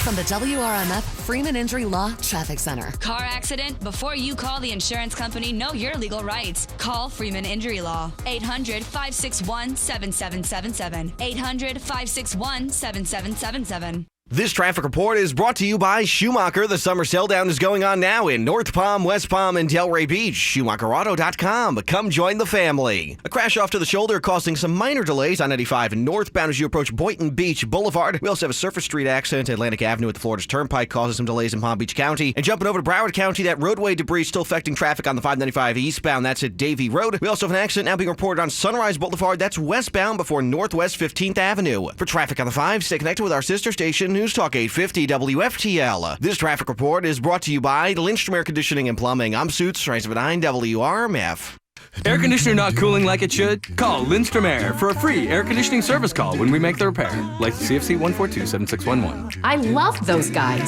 From the WRMF Freeman Injury Law Traffic Center. Car accident? Before you call the insurance company, know your legal rights. Call Freeman Injury Law. 800-561-7777. 800-561-7777. This traffic report is brought to you by Schumacher. The summer sell down is going on now in North Palm, West Palm, and Delray Beach. SchumacherAuto.com. Come join the family. A crash off to the shoulder causing some minor delays on 95 northbound as you approach Boynton Beach Boulevard. We also have a Surface Street accident. Atlantic Avenue at the Florida's Turnpike causes some delays in Palm Beach County. And jumping over to Broward County, that roadway debris still affecting traffic on the 595 eastbound. That's at Davie Road. We also have an accident now being reported on Sunrise Boulevard. That's westbound before Northwest 15th Avenue. For traffic on the 5, stay connected with our sister station, News Talk 850 WFTL. This traffic report is brought to you by Lindstrom Air Conditioning and Plumbing. I'm Suits, 9 WRMF. Air conditioner not cooling like it should? Call Lindstrom Air for a free air conditioning service call when we make the repair. Like CFC 142-7611. I love those guys.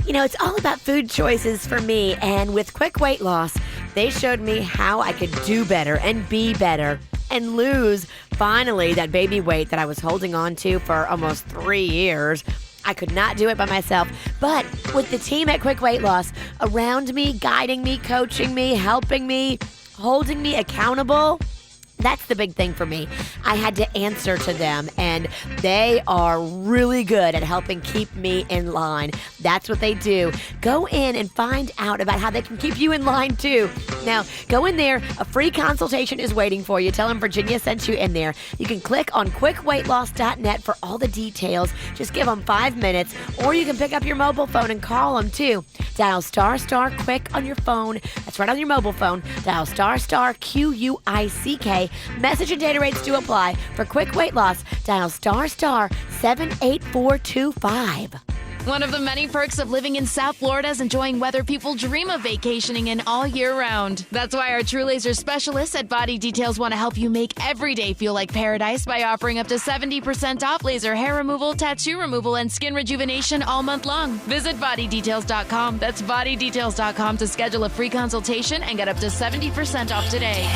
You know, it's all about food choices for me, and with Quick Weight Loss, they showed me how I could do better and be better and lose, finally, that baby weight that I was holding on to for almost 3 years. I could not do it by myself, but with the team at Quick Weight Loss around me, guiding me, coaching me, helping me, holding me accountable, that's the big thing for me. I had to answer to them, and they are really good at helping keep me in line. That's what they do. Go in and find out about how they can keep you in line, too. Now, go in there. A free consultation is waiting for you. Tell them Virginia sent you in there. You can click on quickweightloss.net for all the details. Just give them 5 minutes, or you can pick up your mobile phone and call them, too. Dial **quick on your phone. That's right on your mobile phone. Dial **QUICK. Message and data rates do apply. For Quick Weight Loss, dial *78425. One of the many perks of living in South Florida is enjoying weather people dream of vacationing in all year round. That's why our True Laser specialists at Body Details want to help you make every day feel like paradise by offering up to 70% off laser hair removal, tattoo removal, and skin rejuvenation all month long. Visit bodydetails.com. That's bodydetails.com to schedule a free consultation and get up to 70% off today.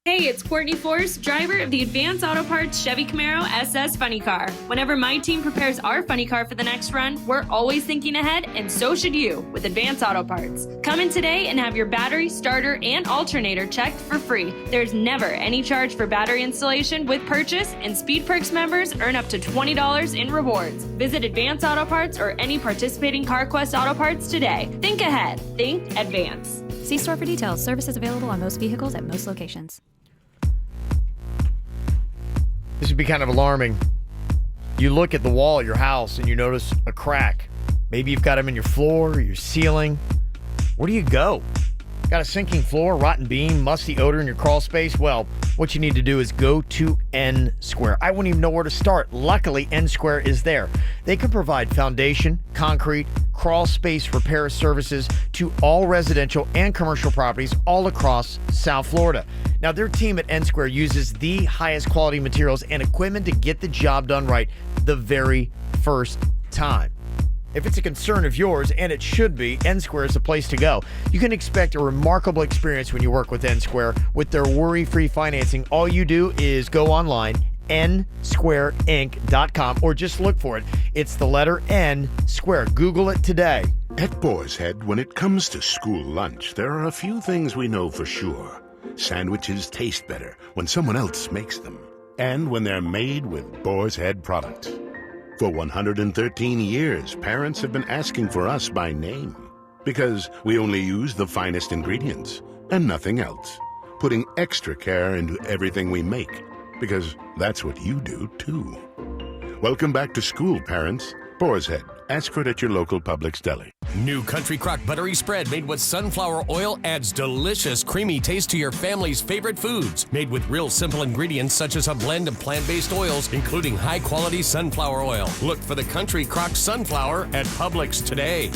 Hey, it's Courtney Forrest, driver of the Advanced Auto Parts Chevy Camaro SS Funny Car. Whenever my team prepares our funny car for the next run, we're always thinking ahead, and so should you with Advanced Auto Parts. Come in today and have your battery, starter, and alternator checked for free. There's never any charge for battery installation with purchase, and Speed Perks members earn up to $20 in rewards. Visit Advanced Auto Parts or any participating CarQuest Auto Parts today. Think ahead. Think advance. See store for details. Services available on most vehicles at most locations. This would be kind of alarming. You look at the wall of your house and you notice a crack. Maybe you've got them in your floor or your ceiling. Where do you go? Got a sinking floor, rotten beam, musty odor in your crawl space? Well, what you need to do is go to N Square. I wouldn't even know where to start. Luckily, N Square is there. They can provide foundation, concrete, crawl space repair services to all residential and commercial properties all across South Florida. Now, their team at N Square uses the highest quality materials and equipment to get the job done right the very first time. If it's a concern of yours, and it should be, N Square is the place to go. You can expect a remarkable experience when you work with N Square. With their worry-free financing, all you do is go online, nsquareinc.com, or just look for it. It's the letter N Square. Google it today. At Boar's Head, when it comes to school lunch, there are a few things we know for sure. Sandwiches taste better when someone else makes them, and when they're made with Boar's Head products. For 113 years, parents have been asking for us by name because we only use the finest ingredients and nothing else, putting extra care into everything we make because that's what you do too. Welcome back to school, parents. Boar's Head. Ask for it at your local Publix deli. New Country Crock Buttery Spread made with sunflower oil adds delicious, creamy taste to your family's favorite foods. Made with real simple ingredients such as a blend of plant-based oils, including high-quality sunflower oil. Look for the Country Crock Sunflower at Publix today.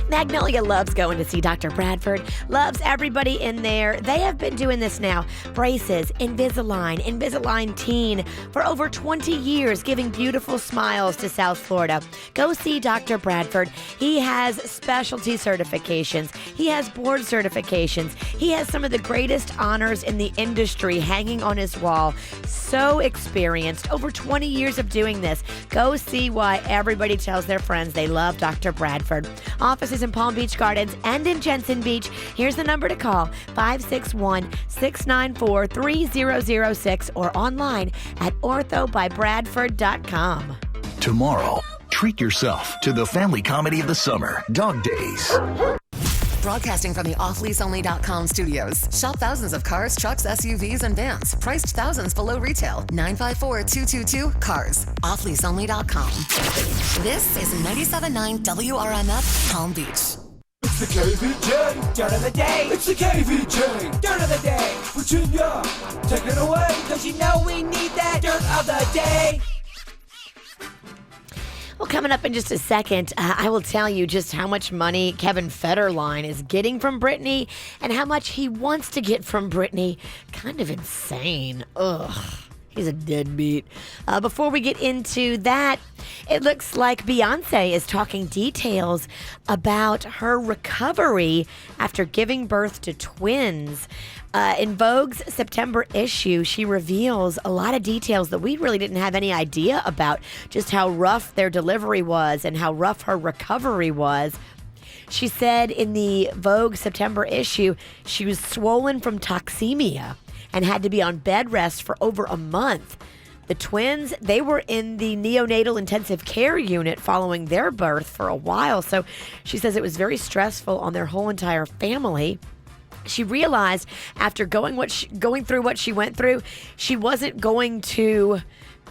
Magnolia loves going to see Dr. Bradford, loves everybody in there. They have been doing this now. Braces, Invisalign Teen, for over 20 years, giving beautiful smiles to South Florida. Go see Dr. Bradford. He has specialty certifications. He has board certifications. He has some of the greatest honors in the industry hanging on his wall. So experienced, over 20 years of doing this. Go see why everybody tells their friends they love Dr. Bradford. Offices in Palm Beach Gardens and in Jensen Beach. Here's the number to call, 561-694-3006, or online at orthobybradford.com. Tomorrow, treat yourself to the family comedy of the summer, Dog Days. Broadcasting from the offleaseonly.com studios. Shop thousands of cars, trucks, SUVs, and vans. Priced thousands below retail. 954-222-CARS. Offleaseonly.com. This is 97.9 WRMF Palm Beach. It's the KVJ Dirt of the Day. It's the KVJ Dirt of the Day. Virginia, take it away, cause you know we need that Dirt of the Day. Well, coming up in just a second, I will tell you just how much money Kevin Federline is getting from Britney and how much he wants to get from Britney. Kind of insane. Ugh. He's a deadbeat. Before we get into that, it looks like Beyonce is talking details about her recovery after giving birth to twins. In Vogue's September issue, she reveals a lot of details that we really didn't have any idea about, just how rough their delivery was and how rough her recovery was. She said in the Vogue September issue, she was swollen from toxemia and had to be on bed rest for over a month. The twins, they were in the neonatal intensive care unit following their birth for a while. So she says it was very stressful on their whole entire family. She realized after going through what she went through, she wasn't going to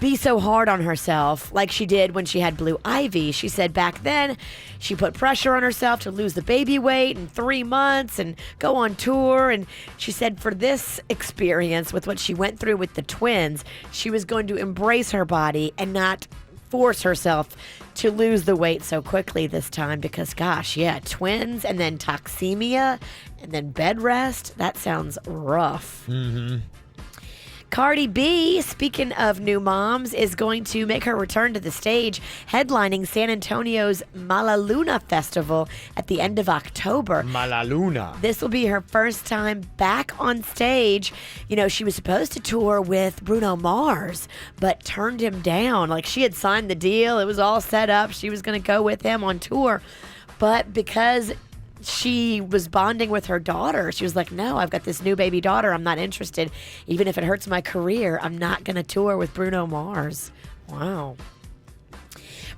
be so hard on herself like she did when she had Blue Ivy. She said back then she put pressure on herself to lose the baby weight in 3 months and go on tour. And she said for this experience with what she went through with the twins, she was going to embrace her body and not force herself to lose the weight so quickly this time because, gosh, yeah, twins and then toxemia and then bed rest. That sounds rough. Mm-hmm. Cardi B, speaking of new moms, is going to make her return to the stage, headlining San Antonio's Malaluna Festival at the end of October. Malaluna. This will be her first time back on stage. You know, she was supposed to tour with Bruno Mars, but turned him down. Like, she had signed the deal. It was all set up. She was going to go with him on tour. But because she was bonding with her daughter, she was like, no, I've got this new baby daughter. I'm not interested. Even if it hurts my career, I'm not going to tour with Bruno Mars. Wow.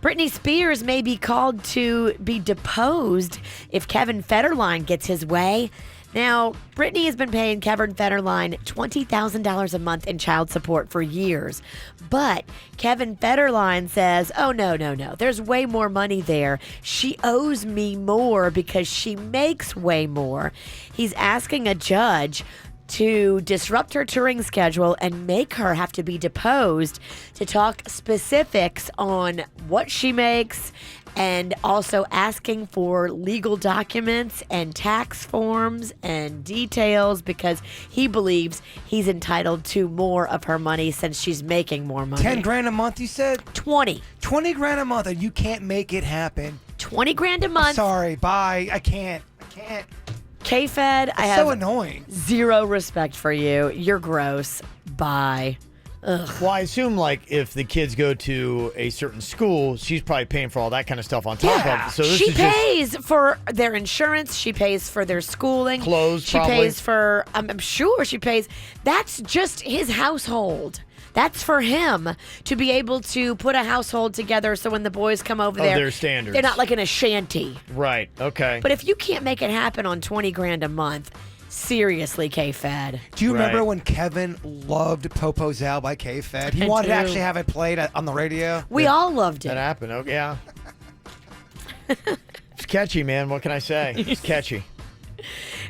Britney Spears may be called to be deposed if Kevin Federline gets his way. Now, Brittany has been paying Kevin Federline $20,000 a month in child support for years. But Kevin Federline says, oh, no. There's way more money there. She owes me more because she makes way more. He's asking a judge to disrupt her touring schedule and make her have to be deposed to talk specifics on what she makes, and also asking for legal documents and tax forms and details because he believes he's entitled to more of her money since she's making more money. 10 grand a month, you said? 20. 20 grand a month, and you can't make it happen. 20 grand a month. Sorry, bye. I can't. K-Fed, I have so annoying. Zero respect for you. You're gross. Bye. Ugh. Well, I assume, like, if the kids go to a certain school, she's probably paying for all that kind of stuff on top of it. So this she is pays for their insurance. She pays for their schooling. Clothes, She probably. pays for, I'm sure she pays. That's just his household. That's for him to be able to put a household together so when the boys come over there, their standards. they're not like in a shanty. Right, okay. But if you can't make it happen on 20 grand a month, seriously, K-Fed. Do you remember when Kevin loved Popo's Al by K-Fed? He wanted to actually have it played on the radio. We all loved it. That happened, yeah. It's catchy, man. What can I say? It's catchy.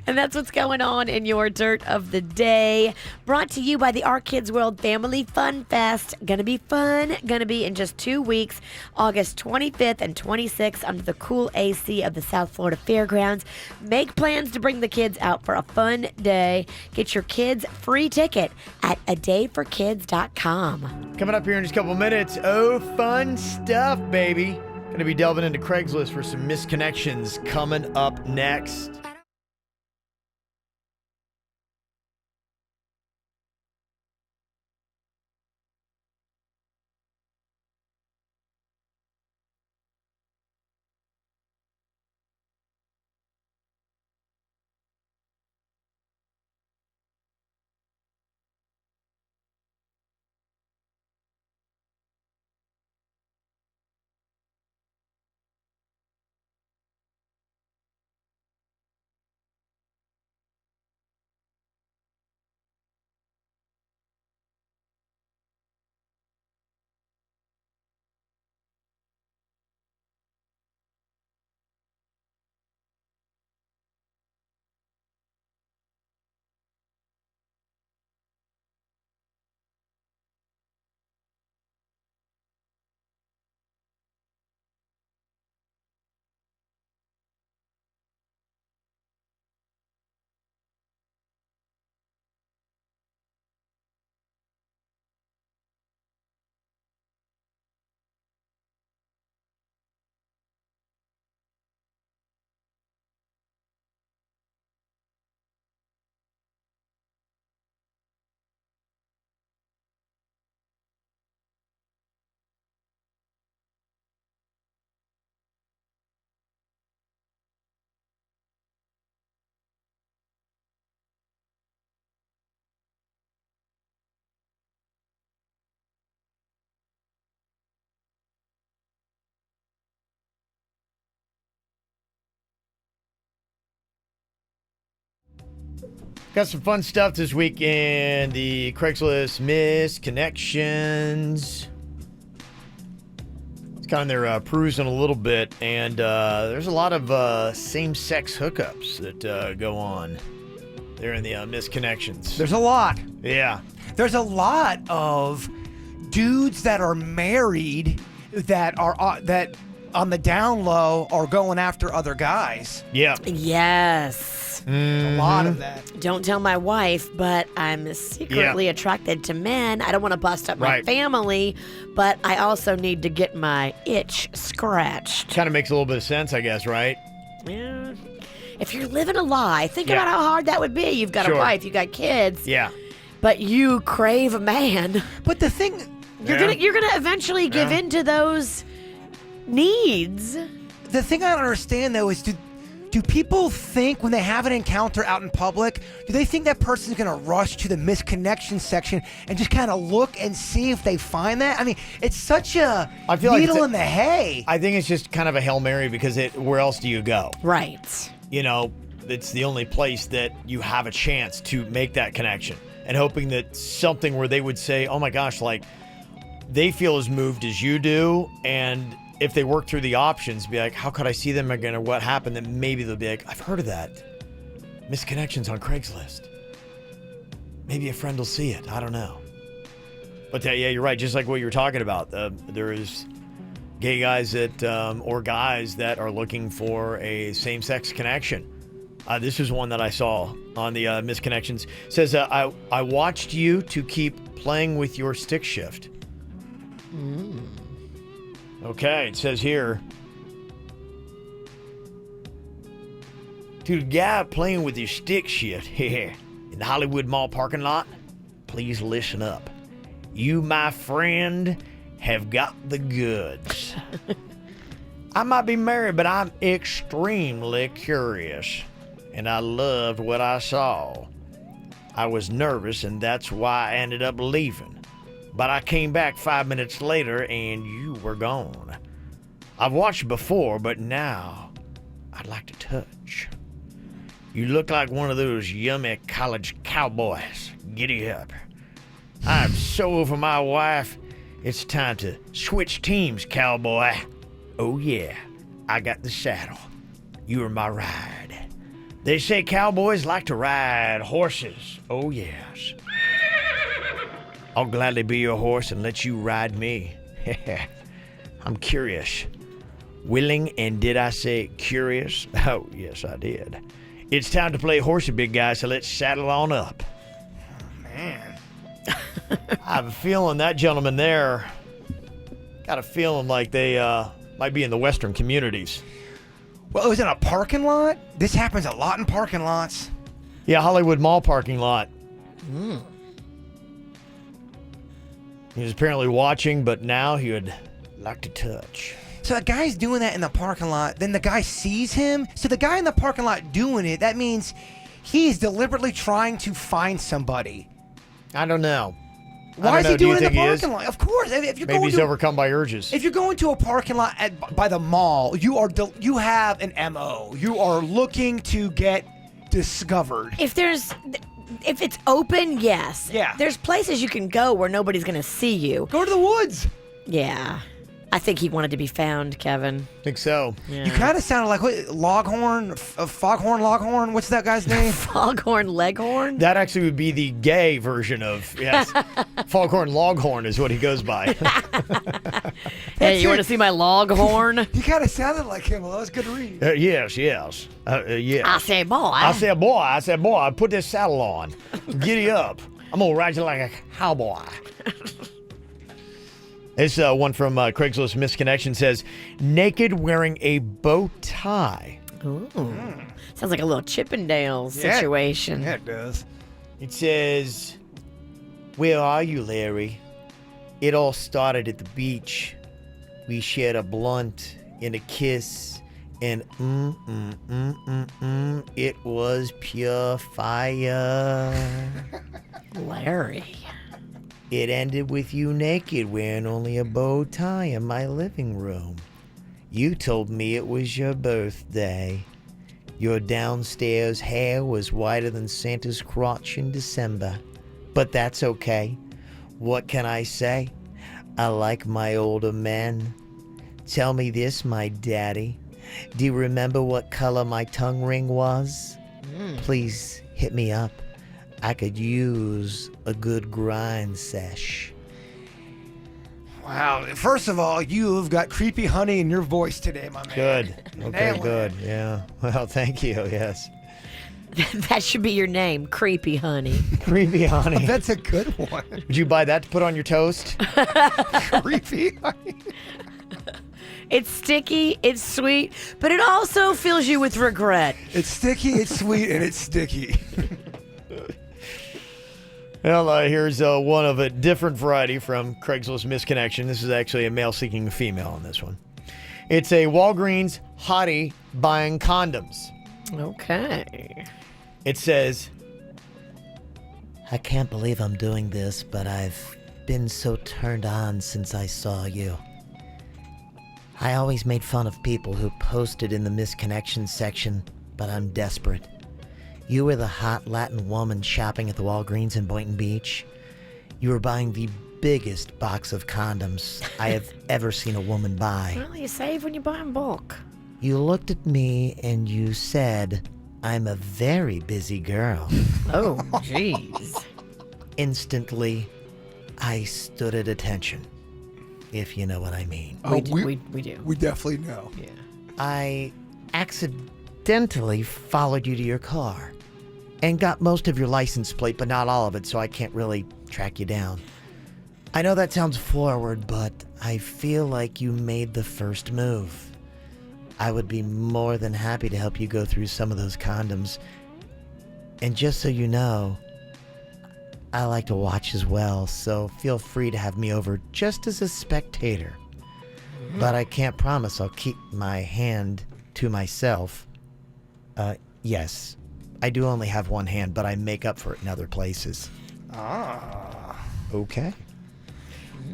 And that's what's going on in your Dirt of the Day. Brought to you by the Our Kids World Family Fun Fest. Gonna be fun. Gonna be in just 2 weeks, August 25th and 26th, under the cool AC of the South Florida Fairgrounds. Make plans to bring the kids out for a fun day. Get your kids' free ticket at adayforkids.com. Coming up here in just a couple minutes, fun stuff, baby. Gonna be delving into Craigslist for some misconnections coming up next. Got some fun stuff this week in the Craigslist Misconnections. It's kind of they're perusing a little bit, and there's a lot of same-sex hookups that go on there in the Misconnections. There's a lot. Yeah. There's a lot of dudes that are married that are that on the down low are going after other guys. Yeah. Yes. There's a lot of that. Don't tell my wife, but I'm secretly attracted to men. I don't want to bust up my family, but I also need to get my itch scratched. Kind of makes a little bit of sense, I guess, right? Yeah. If you're living a lie, think about how hard that would be. You've got a wife, you got kids. Yeah. But you crave a man. But the thing, you're gonna eventually give in to those needs. The thing I don't understand though is do people think when they have an encounter out in public, do they think that person's going to rush to the misconnection section and just kind of look and see if they find that? I mean, it's such a needle in the hay. I think it's just kind of a Hail Mary because where else do you go? Right. You know, it's the only place that you have a chance to make that connection, and hoping that something where they would say, oh my gosh, like they feel as moved as you do. And if they work through the options, be like, how could I see them again, or what happened? Then maybe they'll be like, I've heard of that. Misconnections on Craigslist. Maybe a friend will see it. I don't know. But yeah, you're right. Just like what you were talking about, there is gay guys that, or guys that are looking for a same-sex connection. This is one that I saw on the Misconnections. It says, I watched you to keep playing with your stick shift. Okay, it says here, to the guy playing with your stick shift here in the Hollywood Mall parking lot, please listen up. You, my friend, have got the goods. I might be married, but I'm extremely curious, and I loved what I saw. I was nervous, and that's why I ended up leaving. But I came back 5 minutes later, and you were gone. I've watched before, but now I'd like to touch. You look like one of those yummy college cowboys. Giddy up. I'm so over my wife. It's time to switch teams, cowboy. Oh yeah, I got the saddle. You are my ride. They say cowboys like to ride horses. Oh yes. I'll gladly be your horse and let you ride me. I'm curious. Willing, and did I say curious? Oh yes, I did. It's time to play horsey, big guy, so let's saddle on up. Oh, man. I have a feeling that gentleman there, got a feeling like they might be in the Western communities. Well, it was in a parking lot? This happens a lot in parking lots. Yeah, Hollywood Mall parking lot. He was apparently watching, but now he would like to touch. So the guy's doing that in the parking lot, then the guy sees him. So the guy in the parking lot doing it, that means he's deliberately trying to find somebody. I don't know. Why is he doing it in the parking lot? Of course. If you're Maybe he's overcome by urges. If you're going to a parking lot by the mall, you have an MO. You are looking to get discovered. If it's open, yes. Yeah. There's places you can go where nobody's going to see you. Go to the woods. Yeah. I think he wanted to be found, Kevin. Think so. Yeah. You kind of sounded like Foghorn Loghorn. What's that guy's name? Foghorn Leghorn? That actually would be the gay version of, yes. Foghorn Loghorn is what he goes by. Hey, you want to see my Loghorn? You kind of sounded like him. Well, that was good to read. Yes. Yes. I said, boy. I said, boy, put this saddle on. Giddy up. I'm going to ride you like a cowboy. This one from Craigslist Misconnection says, naked wearing a bow tie. Ooh. Sounds like a little Chippendales situation. Yeah, it does. It says, where are you, Larry? It all started at the beach. We shared a blunt and a kiss, and it was pure fire. Larry. It ended with you naked, wearing only a bow tie in my living room. You told me it was your birthday. Your downstairs hair was whiter than Santa's crotch in December. But that's okay. What can I say? I like my older men. Tell me this, my daddy. Do you remember what color my tongue ring was? Please hit me up. I could use a good grind sesh. Wow. First of all, you've got creepy honey in your voice today, my man. Good. Okay, Nailing good. it. Yeah. Well, thank you. Yes. That should be your name, Creepy Honey. Creepy honey. Oh, that's a good one. Would you buy that to put on your toast? Creepy honey. It's sticky, it's sweet, but it also fills you with regret. It's sticky, it's sweet, and it's sticky. Well, here's one of a different variety from Craigslist Misconnection. This is actually a male seeking a female on this one. It's a Walgreens hottie buying condoms. Okay. It says, I can't believe I'm doing this, but I've been so turned on since I saw you. I always made fun of people who posted in the Misconnection section, but I'm desperate. You were the hot Latin woman shopping at the Walgreens in Boynton Beach. You were buying the biggest box of condoms I have ever seen a woman buy. Well, you save when you buy in bulk. You looked at me and you said, I'm a very busy girl. Oh, jeez. Instantly, I stood at attention, if you know what I mean. We do. We definitely know. Yeah. I accidentally followed you to your car and got most of your license plate, but not all of it, so I can't really track you down. I know that sounds forward, but I feel like you made the first move. I would be more than happy to help you go through some of those condoms. And just so you know, I like to watch as well, so feel free to have me over just as a spectator. But I can't promise I'll keep my hand to myself. Yes, I do only have one hand, but I make up for it in other places. Okay.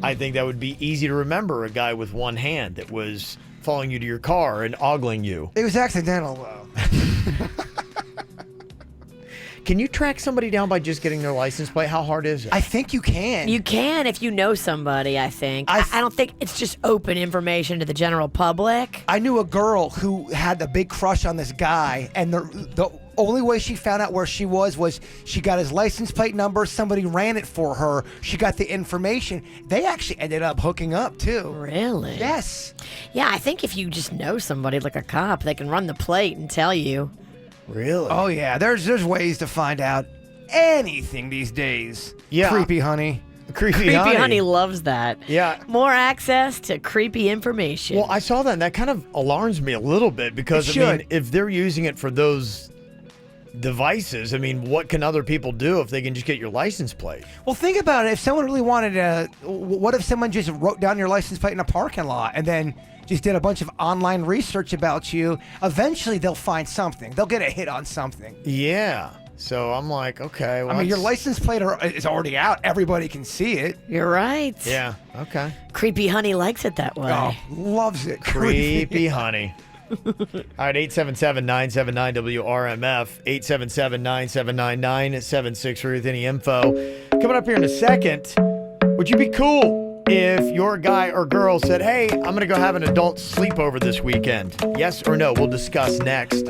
I think that would be easy to remember, a guy with one hand that was following you to your car and ogling you. It was accidental, though. Can you track somebody down by just getting their license plate? How hard is it? I think you can. You can if you know somebody, I think. I don't think it's just open information to the general public. I knew a girl who had a big crush on this guy, and the only way she found out where she was she got his license plate number, somebody ran it for her, she got the information. They actually ended up hooking up, too. Really? Yes. Yeah, I think if you just know somebody like a cop, they can run the plate and tell you. Really? Oh, yeah. There's ways to find out anything these days. Yeah. Creepy honey. Creepy honey loves that. Yeah. More access to creepy information. Well, I saw that, and that kind of alarms me a little bit because, I mean, if they're using it for those devices, I mean, what can other people do if they can just get your license plate? Well, think about it. If someone really wanted to, what if someone just wrote down your license plate in a parking lot and then just did a bunch of online research about you? Eventually, they'll find something. They'll get a hit on something. Yeah. So I'm like, okay. Well, I mean, your license plate is already out. Everybody can see it. You're right. Yeah. Okay. Creepy honey likes it that way. Oh, loves it. Creepy honey. All right, 877-979-WRMF, 877-979-9763 with any info. Coming up here in a second, would you be cool if your guy or girl said, hey, I'm going to go have an adult sleepover this weekend? Yes or no? We'll discuss next.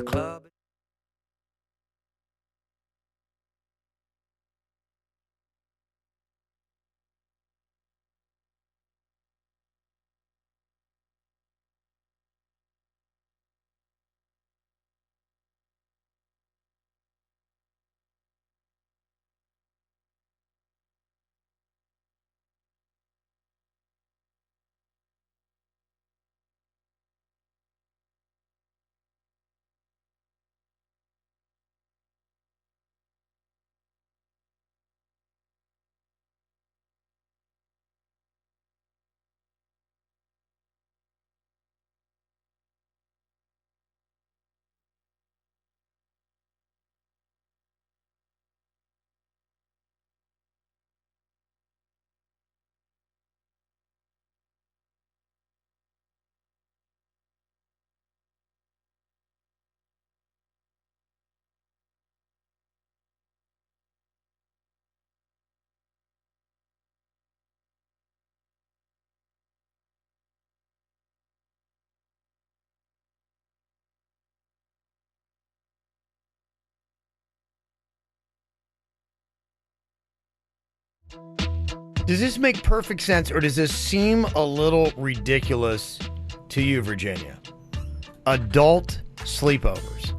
Does this make perfect sense, or does this seem a little ridiculous to you, Virginia? Adult sleepovers.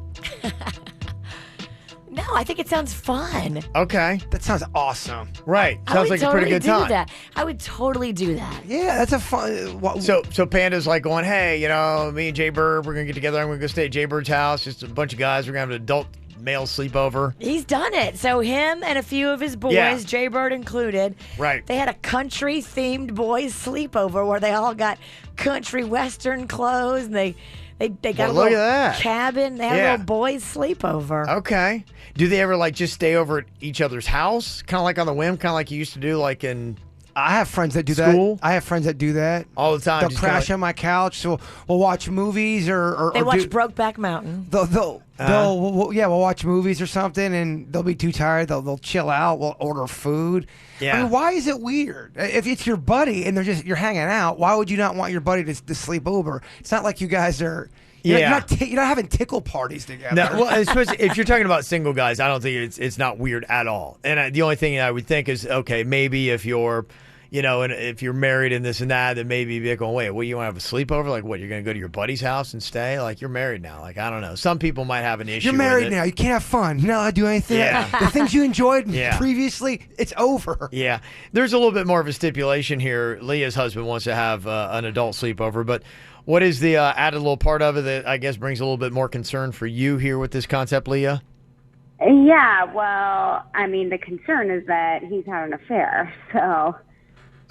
No, I think it sounds fun. Okay. That sounds awesome. Right. Sounds like a pretty good time. That. I would totally do that. Yeah, that's a fun. So Panda's like going, hey, you know, me and Jay Bird, we're going to get together. I'm going to go stay at Jay Bird's house. Just a bunch of guys. We're going to have an adult male sleepover. He's done it. So him and a few of his boys, Yeah. Jay Bird included, right? They had a country-themed boys sleepover where they all got country western clothes, and they got a look little at that. cabin. They had a little boys sleepover. Okay. Do they ever like just stay over at each other's house, kind of like on the whim, kind of like you used to do, like in I have friends that do School? that. I have friends that do that all the time. They'll just crash kinda on my couch. So we'll watch movies or They watch do, Brokeback Mountain. we'll watch movies or something, and they'll be too tired. They'll chill out. We'll order food. Yeah. I mean, why is it weird? If it's your buddy and you're hanging out, why would you not want your buddy to sleep over? It's not like you guys are. You're not having tickle parties together. No, well, especially if you're talking about single guys, I don't think it's not weird at all. And the only thing I would think is, okay, maybe if you're, and if you're married and this and that, then maybe you'd be going, wait, what, you want to have a sleepover? Like, what, you're going to go to your buddy's house and stay? Like, you're married now. Like, I don't know. Some people might have an issue. You're married with it. now. You can't have fun. You're not allowed to do anything. Yeah. The things you enjoyed Yeah. previously, it's over. Yeah. There's a little bit more of a stipulation here. Leah's husband wants to have an adult sleepover, but what is the added little part of it that I guess brings a little bit more concern for you here with this concept, Leah? Yeah, well, I mean, the concern is that he's had an affair, so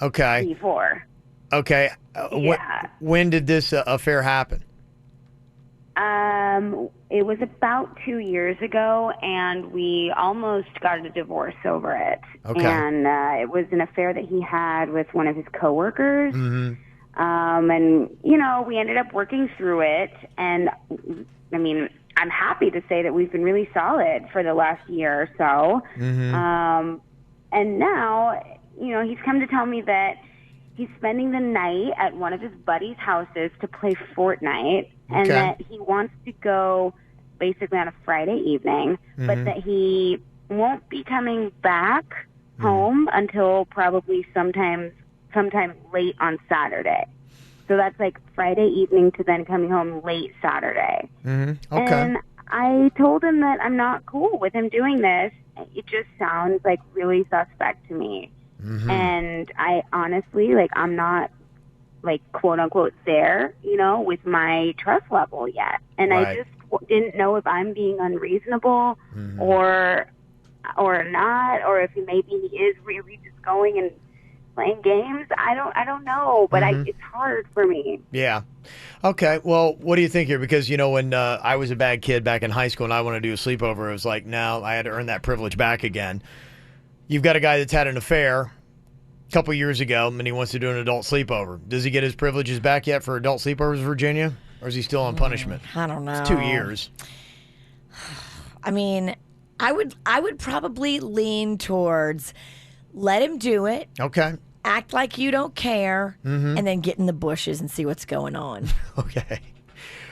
Okay. before. Okay. Yeah. When did this affair happen? It was about 2 years ago, and we almost got a divorce over it. Okay. And it was an affair that he had with one of his coworkers. Mm-hmm. And, we ended up working through it. And, I mean, I'm happy to say that we've been really solid for the last year or so. Mm-hmm. And now, he's come to tell me that he's spending the night at one of his buddies' houses to play Fortnite, and Okay. that he wants to go basically on a Friday evening, but that he won't be coming back home until probably sometime late on Saturday. So that's like Friday evening to then coming home late Saturday. Mm-hmm. Okay. And I told him that I'm not cool with him doing this. It just sounds like really suspect to me. Mm-hmm. And I honestly, I'm not, quote unquote, there, with my trust level yet. And I Right. just didn't know if I'm being unreasonable or not, or if maybe he is really just going and playing games. I don't know, but it's hard for me. Yeah. Okay. Well, what do you think here? Because, when I was a bad kid back in high school and I wanted to do a sleepover, it was like, no, I had to earn that privilege back again. You've got a guy that's had an affair a couple years ago and he wants to do an adult sleepover. Does he get his privileges back yet for adult sleepovers, Virginia? Or is he still on punishment? I don't know. It's 2 years. I mean, I would probably lean towards let him do it, Okay. act like you don't care, Mhm. and then get in the bushes and see what's going on. Okay.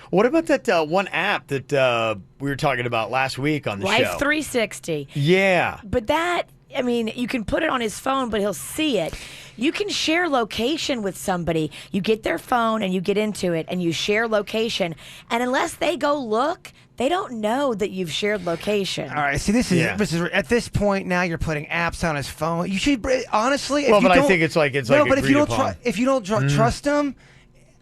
What about that one app that we were talking about last week on the Life show? 360. Yeah. But that, I mean, you can put it on his phone, but he'll see it. You can share location with somebody. You get their phone and you get into it and you share location. And unless they go look, they don't know that you've shared location. All right, see, this is at this point now. You're putting apps on his phone. You should honestly. Well, if you but I don't- think it's like no, but if you agreed don't upon. if you don't trust him,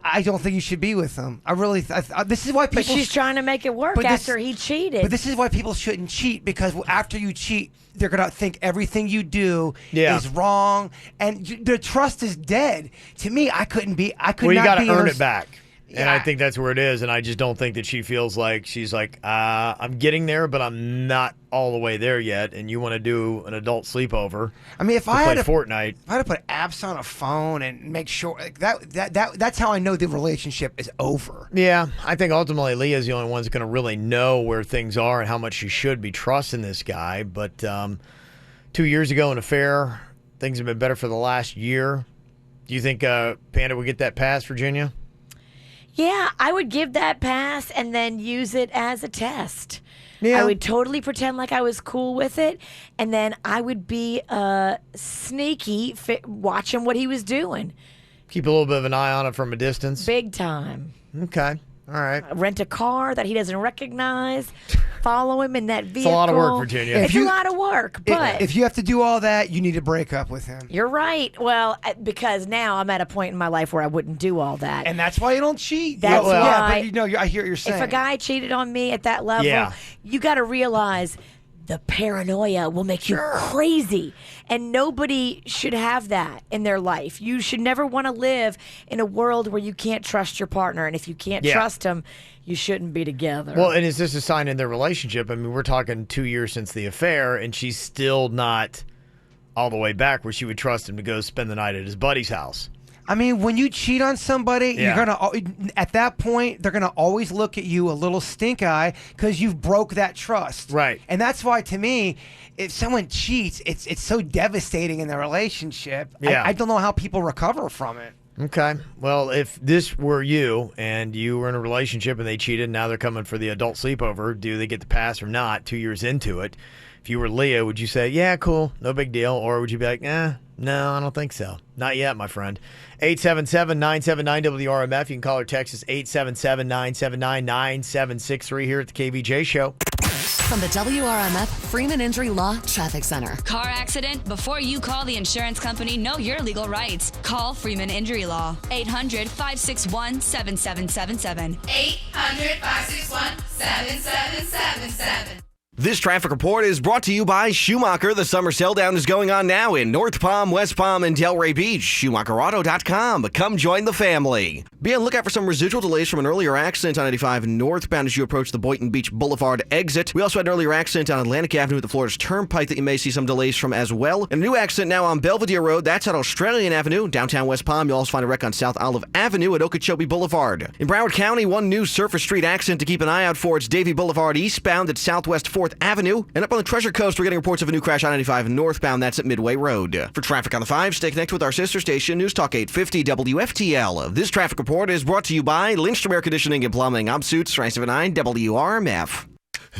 I don't think you should be with him. I really. This is why people. But she's trying to make it work But this- after he cheated. But this is why people shouldn't cheat, because after you cheat, they're gonna think everything you do Yeah. is wrong, and the trust is dead. To me, I couldn't be. I could Well, you not got to be in earn her- it back. And I think that's where it is. And I just don't think that she feels like she's like, I'm getting there, but I'm not all the way there yet. And you want to do an adult sleepover. I mean, if to I play had to Fortnite. if I had to put apps on a phone and make sure that's how I know the relationship is over. Yeah, I think ultimately Leah's the only one that's going to really know where things are and how much she should be trusting this guy. But 2 years ago, an affair, things have been better for the last year. Do you think Panda would get that pass, Virginia? Yeah, I would give that pass and then use it as a test. Yeah. I would totally pretend like I was cool with it, and then I would be sneaky watching what he was doing. Keep a little bit of an eye on it from a distance. Big time. Okay. All right. Rent a car that he doesn't recognize. Follow him in that vehicle. It's a lot of work, Virginia. It's a lot of work, but if you have to do all that, you need to break up with him. you're right. Well, because now I'm at a point in my life where I wouldn't do all that. And that's why you don't cheat. That's Yeah, why. but I hear what you're saying. If a guy cheated on me at that level, Yeah. you got to realize the paranoia will make you crazy. And nobody should have that in their life. You should never want to live in a world where you can't trust your partner. And if you can't Yeah. trust them, you shouldn't be together. Well, and is this a sign in their relationship? I mean, we're talking 2 years since the affair, and she's still not all the way back where she would trust him to go spend the night at his buddy's house. I mean, when you cheat on somebody, Yeah. you're gonna at that point they're gonna always look at you a little stink eye because you've broke that trust. Right. And that's why, to me, if someone cheats, it's so devastating in the relationship. Yeah. I don't know how people recover from it. Okay. Well, if this were you and you were in a relationship and they cheated, now they're coming for the adult sleepover, do they get the pass or not 2 years into it? If you were Leah, would you say, yeah, cool, no big deal? Or would you be like, no, I don't think so. Not yet, my friend. 877-979-WRMF. You can call or text us 877-979-9763 here at the KVJ Show. From the WRMF Freeman Injury Law Traffic Center. Car accident? Before you call the insurance company, know your legal rights. Call Freeman Injury Law. 800-561-7777. 800-561-7777. This traffic report is brought to you by Schumacher. The summer sell down is going on now in North Palm, West Palm, and Delray Beach. SchumacherAuto.com. Come join the family. Be on the lookout for some residual delays from an earlier accident on 95 northbound as you approach the Boynton Beach Boulevard exit. We also had an earlier accident on Atlantic Avenue at the Florida's Turnpike that you may see some delays from as well. And a new accident now on Belvedere Road. That's at Australian Avenue. Downtown West Palm, you'll also find a wreck on South Olive Avenue at Okeechobee Boulevard. In Broward County, one new Surface Street accident to keep an eye out for. It's Davie Boulevard eastbound at Southwest 4th Avenue. And up on the Treasure Coast, we're getting reports of a new crash on 95 northbound. That's at Midway Road. For traffic on the 5, stay connected with our sister station, News Talk 850 WFTL. This traffic report is brought to you by Lindstrom Air Conditioning and Plumbing. I'm Suits, 979 WRMF.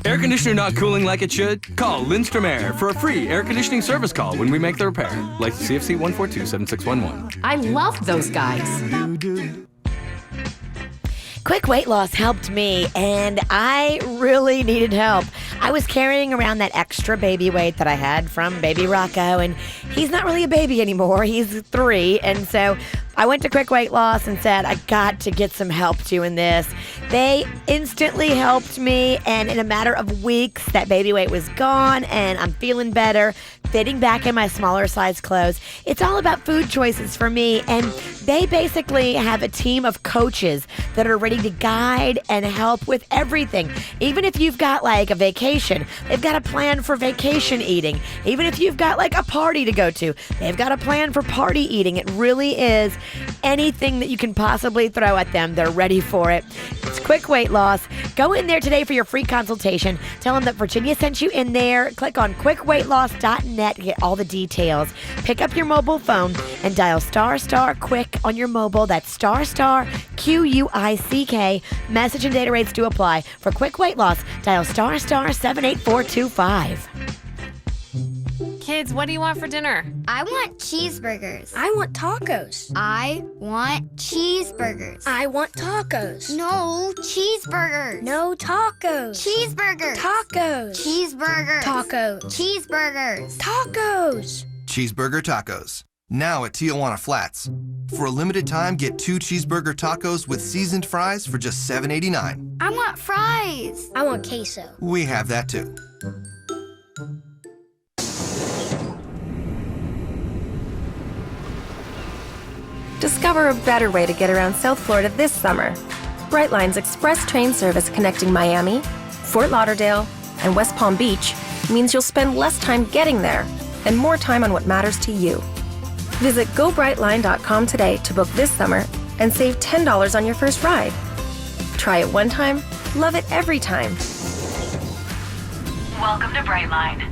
Air conditioner not cooling like it should? Call Lindstrom Air for a free air conditioning service call when we make the repair. Like CFC 142-7611. I love those guys. Quick weight loss helped me, and I really needed help. I was carrying around that extra baby weight that I had from baby Rocco, and he's not really a baby anymore. He's 3, and so I went to Quick Weight Loss and said, I got to get some help doing this. They instantly helped me, and in a matter of weeks, that baby weight was gone, and I'm feeling better, fitting back in my smaller size clothes. It's all about food choices for me, and they basically have a team of coaches that are ready to guide and help with everything. Even if you've got like a vacation, they've got a plan for vacation eating. Even if you've got like a party to go to, they've got a plan for party eating. It really is anything that you can possibly throw at them. They're ready for it. It's Quick Weight Loss. Go in there today for your free consultation. Tell them that Virginia sent you in there. Click on quickweightloss.net to get all the details. Pick up your mobile phone and dial **quick on your mobile. That's **QUICK. Message and data rates do apply. For Quick Weight Loss, dial *78425. Kids, what do you want for dinner? I want cheeseburgers. I want tacos. I want cheeseburgers. I want tacos. No, cheeseburgers. No, tacos. Cheeseburgers. Tacos. Cheeseburgers. Tacos. Cheeseburgers. Tacos. Cheeseburger tacos. Now at Tijuana Flats. For a limited time, get 2 cheeseburger tacos with seasoned fries for just $7.89. I want fries. I want queso. We have that too. Discover a better way to get around South Florida this summer. Brightline's express train service connecting Miami, Fort Lauderdale, and West Palm Beach means you'll spend less time getting there and more time on what matters to you. Visit GoBrightline.com today to book this summer and save $10 on your first ride. Try it one time, love it every time. Welcome to Brightline.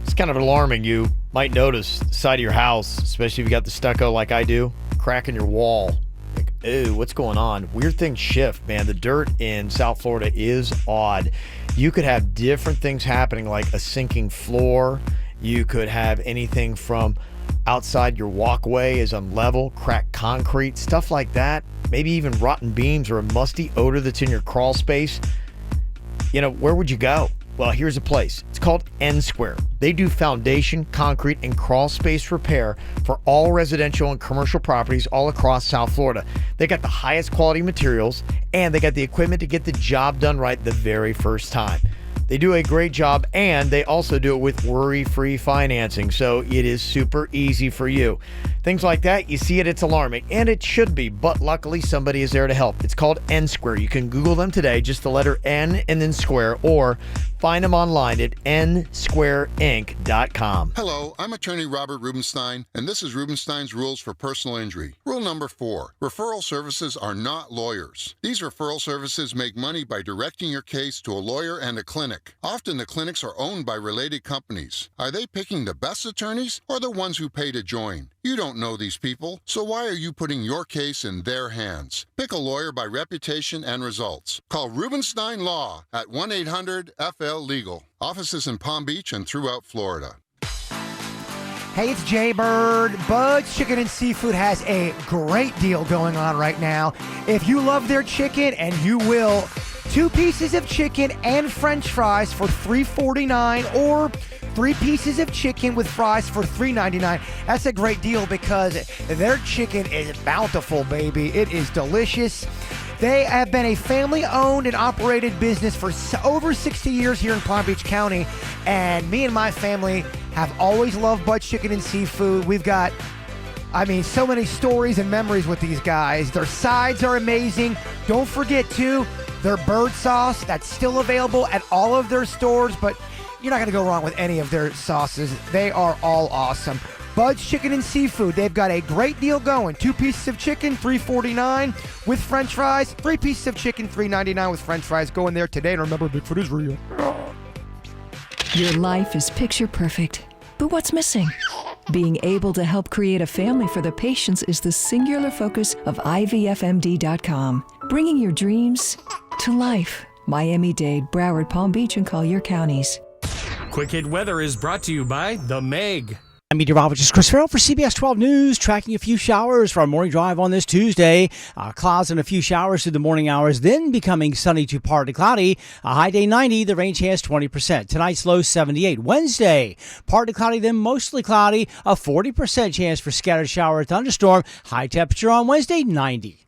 It's kind of alarming. You might notice the side of your house, especially if you got the stucco like I do, crack in your wall. Like, ew, what's going on? Weird things shift, man. The dirt in South Florida is odd. You could have different things happening, like a sinking floor. You could have anything from outside your walkway is unlevel, cracked concrete, stuff like that. Maybe even rotten beams or a musty odor that's in your crawl space. You know, where would you go? Well, here's a place. It's called N Square. They do foundation, concrete, and crawl space repair for all residential and commercial properties all across South Florida. They got the highest quality materials, and they got the equipment to get the job done right the very first time. They do a great job, and they also do it with worry-free financing, so it is super easy for you. Things like that, you see it, it's alarming, and it should be, but luckily somebody is there to help. It's called N Square. You can Google them today, just the letter N and then Square, or Find them online at nsquareinc.com. Hello, I'm attorney Robert Rubenstein, and this is Rubenstein's Rules for Personal Injury. Rule number 4, referral services are not lawyers. These referral services make money by directing your case to a lawyer and a clinic. Often the clinics are owned by related companies. Are they picking the best attorneys or the ones who pay to join? You don't know these people, so why are you putting your case in their hands? Pick a lawyer by reputation and results. Call Rubenstein Law at 1-800-FL-LEGAL. Offices in Palm Beach and throughout Florida. Hey, it's Jaybird. Bud's Chicken and Seafood has a great deal going on right now. If you love their chicken, and you will, 2 pieces of chicken and french fries for $3.49 or 3 pieces of chicken with fries for $3.99. That's a great deal because their chicken is bountiful, baby. It is delicious. They have been a family-owned and operated business for over 60 years here in Palm Beach County, and me and my family have always loved Bud's Chicken and Seafood. We've got, so many stories and memories with these guys. Their sides are amazing. Don't forget, too, their bird sauce. That's still available at all of their stores, but you're not going to go wrong with any of their sauces. They are all awesome. Bud's Chicken and Seafood. They've got a great deal going. 2 pieces of chicken, $3.49 with french fries. 3 pieces of chicken, $3.99 with french fries. Go in there today, and remember, Bigfoot is real. Your life is picture perfect, but what's missing? Being able to help create a family for the patients is the singular focus of IVFMD.com. Bringing your dreams to life. Miami-Dade, Broward, Palm Beach, and Collier counties. Quick Hit Weather is brought to you by The Meg. I'm meteorologist Chris Farrell for CBS 12 News, tracking a few showers for our morning drive on this Tuesday. Clouds and a few showers through the morning hours, then becoming sunny to partly cloudy. A high day 90, the rain chance 20%. Tonight's low 78. Wednesday, partly cloudy, then mostly cloudy. A 40% chance for scattered shower or thunderstorm. High temperature on Wednesday, 90.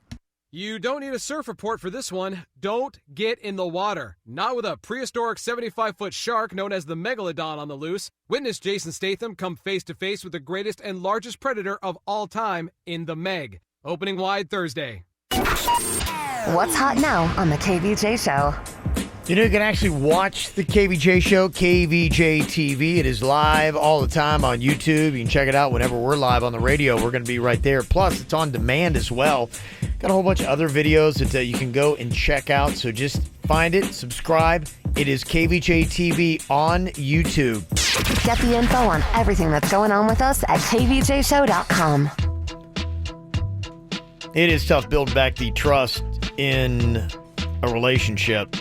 You don't need a surf report for this one. Don't get in the water. Not with a prehistoric 75-foot shark known as the Megalodon on the loose. Witness Jason Statham come face-to-face with the greatest and largest predator of all time in The Meg. Opening wide Thursday. What's hot now on the KVJ Show? You can actually watch the KVJ Show, KVJ TV. It is live all the time on YouTube. You can check it out whenever we're live on the radio. We're going to be right there. Plus, it's on demand as well. Got a whole bunch of other videos that you can go and check out. So just find it, subscribe. It is KVJ TV on YouTube. Get the info on everything that's going on with us at kvjshow.com. It is tough building back the trust in a relationship.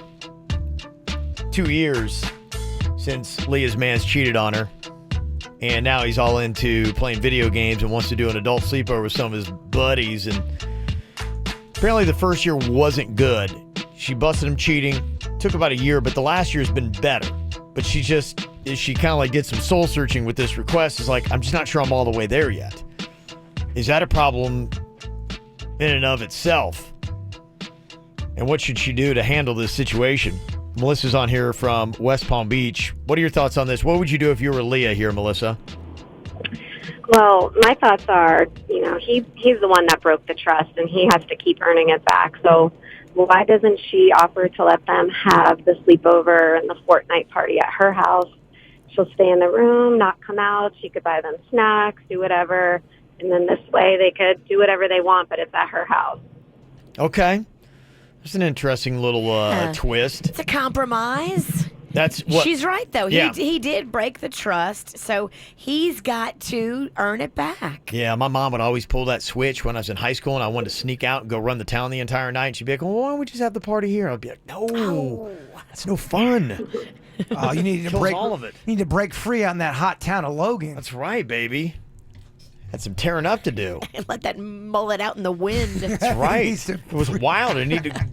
2 years since Leah's man's cheated on her, and now he's all into playing video games and wants to do an adult sleepover with some of his buddies. And apparently the first year wasn't good. She busted him cheating. Took about a year, but the last year's been better. But she kind of like did some soul searching with this request. It's like, I'm just not sure I'm all the way there yet. Is that a problem in and of itself? And what should she do to handle this situation? Melissa's on here from West Palm Beach. What are your thoughts on this? What would you do if you were Leah here, Melissa? Well, my thoughts are, he's the one that broke the trust, and he has to keep earning it back. So why doesn't she offer to let them have the sleepover and the Fortnite party at her house? She'll stay in the room, not come out. She could buy them snacks, do whatever. And then this way they could do whatever they want, but it's at her house. Okay. That's an interesting little twist. It's a compromise. That's what She's right, though. Yeah. He did break the trust, so he's got to earn it back. Yeah, my mom would always pull that switch when I was in high school and I wanted to sneak out and go run the town the entire night. And she'd be like, well, why don't we just have the party here? I'd be like, no, that's no fun. Oh, you need to Kills break all of it. You need to break free on that hot town of Logan. That's right, baby. Had some tearing up to do. And let that mullet out in the wind. That's right. It was wild. I needed to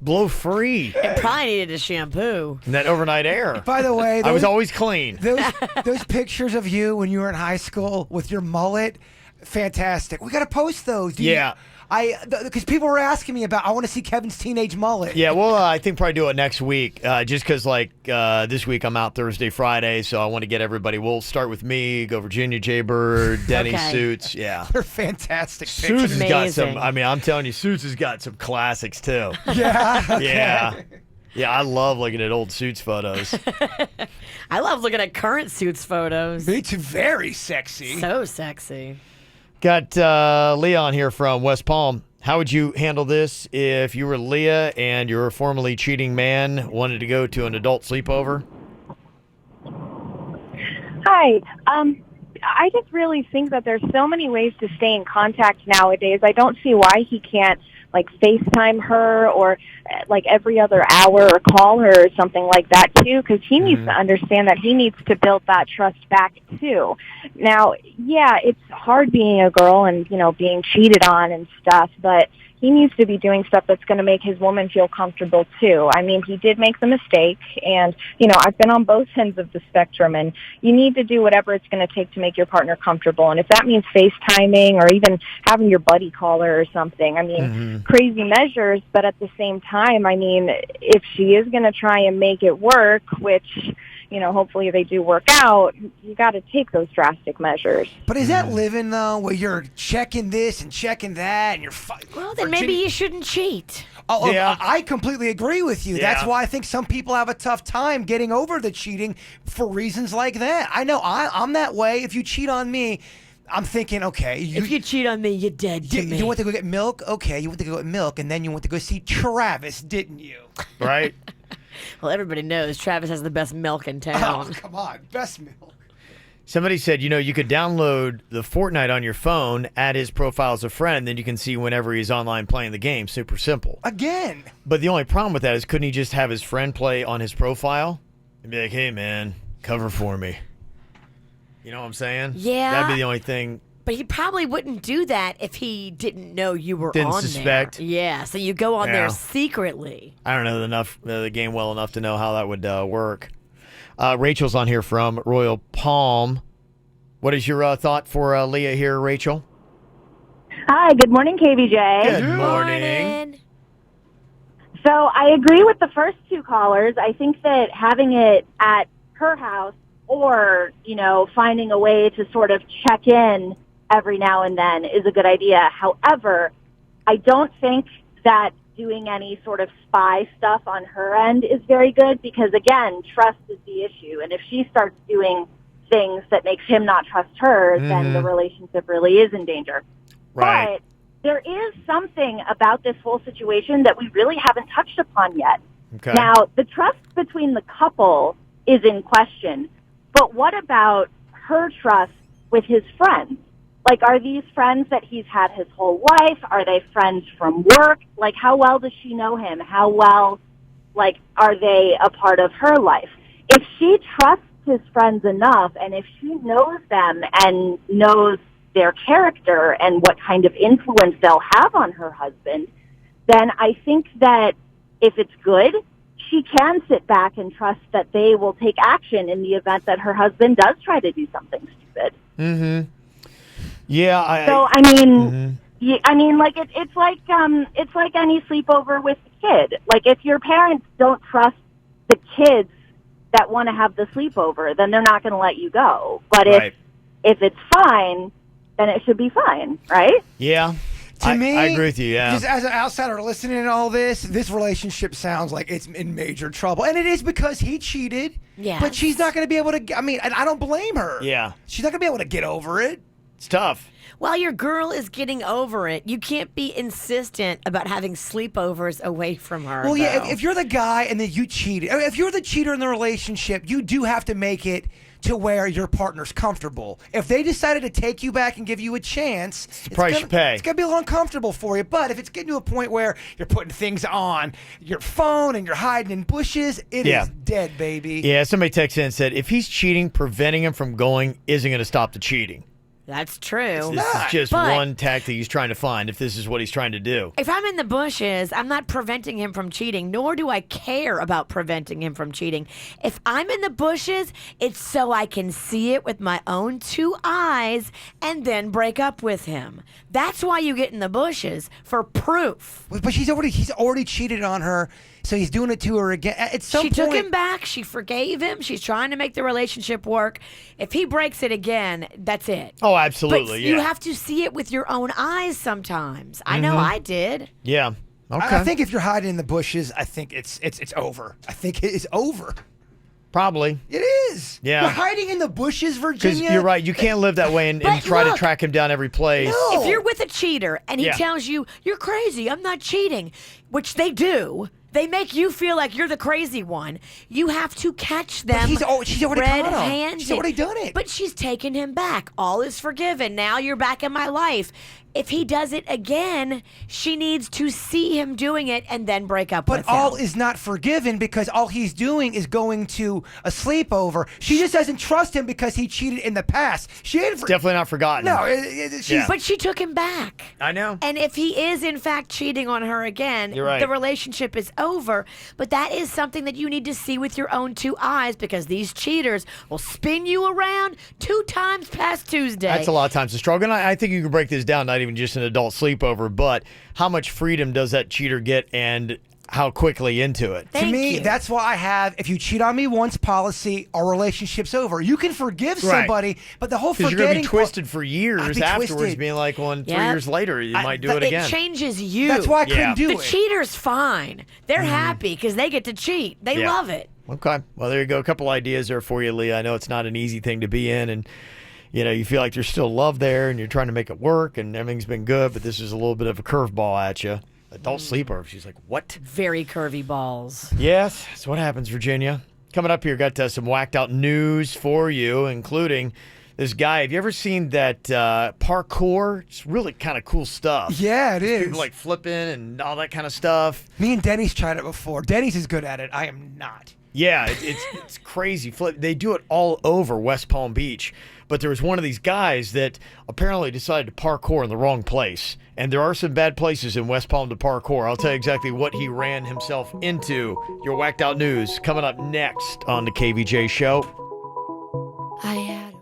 blow free. It probably needed a shampoo. In that overnight air. By the way, I was always clean. Those pictures of you when you were in high school with your mullet, fantastic. We got to post those. Yeah. Because people were asking me about, I want to see Kevin's teenage mullet. Yeah, well, I think probably do it next week. Just because, this week I'm out Thursday, Friday, so I want to get everybody. We'll start with me, go Virginia, Jaybird, Denny, Okay. Suits. Yeah. They're fantastic pictures. Suits has got some, I'm telling you, Suits has got some classics, too. Yeah? Okay. Yeah. Yeah, I love looking at old Suits photos. I love looking at current Suits photos. Me too. Very sexy. So sexy. Got Leon here from West Palm. How would you handle this if you were Leah and your formerly cheating man wanted to go to an adult sleepover? Hi. I just really think that there's so many ways to stay in contact nowadays. I don't see why he can't, like, FaceTime her or, like, every other hour or call her or something like that, too, because he needs to understand that he needs to build that trust back, too. Now, yeah, it's hard being a girl and, being cheated on and stuff, but he needs to be doing stuff that's going to make his woman feel comfortable, too. I mean, he did make the mistake, and, I've been on both ends of the spectrum, and you need to do whatever it's going to take to make your partner comfortable. And if that means FaceTiming or even having your buddy call her or something, I mean, crazy measures, but at the same time, I mean, if she is going to try and make it work, which... hopefully they do work out, you got to take those drastic measures. But is that living, though, where you're checking this and checking that and you're... Well, then maybe you shouldn't cheat. Oh, yeah. I completely agree with you. Yeah. That's why I think some people have a tough time getting over the cheating for reasons like that. I know I'm that way. If you cheat on me... I'm thinking, okay. If you cheat on me, you're dead to me. You went to go get milk? Okay, you went to go get milk, and then you went to go see Travis, didn't you? Right? Well, everybody knows Travis has the best milk in town. Oh, come on. Best milk. Somebody said, you could download the Fortnite on your phone, add his profile as a friend, then you can see whenever he's online playing the game. Super simple. Again. But the only problem with that is, couldn't he just have his friend play on his profile and be like, hey, man, cover for me? You know what I'm saying? Yeah. That'd be the only thing. But he probably wouldn't do that if he didn't know you were Didn't on suspect. there. Yeah, so you go on Yeah. there secretly. I don't know the game well enough to know how that would work. Rachel's on here from Royal Palm. What is your thought for Leah here, Rachel? Hi, good morning, KVJ. Good morning. So I agree with the first two callers. I think that having it at her house or, finding a way to sort of check in every now and then is a good idea. However, I don't think that doing any sort of spy stuff on her end is very good because, again, trust is the issue. And if she starts doing things that makes him not trust her, then the relationship really is in danger. Right. But there is something about this whole situation that we really haven't touched upon yet. Okay. Now, the trust between the couple is in question. But what about her trust with his friends? Like, are these friends that he's had his whole life? Are they friends from work? Like, how well does she know him? How well, are they a part of her life? If she trusts his friends enough, and if she knows them and knows their character and what kind of influence they'll have on her husband, then I think that if it's good, she can sit back and trust that they will take action in the event that her husband does try to do something stupid. Yeah. It's like any sleepover with the kid. Like, if your parents don't trust the kids that want to have the sleepover, then they're not going to let you go. But if it's fine, then it should be fine, right? Yeah. To me, I agree with you, yeah. Just as an outsider listening to all this relationship sounds like it's in major trouble. And it is because he cheated. Yeah. But she's not going to be able to, I don't blame her. Yeah. She's not going to be able to get over it. It's tough. While your girl is getting over it, you can't be insistent about having sleepovers away from her. Well, yeah, though. if you're the guy and then you cheated, if you're the cheater in the relationship, you do have to make it to where your partner's comfortable. If they decided to take you back and give you a chance, it's the price you pay. It's going to be a little uncomfortable for you. But if it's getting to a point where you're putting things on your phone and you're hiding in bushes, it is dead, baby. Yeah, somebody texted in and said, if he's cheating, preventing him from going isn't going to stop the cheating. That's true. This is just one tactic he's trying to find if this is what he's trying to do. If I'm in the bushes, I'm not preventing him from cheating, nor do I care about preventing him from cheating. If I'm in the bushes, it's so I can see it with my own two eyes and then break up with him. That's why you get in the bushes, for proof. But he's already cheated on her, so he's doing it to her again. At some She point, took him back. She forgave him. She's trying to make the relationship work. If he breaks it again, that's it. Oh, absolutely, But yeah. you have to see it with your own eyes sometimes. I know I did. Yeah. I think if you're hiding in the bushes, I think it's over. I think it is over. Probably. It is. Yeah. You're hiding in the bushes, Virginia. Because you're right. You can't live that way and try to track him down every place. If you're with a cheater and he Yeah. tells you, you're crazy, I'm not cheating, which they do, they make you feel like you're the crazy one. You have to catch them. She's already caught him. red-handed. She's already done it. But she's taken him back. All is forgiven. Now you're back in my life. If he does it again, she needs to see him doing it and then break up with him. But all is not forgiven because all he's doing is going to a sleepover. She just doesn't trust him because he cheated in the past. She ain't Definitely not forgotten. No, But she took him back. I know. And if he is, in fact, cheating on her again, You're right. the relationship is over. But that is something that you need to see with your own two eyes because these cheaters will spin you around 2 times past Tuesday. That's a lot of times to struggle. And I think you can break this down, not even just an adult sleepover, but how much freedom does that cheater get and how quickly into it? To me, that's why I have, if you cheat on me once policy, our relationship's over. You can forgive Right. somebody, but the whole Because forgetting... you're going to be twisted for I'd years be afterwards, twisted. being like, well, 3 Yeah. years later, you might do it again. It changes you. That's why I couldn't do the it. The cheater's fine. They're happy because they get to cheat. They Yeah. love it. Okay. Well, there you go. A couple ideas there for you, Lee. I know it's not an easy thing to be in, and you feel like there's still love there, and you're trying to make it work, and everything's been good, but this is a little bit of a curveball at you. Adult sleepover. She's like, what? Very curvy balls. Yes, that's what happens, Virginia. Coming up here, got some whacked out news for you, including this guy. Have you ever seen that parkour? It's really kind of cool stuff. Yeah, it is. People like flipping and all that kind of stuff. Me and Denny's tried it before. Denny's is good at it. I am not. Yeah, it's crazy. They do it all over West Palm Beach. But there was one of these guys that apparently decided to parkour in the wrong place. And there are some bad places in West Palm to parkour. I'll tell you exactly what he ran himself into. Your whacked out news coming up next on the KVJ Show. I had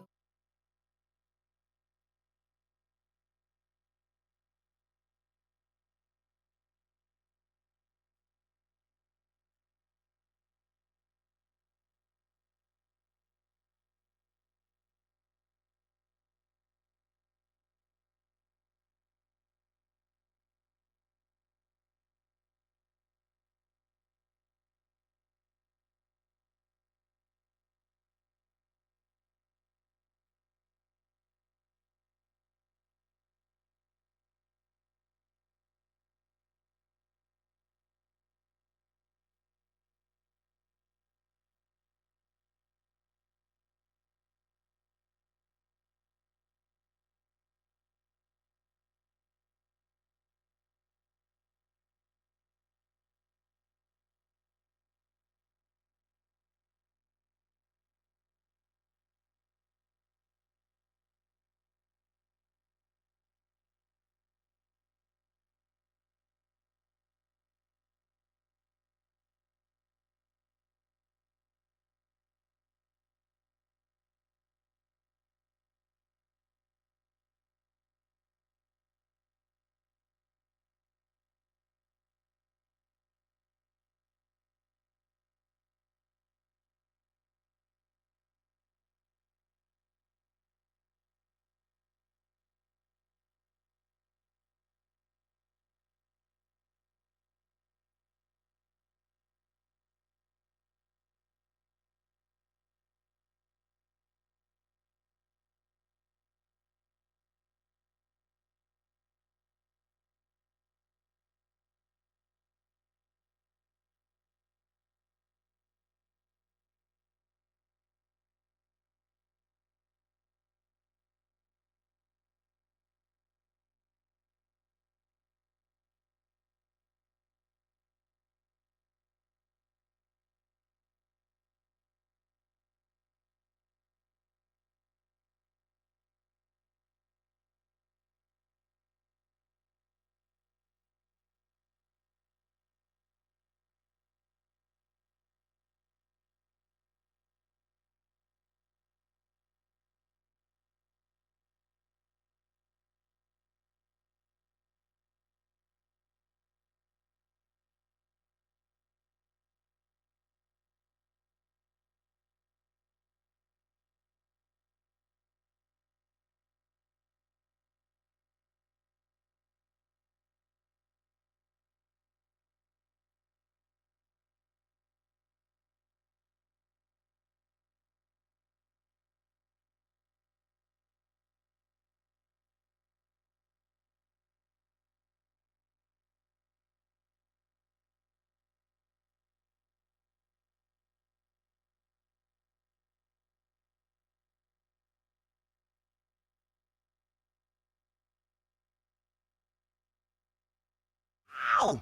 Ow!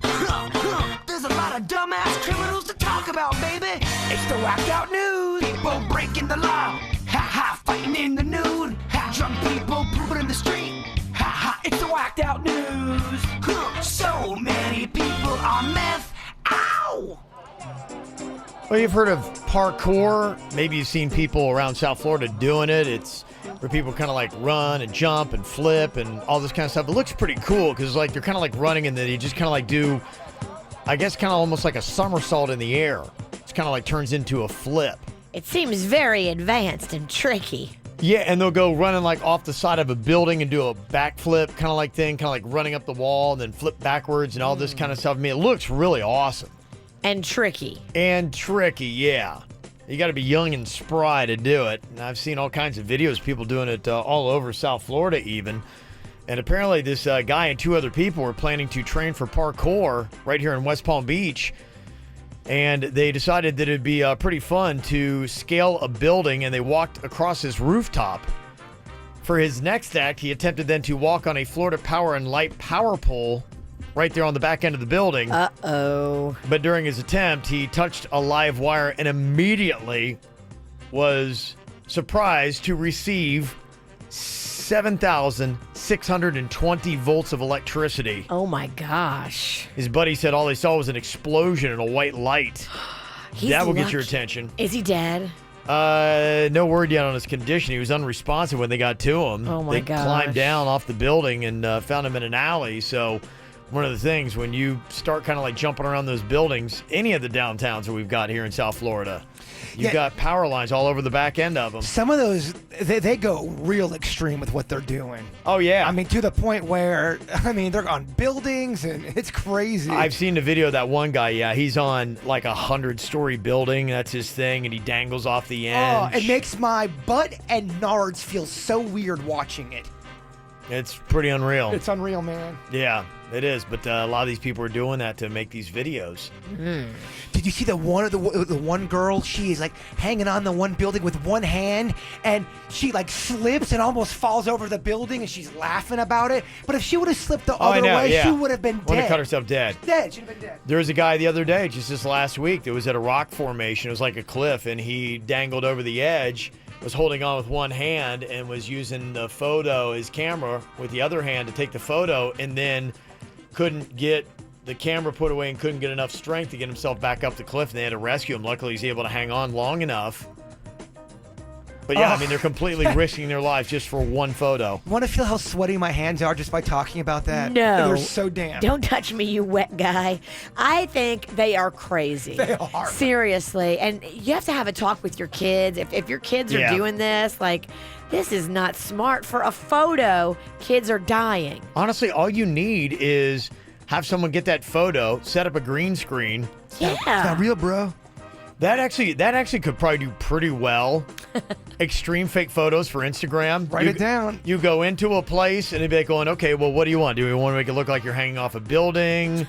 There's a lot of dumbass criminals to talk about, baby. It's the whacked out news. People breaking the law. Ha ha, fighting in the nude. Ha, drunk people pooping in the street. Ha ha, it's the whacked out news. So many people on meth. Ow! Well, you've heard of parkour. Maybe you've seen people around South Florida doing it. It's where people kind of like run and jump and flip and all this kind of stuff. It looks pretty cool because like you're kind of like running and then you just kind of like do, I guess, kind of almost like a somersault in the air. It's kind of like turns into a flip. It seems very advanced and tricky. Yeah, and they'll go running like off the side of a building and do a backflip kind of like thing, kind of like running up the wall and then flip backwards and all this kind of stuff. I mean, it looks really awesome. And tricky. And tricky, yeah. You got to be young and spry to do it. And I've seen all kinds of videos, people doing it all over South Florida even. And apparently this guy and two other people were planning to train for parkour right here in West Palm Beach. And they decided that it'd be pretty fun to scale a building, and they walked across his rooftop. For his next act, he attempted then to walk on a Florida Power and Light power pole right there on the back end of the building. Uh-oh. But during his attempt, he touched a live wire and immediately was surprised to receive 7,620 volts of electricity. Oh my gosh. His buddy said all they saw was an explosion and a white light. That will get your attention. Is he dead? No word yet on his condition. He was unresponsive when they got to him. Oh my gosh. They climbed down off the building and found him in an alley. So one of the things, when you start kind of like jumping around those buildings, any of the downtowns that we've got here in South Florida, you've got power lines all over the back end of them. Some of those, they go real extreme with what they're doing. Oh, yeah. I mean, to the point where, I mean, they're on buildings, and it's crazy. I've seen the video of that one guy, yeah. He's on like 100-story building. That's his thing, and he dangles off the end. Oh, it makes my butt and nards feel so weird watching it. It's pretty unreal. It's unreal, man. Yeah, it is. But a lot of these people are doing that to make these videos. Did you see the one girl? She is like hanging on the one building with one hand, and she like slips and almost falls over the building, and she's laughing about it. But if she would have slipped the other way, she would have been dead. Would have cut herself dead. Dead. She'd have been dead. There was a guy the other day, just this last week, that was at a rock formation. It was like a cliff, and he dangled over the edge, was holding on with one hand, and was using the photo, his camera, with the other hand to take the photo, and then couldn't get the camera put away and couldn't get enough strength to get himself back up the cliff, and they had to rescue him. Luckily, he's able to hang on long enough. But yeah, I mean, they're completely risking their lives just for one photo. Want to feel how sweaty my hands are just by talking about that? No. They're so damp. Don't touch me, you wet guy. I think they are crazy. They are. Seriously. And you have to have a talk with your kids. If your kids are doing this, like, this is not smart. For a photo, kids are dying. Honestly, all you need is have someone get that photo, set up a green screen. Yeah. It's not real, bro. That actually could probably do pretty well. Extreme fake photos for Instagram. Write it down. You go into a place and they'd be like going, okay, well, what do you want? Do we want to make it look like you're hanging off a building,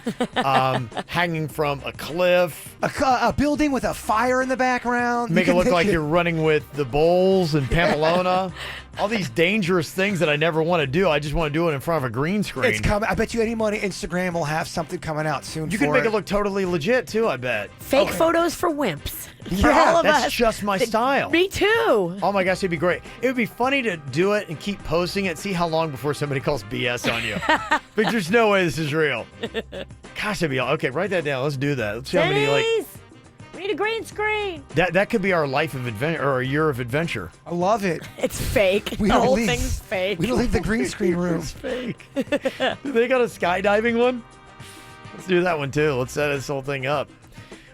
hanging from a cliff? A building with a fire in the background. Make it look like you're running with the Bulls and Pamplona. All these dangerous things that I never want to do. I just want to do it in front of a green screen. It's coming. I bet you anyone on Instagram will have something coming out soon. You can make it look totally legit too, I bet. Fake photos for wimps. Yeah, all of that's us. just my style. Me too. Oh my gosh, it'd be great. It would be funny to do it and keep posting it, see how long before somebody calls BS on you. But there's no way this is real. Gosh, that'd be okay. Write that down. Let's do that. Let's see how many we need a green screen. That could be our life of adventure or a year of adventure. I love it. It's fake. The whole thing's fake. We don't leave the green screen room. It's fake. Do they got a skydiving one? Let's do that one too. Let's set this whole thing up.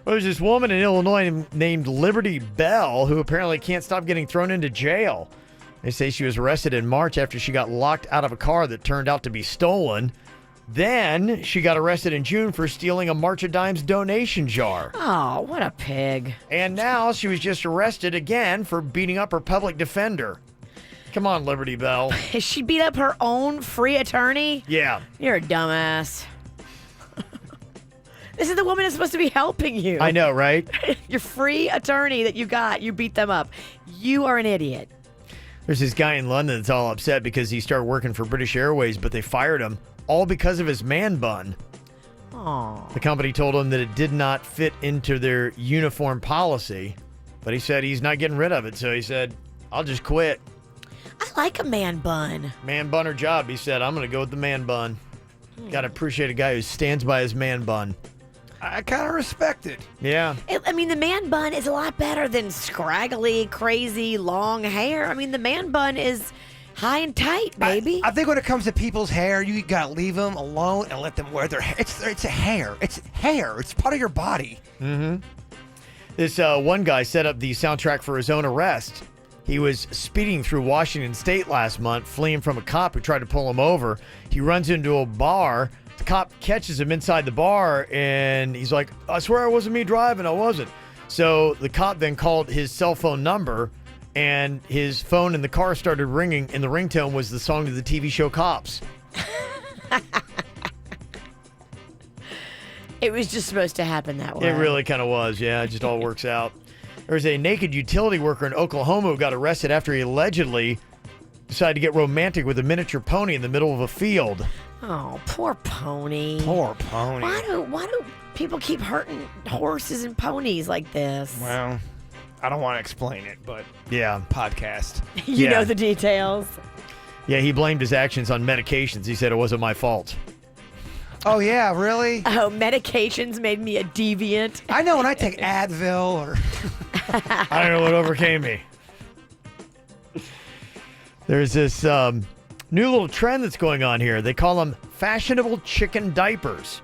Well, there's this woman in Illinois named Liberty Bell who apparently can't stop getting thrown into jail. They say she was arrested in March after she got locked out of a car that turned out to be stolen. Then she got arrested in June for stealing a March of Dimes donation jar. Oh, what a pig. And now she was just arrested again for beating up her public defender. Come on, Liberty Bell. She beat up her own free attorney? Yeah. You're a dumbass. This is the woman that's supposed to be helping you. I know, right? Your free attorney that you got, you beat them up. You are an idiot. There's this guy in London that's all upset because he started working for British Airways, but they fired him all because of his man bun. Aww. The company told him that it did not fit into their uniform policy, but he said he's not getting rid of it. So he said, I'll just quit. I like a man bun. Man bun or job. He said, I'm going to go with the man bun. Got to appreciate a guy who stands by his man bun. I kind of respect it. Yeah. I mean, the man bun is a lot better than scraggly, crazy, long hair. I mean, the man bun is high and tight, baby. I think when it comes to people's hair, you got to leave them alone and let them wear their hair. It's a hair. It's hair. It's part of your body. Mm-hmm. This one guy set up the soundtrack for his own arrest. He was speeding through Washington State last month, fleeing from a cop who tried to pull him over. He runs into a bar. The cop catches him inside the bar, and he's like, I swear it wasn't me driving. I wasn't. So the cop then called his cell phone number, and his phone in the car started ringing, and the ringtone was the song of the TV show Cops. It was just supposed to happen that way. It really kind of was, yeah. It just all works out. There's a naked utility worker in Oklahoma who got arrested after he allegedly decided to get romantic with a miniature pony in the middle of a field. Oh, poor pony. Poor pony. Why do people keep hurting horses and ponies like this? Well, I don't want to explain it, but yeah, podcast. You know the details. Yeah, he blamed his actions on medications. He said it wasn't my fault. Oh, yeah, really? Oh, medications made me a deviant. I know when I take Advil or... I don't know what overcame me. There's this new little trend that's going on here. They call them fashionable chicken diapers.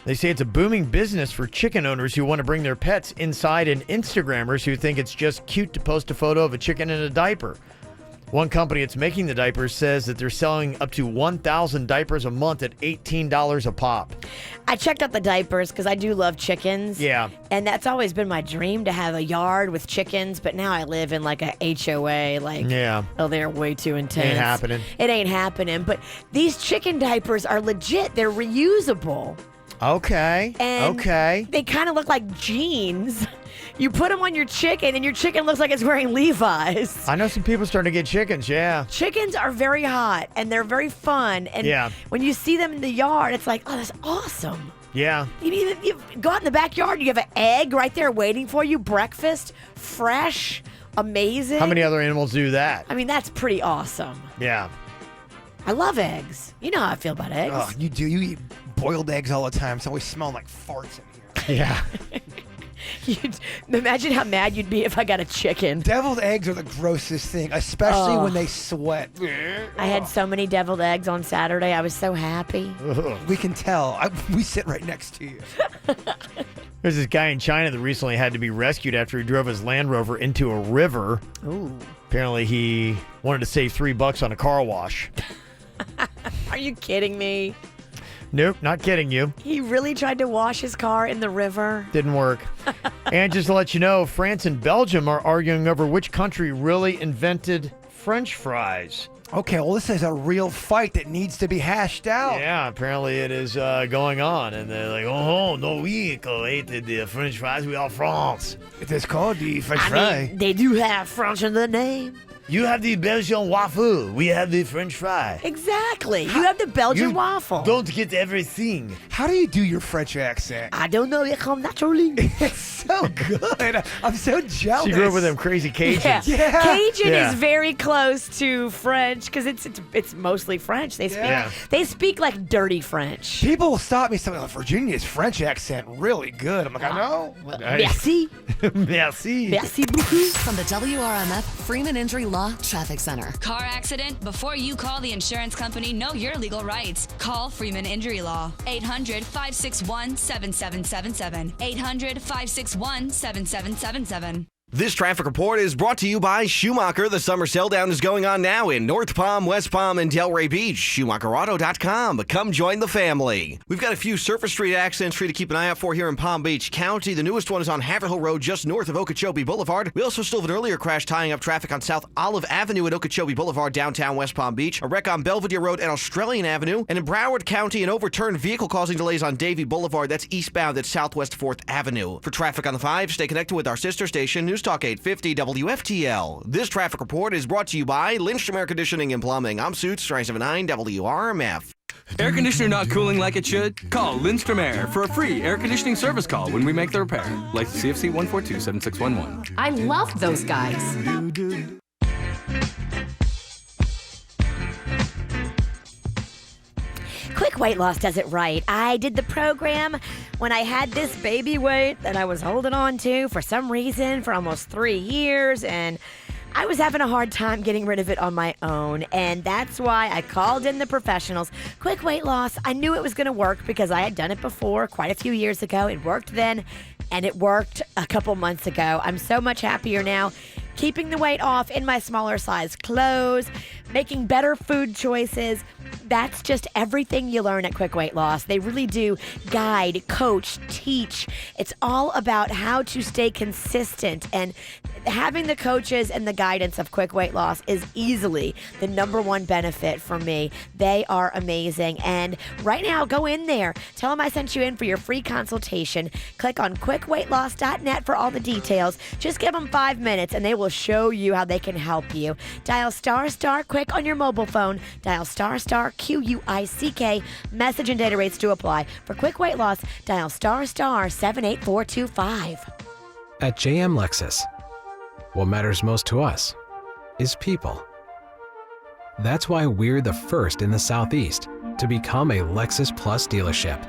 They say it's a booming business for chicken owners who want to bring their pets inside and Instagrammers who think it's just cute to post a photo of a chicken in a diaper. One company that's making the diapers says that they're selling up to 1,000 diapers a month at $18 a pop. I checked out the diapers because I do love chickens. Yeah. And that's always been my dream to have a yard with chickens, but now I live in like a HOA. Oh, they're way too intense. Ain't happening. It ain't happening. But these chicken diapers are legit. They're reusable. Okay. And okay. They kind of look like jeans. You put them on your chicken, and your chicken looks like it's wearing Levi's. I know some people starting to get chickens, yeah. Chickens are very hot, and they're very fun. And when you see them in the yard, it's like, oh, that's awesome. Yeah. You go out in the backyard, you have an egg right there waiting for you, breakfast, fresh, amazing. How many other animals do that? I mean, that's pretty awesome. Yeah. I love eggs. You know how I feel about eggs. Oh, you do. You eat boiled eggs all the time. It's always smelling like farts in here. Yeah. Imagine how mad you'd be if I got a chicken. Deviled eggs are the grossest thing, especially when they sweat. I had so many deviled eggs on Saturday. I was so happy. We can tell. We sit right next to you. There's this guy in China that recently had to be rescued after he drove his Land Rover into a river. Ooh. Apparently he wanted to save $3 on a car wash. Are you kidding me? Nope, not kidding you. He really tried to wash his car in the river. Didn't work. And just to let you know, France and Belgium are arguing over which country really invented French fries. Okay, well, this is a real fight that needs to be hashed out. Yeah, apparently it is going on. And they're like, oh, no, we created the French fries. We are France. It is called the French fry. Mean, they do have French in the name. You have the Belgian waffle. We have the French fry. Exactly. You have the Belgian waffle. Don't get everything. How do you do your French accent? I don't know. It comes naturally. It's so good. I'm so jealous. She grew up with them crazy Cajuns. Yeah. Cajun is very close to French because it's mostly French. They speak like dirty French. People will stop me saying, Virginia's French accent really good. I'm like, I know. Merci. Merci. Merci beaucoup. From the WRMF Freeman Injury Law Traffic Center. Car accident? Before you call the insurance company, know your legal rights. Call Freeman Injury Law. 800-561-7777. 800-561-7777. This traffic report is brought to you by Schumacher. The summer sell down is going on now in North Palm, West Palm, and Delray Beach. SchumacherAuto.com. Come join the family. We've got a few surface street accidents for you to keep an eye out for here in Palm Beach County. The newest one is on Haverhill Road, just north of Okeechobee Boulevard. We also still have an earlier crash tying up traffic on South Olive Avenue at Okeechobee Boulevard, downtown West Palm Beach. A wreck on Belvedere Road and Australian Avenue. And in Broward County, an overturned vehicle causing delays on Davie Boulevard. That's eastbound at Southwest 4th Avenue. For traffic on the 5, stay connected with our sister station, News Talk 850 WFTL. This traffic report is brought to you by Lindstrom Air Conditioning and Plumbing. I'm Suits, 379 WRMF. Air conditioner not cooling like it should? Call Lindstrom Air for a free air conditioning service call when we make the repair. License CFC 1427611. I love those guys. Quick weight loss does it right. I did the program when I had this baby weight that I was holding on to for some reason for almost 3 years, and I was having a hard time getting rid of it on my own, and that's why I called in the professionals. Quick weight loss, I knew it was going to work because I had done it before quite a few years ago. It worked then, and it worked a couple months ago. I'm so much happier now. Keeping the weight off in my smaller size clothes, making better food choices. That's just everything you learn at Quick Weight Loss. They really do guide, coach, teach. It's all about how to stay consistent, and having the coaches and the guidance of Quick Weight Loss is easily the #1 benefit for me. They are amazing. And right now, go in there. Tell them I sent you in for your free consultation. Click on quickweightloss.net for all the details. Just give them 5 minutes and they will show you how they can help you. Dial **quick on your mobile phone. Dial **QUICK. Message and data rates do apply. For Quick Weight Loss, dial *78425. At JM Lexus, what matters most to us is people. That's why we're the first in the Southeast to become a Lexus Plus dealership.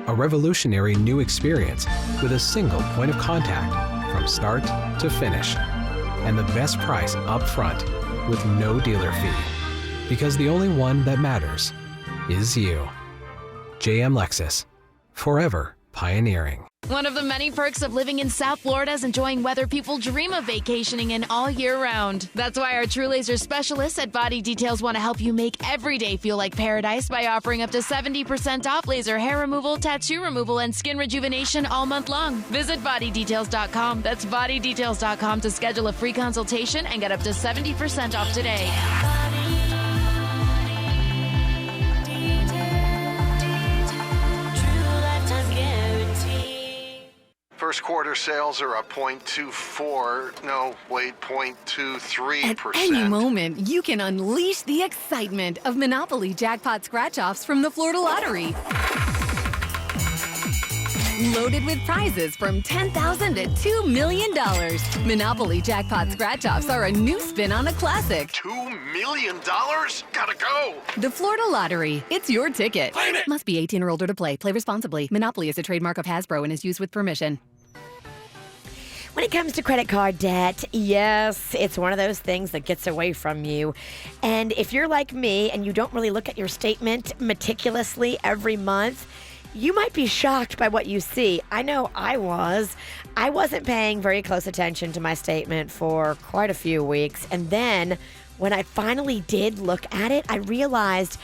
A revolutionary new experience with a single point of contact from start to finish, and the best price up front with no dealer fee. Because the only one that matters is you. JM Lexus, forever pioneering. One of the many perks of living in South Florida is enjoying weather people dream of vacationing in all year round. That's why our True Laser specialists at Body Details want to help you make every day feel like paradise by offering up to 70% off laser hair removal, tattoo removal, and skin rejuvenation all month long. Visit bodydetails.com. That's bodydetails.com to schedule a free consultation and get up to 70% off today. First quarter sales are up 0.23%. At any moment, you can unleash the excitement of Monopoly Jackpot Scratch-Offs from the Florida Lottery. Loaded with prizes from $10,000 to $2 million. Monopoly Jackpot Scratch-Offs are a new spin on a classic. $2 million? Gotta go! The Florida Lottery. It's your ticket. Claim it! Must be 18 or older to play. Play responsibly. Monopoly is a trademark of Hasbro and is used with permission. When it comes to credit card debt, yes, it's one of those things that gets away from you. And if you're like me and you don't really look at your statement meticulously every month, you might be shocked by what you see. I know I was. I wasn't paying very close attention to my statement for quite a few weeks. And then when I finally did look at it, I realized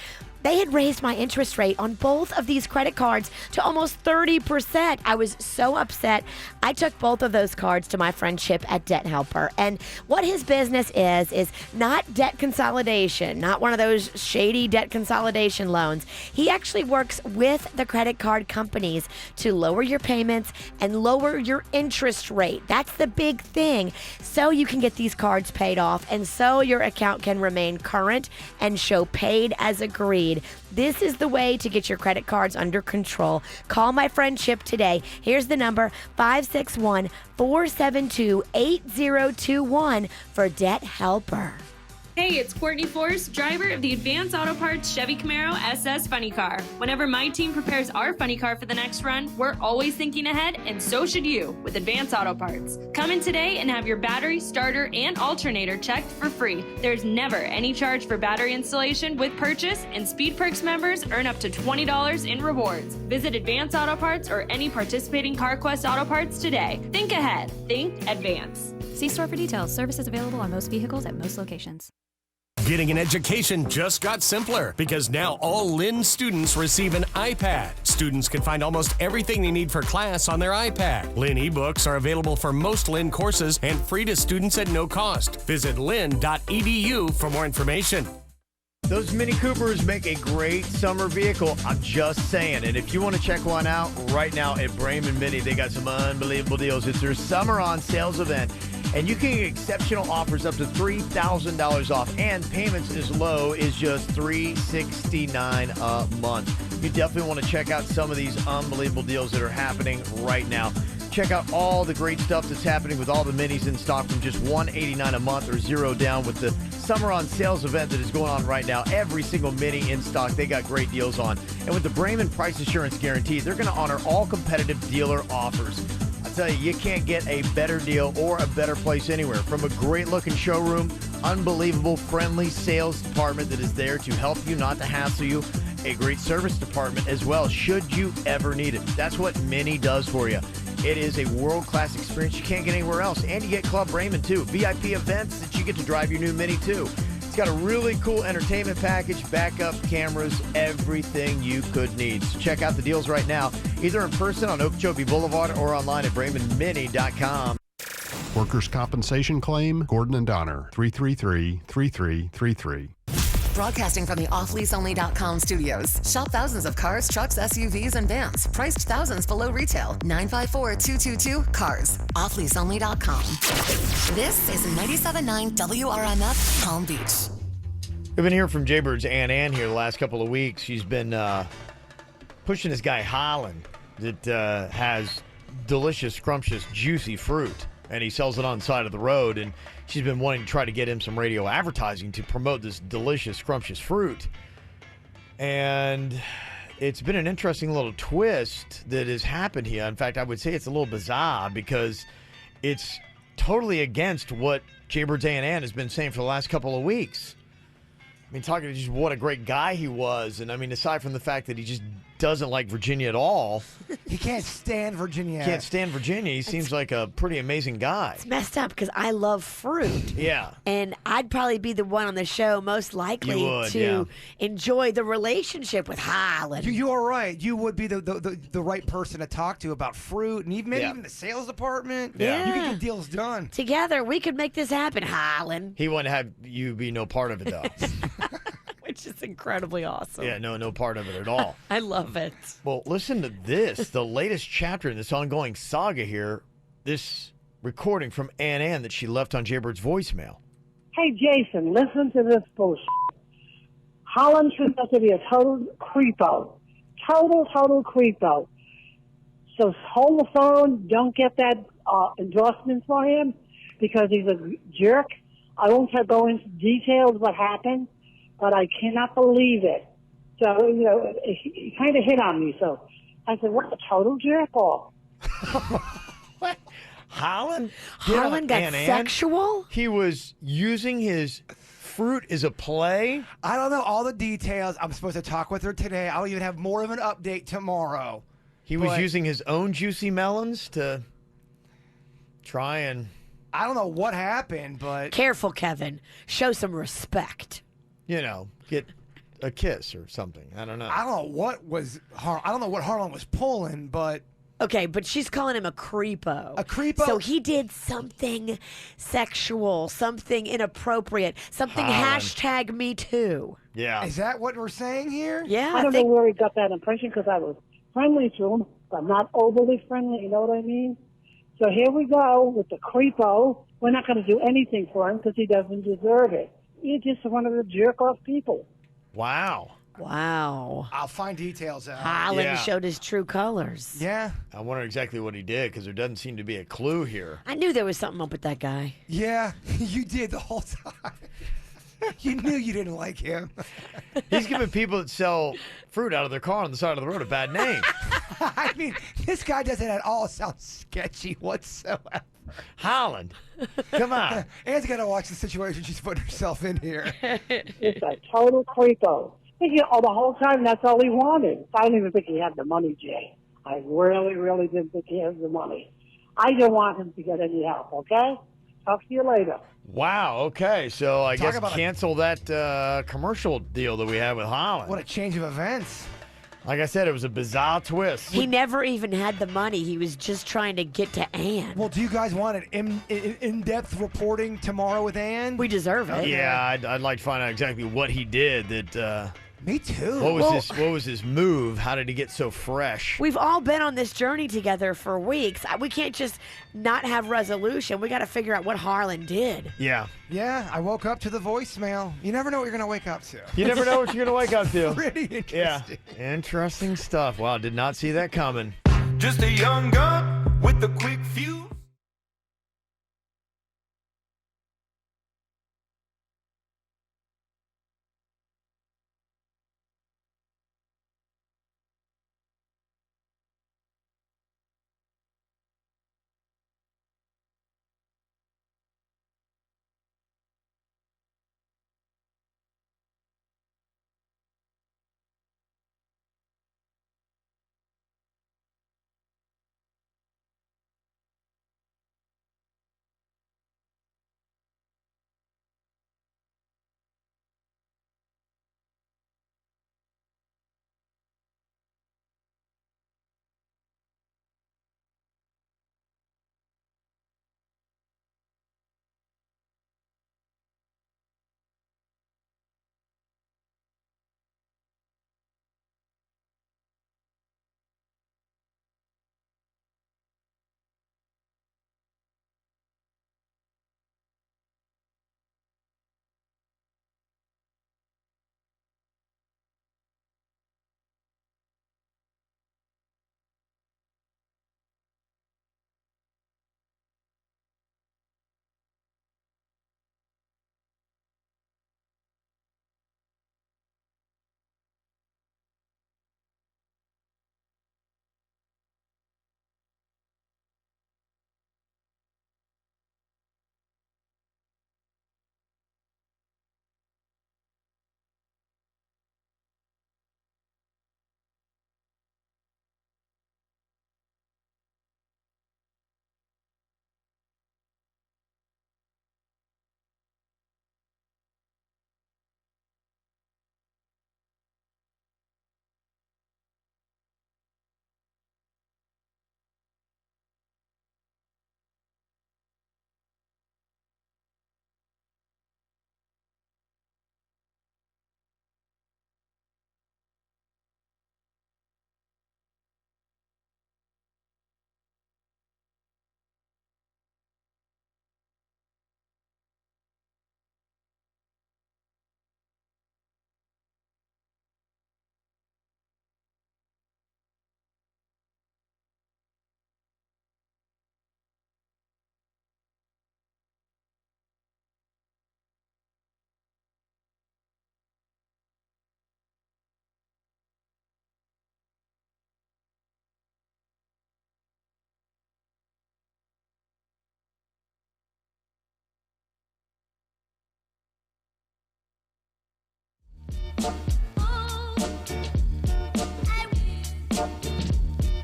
they had raised my interest rate on both of these credit cards to almost 30%. I was so upset. I took both of those cards to my friend Chip at Debt Helper. And what his business is not debt consolidation, not one of those shady debt consolidation loans. He actually works with the credit card companies to lower your payments and lower your interest rate. That's the big thing. So you can get these cards paid off and so your account can remain current and show paid as agreed. This is the way to get your credit cards under control. Call my friend Chip today. Here's the number, 561-472-8021 for Debt Helper. Hey, it's Courtney Forrest, driver of the Advanced Auto Parts Chevy Camaro SS Funny Car. Whenever my team prepares our funny car for the next run, we're always thinking ahead, and so should you with Advanced Auto Parts. Come in today and have your battery, starter, and alternator checked for free. There's never any charge for battery installation with purchase, and Speed Perks members earn up to $20 in rewards. Visit Advanced Auto Parts or any participating CarQuest Auto Parts today. Think ahead. Think advance. See store for details. Services available on most vehicles at most locations. Getting an education just got simpler because now all Lynn students receive an iPad. Students can find almost everything they need for class on their iPad. Lynn ebooks are available for most Lynn courses and free to students at no cost. Visit lynn.edu for more information. Those Mini Coopers make a great summer vehicle. I'm just saying. And if you want to check one out right now at Brayman Mini, they got some unbelievable deals. It's their summer on sales event. And you can get exceptional offers up to $3,000 off, and payments as low as just $369 a month. You definitely want to check out some of these unbelievable deals that are happening right now. Check out all the great stuff that's happening with all the minis in stock from just $189 a month or $0 down with the Summer on Sales event that is going on right now. Every single mini in stock, they got great deals on. And with the Brayman Price Assurance Guarantee, they're going to honor all competitive dealer offers. I tell you, you can't get a better deal or a better place anywhere. From a great-looking showroom, unbelievable, friendly sales department that is there to help you, not to hassle you, a great service department as well, should you ever need it. That's what Mini does for you. It is a world-class experience you can't get anywhere else. And you get Club Raymond, too. VIP events that you get to drive your new Mini, too. It's got a really cool entertainment package, backup cameras, everything you could need. So check out the deals right now, either in person on Okeechobee Boulevard or online at BraymondMini.com. Workers' compensation claim, Gordon and Donner, 333-3333. Broadcasting from the offleaseonly.com studios. Shop thousands of cars, trucks, SUVs, and vans. Priced thousands below retail. 954-222-CARS. Offleaseonly.com. This is 97.9 WRMF Palm Beach. We've been hearing from Jaybird's Ann here the last couple of weeks. She's been pushing this guy Holland that has delicious, scrumptious, juicy fruit. And he sells it on the side of the road. And she's been wanting to try to get him some radio advertising to promote this delicious, scrumptious fruit. And it's been an interesting little twist that has happened here. In fact, I would say it's a little bizarre because it's totally against what Jaybird's Ann has been saying for the last couple of weeks. I mean, talking to just what a great guy he was. And, I mean, aside from the fact that he just doesn't like Virginia at all. He can't stand Virginia. Can't stand Virginia. He seems like a pretty amazing guy. It's messed up because I love fruit. Yeah. And I'd probably be the one on the show most likely to enjoy the relationship with Holland. You are right. You would be the right person to talk to about fruit and maybe even the sales department. Yeah. You can get deals done. Together, we could make this happen, Holland. He wouldn't have you be no part of it, though. Which is incredibly awesome. Yeah, no part of it at all. I love it. Well, listen to this. The latest chapter in this ongoing saga here, this recording from Ann that she left on Jaybird's voicemail. Hey, Jason, listen to this bullshit. Holland turned out to be a total creepo. Total creepo. So hold the phone. Don't get that endorsement for him because he's a jerk. I won't go into details what happened, but I cannot believe it. So, he kind of hit on me. So I said, what a total jerk off. What? Holland? Holland got sexual? He was using his fruit as a play? I don't know all the details. I'm supposed to talk with her today. I'll even have more of an update tomorrow. He was using his own juicy melons to try and... I don't know what happened, but... Careful, Kevin. Show some respect. Get a kiss or something. I don't know. I don't know what Harlan was pulling, but... Okay, but she's calling him a creepo. A creepo? So he did something sexual, something inappropriate, something hashtag me too. Yeah. Is that what we're saying here? Yeah. I don't know where he got that impression because I was friendly to him, but not overly friendly, you know what I mean? So here we go with the creepo. We're not going to do anything for him because he doesn't deserve it. You're just one of the jerk-off people. Wow. I'll find details out. Holland showed his true colors. Yeah. I wonder exactly what he did because there doesn't seem to be a clue here. I knew there was something up with that guy. Yeah, you did the whole time. You knew you didn't like him. He's giving people that sell fruit out of their car on the side of the road a bad name. I mean, this guy doesn't at all sound sketchy whatsoever. Holland, come on. Anne's got to watch the situation she's putting herself in here. It's a total creepo. The whole time, that's all he wanted. I don't even think he had the money, Jay. I really, really didn't think he had the money. I don't want him to get any help, okay? Talk to you later. Wow, okay. So I guess cancel that commercial deal that we had with Holland. What a change of events. Like I said, it was a bizarre twist. He never even had the money. He was just trying to get to Ann. Well, do you guys want an in-depth reporting tomorrow with Ann? We deserve it. Yeah, I'd like to find out exactly what he did that Me too. What was his move? How did he get so fresh? We've all been on this journey together for weeks. We can't just not have resolution. We got to figure out what Harlan did. Yeah. Yeah, I woke up to the voicemail. You never know what you're going to wake up to. You never know what you're going to wake up to. Pretty interesting. Yeah. Interesting stuff. Wow, did not see that coming. Just a young gun with a quick fuse.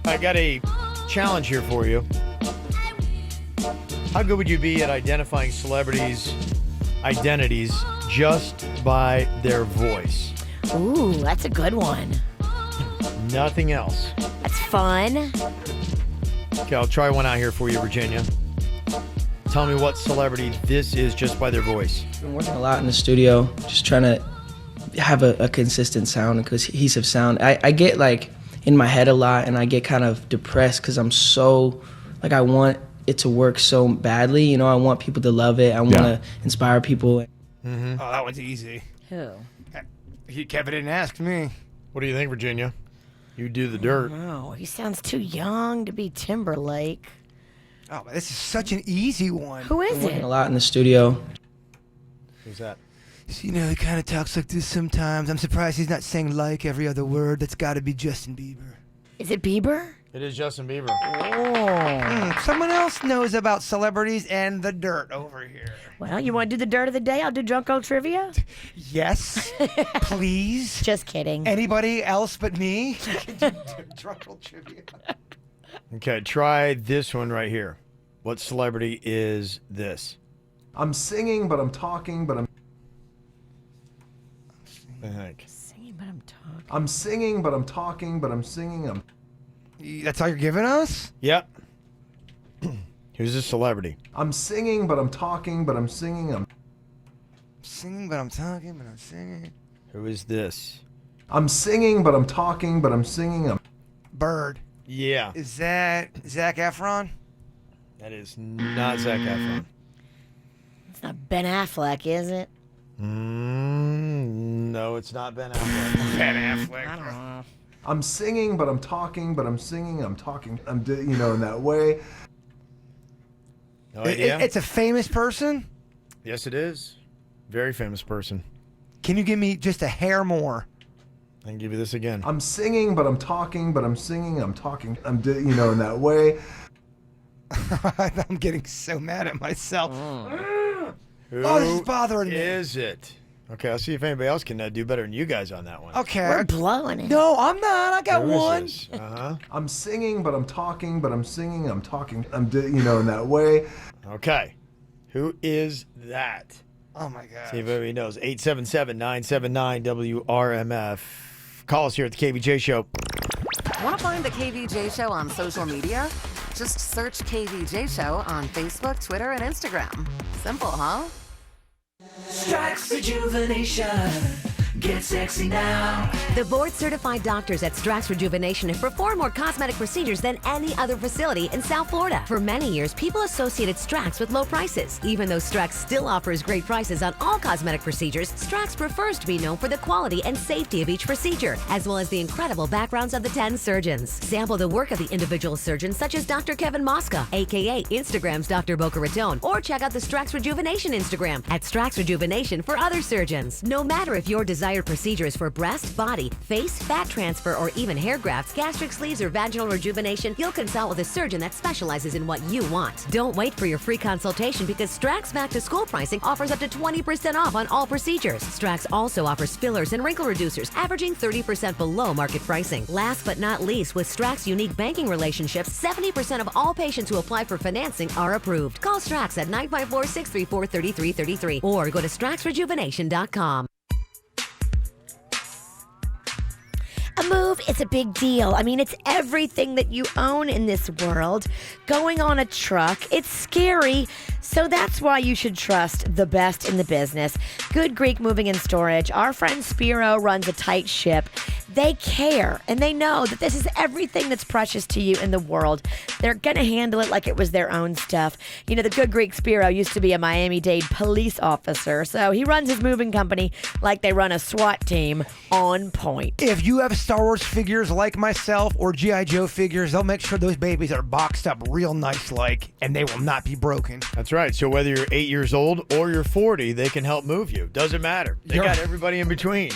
I got a challenge here for you. How good would you be at identifying celebrities' identities just by their voice? Ooh, that's a good one. Nothing else. That's fun. Okay, I'll try one out here for you, Virginia. Tell me what celebrity this is just by their voice. Been working a lot in the studio, just trying to have a consistent sound and cohesive sound. I get like in my head a lot, and I get kind of depressed because I'm so, like, I want it to work so badly. You know, I want people to love it. I want to inspire people. Oh, that one's easy. Who? Kevin didn't ask me. What do you think, Virginia? You do the dirt. Oh, he sounds too young to be Timberlake. Oh, this is such an easy one. Who is Working it? a lot in the studio. Who's that? So, you know, he kind of talks like this sometimes. I'm surprised he's not saying like every other word. That's got to be Justin Bieber. Is it Bieber? It is Justin Bieber. Someone else knows about celebrities and the dirt over here. Well, you want to do the dirt of the day? I'll do Drunko Trivia. Yes, please. Just kidding. Anybody else but me? Drunko Trivia. Okay, try this one right here. What celebrity is this? I'm singing, but I'm talking, but I'm... I think. Singing, but I'm talking. I'm singing, but I'm talking, but I'm singing. I'm... That's all you're giving us? Yep. Who's this celebrity? I'm singing, but I'm talking, but I'm singing. I'm singing, but I'm talking, but I'm singing. Who is this? I'm singing, but I'm talking, but I'm singing. Bird. Yeah. Is that Zac Efron? That is not Zac Efron. It's not Ben Affleck, is it? No, it's not Ben Affleck. Ben Affleck. I don't know. I'm singing, but I'm talking, but I'm singing. I'm talking. In that way. No idea. It's a famous person? Yes, it is. Very famous person. Can you give me just a hair more? I can give you this again. I'm singing, but I'm talking, but I'm singing. I'm talking. In that way. I'm getting so mad at myself. Who this is bothering me. is it? Okay, I'll see if anybody else can do better than you guys on that one. Okay. We're blowing it. No, I'm not. I got Who is one. this? Uh-huh. I'm singing, but I'm talking, but I'm singing. I'm talking. In that way. Okay. Who is that? Oh, my God. See if everybody knows. 877-979-WRMF. Call us here at the KVJ Show. Want to find the KVJ Show on social media? Just search KVJ Show on Facebook, Twitter, and Instagram. Simple, huh? Strax Rejuvenation. Get sexy now. The board-certified doctors at Strax Rejuvenation have performed more cosmetic procedures than any other facility in South Florida. For many years, people associated Strax with low prices. Even though Strax still offers great prices on all cosmetic procedures, Strax prefers to be known for the quality and safety of each procedure, as well as the incredible backgrounds of the 10 surgeons. Sample the work of the individual surgeons, such as Dr. Kevin Mosca, aka Instagram's Dr. Boca Raton, or check out the Strax Rejuvenation Instagram at Strax Rejuvenation for other surgeons. No matter if your desired procedures for breast, body, face, fat transfer, or even hair grafts, gastric sleeves, or vaginal rejuvenation, you'll consult with a surgeon that specializes in what you want. Don't wait for your free consultation because Strax Back to School pricing offers up to 20% off on all procedures. Strax also offers fillers and wrinkle reducers, averaging 30% below market pricing. Last but not least, with Strax unique banking relationships, 70% of all patients who apply for financing are approved. Call Strax at 954-634-3333 or go to straxrejuvenation.com. A move is a big deal. I mean, it's everything that you own in this world. Going on a truck, it's scary. So that's why you should trust the best in the business. Good Greek Moving and Storage. Our friend Spiro runs a tight ship. They care, and they know that this is everything that's precious to you in the world. They're going to handle it like it was their own stuff. You know, the Good Greek Spiro used to be a Miami-Dade police officer, so he runs his moving company like they run a SWAT team on point. If you have Star Wars figures like myself or G.I. Joe figures, they'll make sure those babies are boxed up real nice-like, and they will not be broken. That's right. So whether you're 8 years old or you're 40, they can help move you. Doesn't matter. They got everybody in between.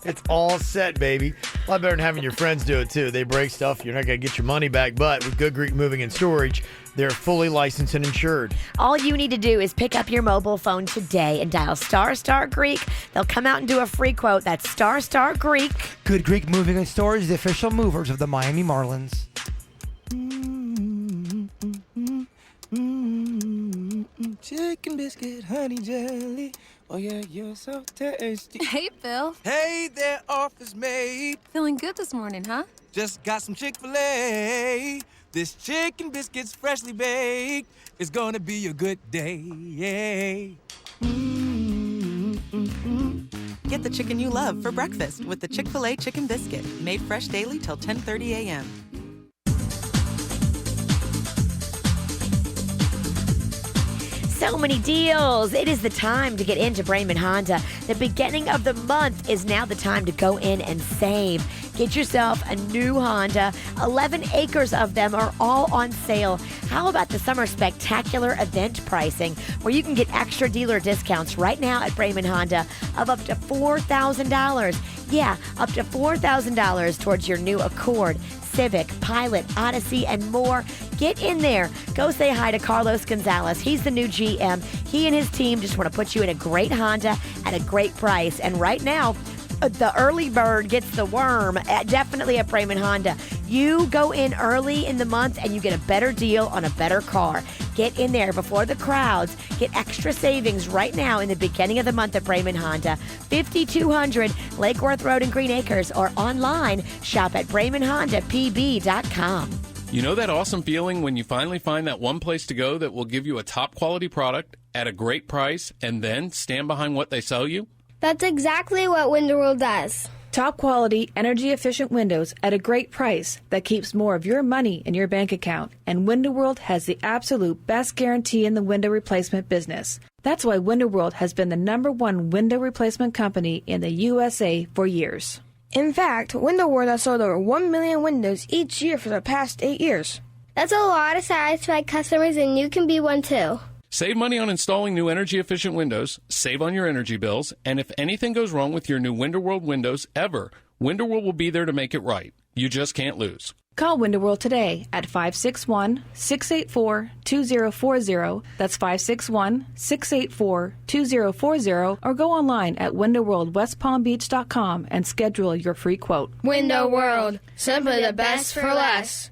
It's all set, baby. A lot better than having your friends do it, too. They break stuff. You're not going to get your money back. But with Good Greek Moving and Storage, they're fully licensed and insured. All you need to do is pick up your mobile phone today and dial ** Greek. They'll come out and do a free quote. That's ** Greek. Good Greek Moving and Storage, the official movers of the Miami Marlins. Chicken biscuit, honey jelly. Oh yeah, you're so tasty. Hey, Phil. Hey there, office mate. Feeling good this morning, huh? Just got some Chick-fil-A. This chicken biscuit's freshly baked. It's gonna be a good day. Get the chicken you love for breakfast with the Chick-fil-A Chicken Biscuit. Made fresh daily till 10:30 a.m. So many deals. It is the time to get into Braman Honda. The beginning of the month is now the time to go in and save. Get yourself a new Honda. 11 acres of them are all on sale. How about the summer spectacular event pricing where you can get extra dealer discounts right now at Braman Honda of up to $4,000. Yeah, up to $4,000 towards your new Accord, Civic, Pilot, Odyssey, and more. Get in there. Go say hi to Carlos Gonzalez. He's the new GM. He and his team just want to put you in a great Honda at a great price. And right now, the early bird gets the worm. Definitely at Braman Honda. You go in early in the month and you get a better deal on a better car. Get in there before the crowds. Get extra savings right now in the beginning of the month at Braman Honda. 5200 Lake Worth Road in Green Acres or online. Shop at BramanHondaPB.com. You know that awesome feeling when you finally find that one place to go that will give you a top quality product at a great price and then stand behind what they sell you? That's exactly what Window World does. Top quality, energy efficient windows at a great price that keeps more of your money in your bank account. And Window World has the absolute best guarantee in the window replacement business. That's why Window World has been the #1 window replacement company in the USA for years. In fact, Window World has sold over 1 million windows each year for the past 8 years. That's a lot of satisfied customers, and you can be one too. Save money on installing new energy-efficient windows, save on your energy bills, and if anything goes wrong with your new Window World windows ever, Window World will be there to make it right. You just can't lose. Call Window World today at 561-684-2040. That's 561-684-2040, or go online at windowworldwestpalmbeach.com and schedule your free quote. Window World, simply the best for less.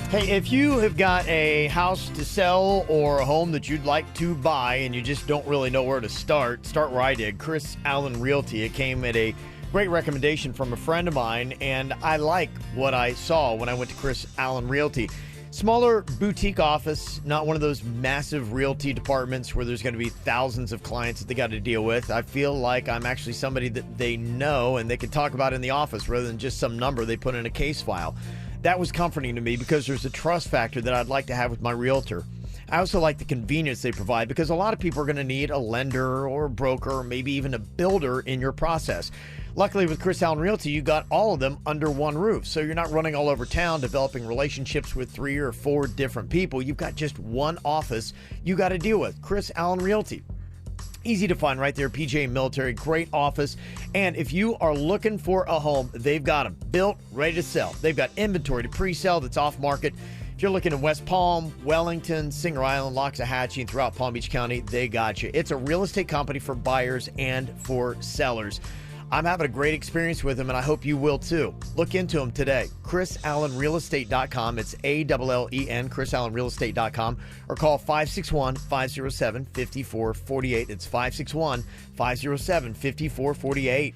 Hey, if you have got a house to sell or a home that you'd like to buy and you just don't really know where to start where I did, Chris Allen Realty. It came at a great recommendation from a friend of mine, and I like what I saw when I went to Chris Allen Realty. Smaller boutique office, not one of those massive realty departments where there's going to be thousands of clients that they got to deal with. I feel like I'm actually somebody that they know and they can talk about in the office rather than just some number they put in a case file. That was comforting to me because there's a trust factor that I'd like to have with my realtor. I also like the convenience they provide because a lot of people are going to need a lender or a broker or maybe even a builder in your process. Luckily with Chris Allen Realty, you got all of them under one roof. So you're not running all over town developing relationships with 3 or 4 different people. You've got just one office you got to deal with. Chris Allen Realty. Easy to find right there, PJ Military, great office. And if you are looking for a home, they've got them built, ready to sell. They've got inventory to pre-sell that's off market. If you're looking in West Palm, Wellington, Singer Island, Loxahatchee, and throughout Palm Beach County, they got you. It's a real estate company for buyers and for sellers. I'm having a great experience with them, and I hope you will too. Look into them today. ChrisAllenRealEstate.com. It's ALLEN, ChrisAllenRealEstate.com, or call 561-507-5448. It's 561-507-5448.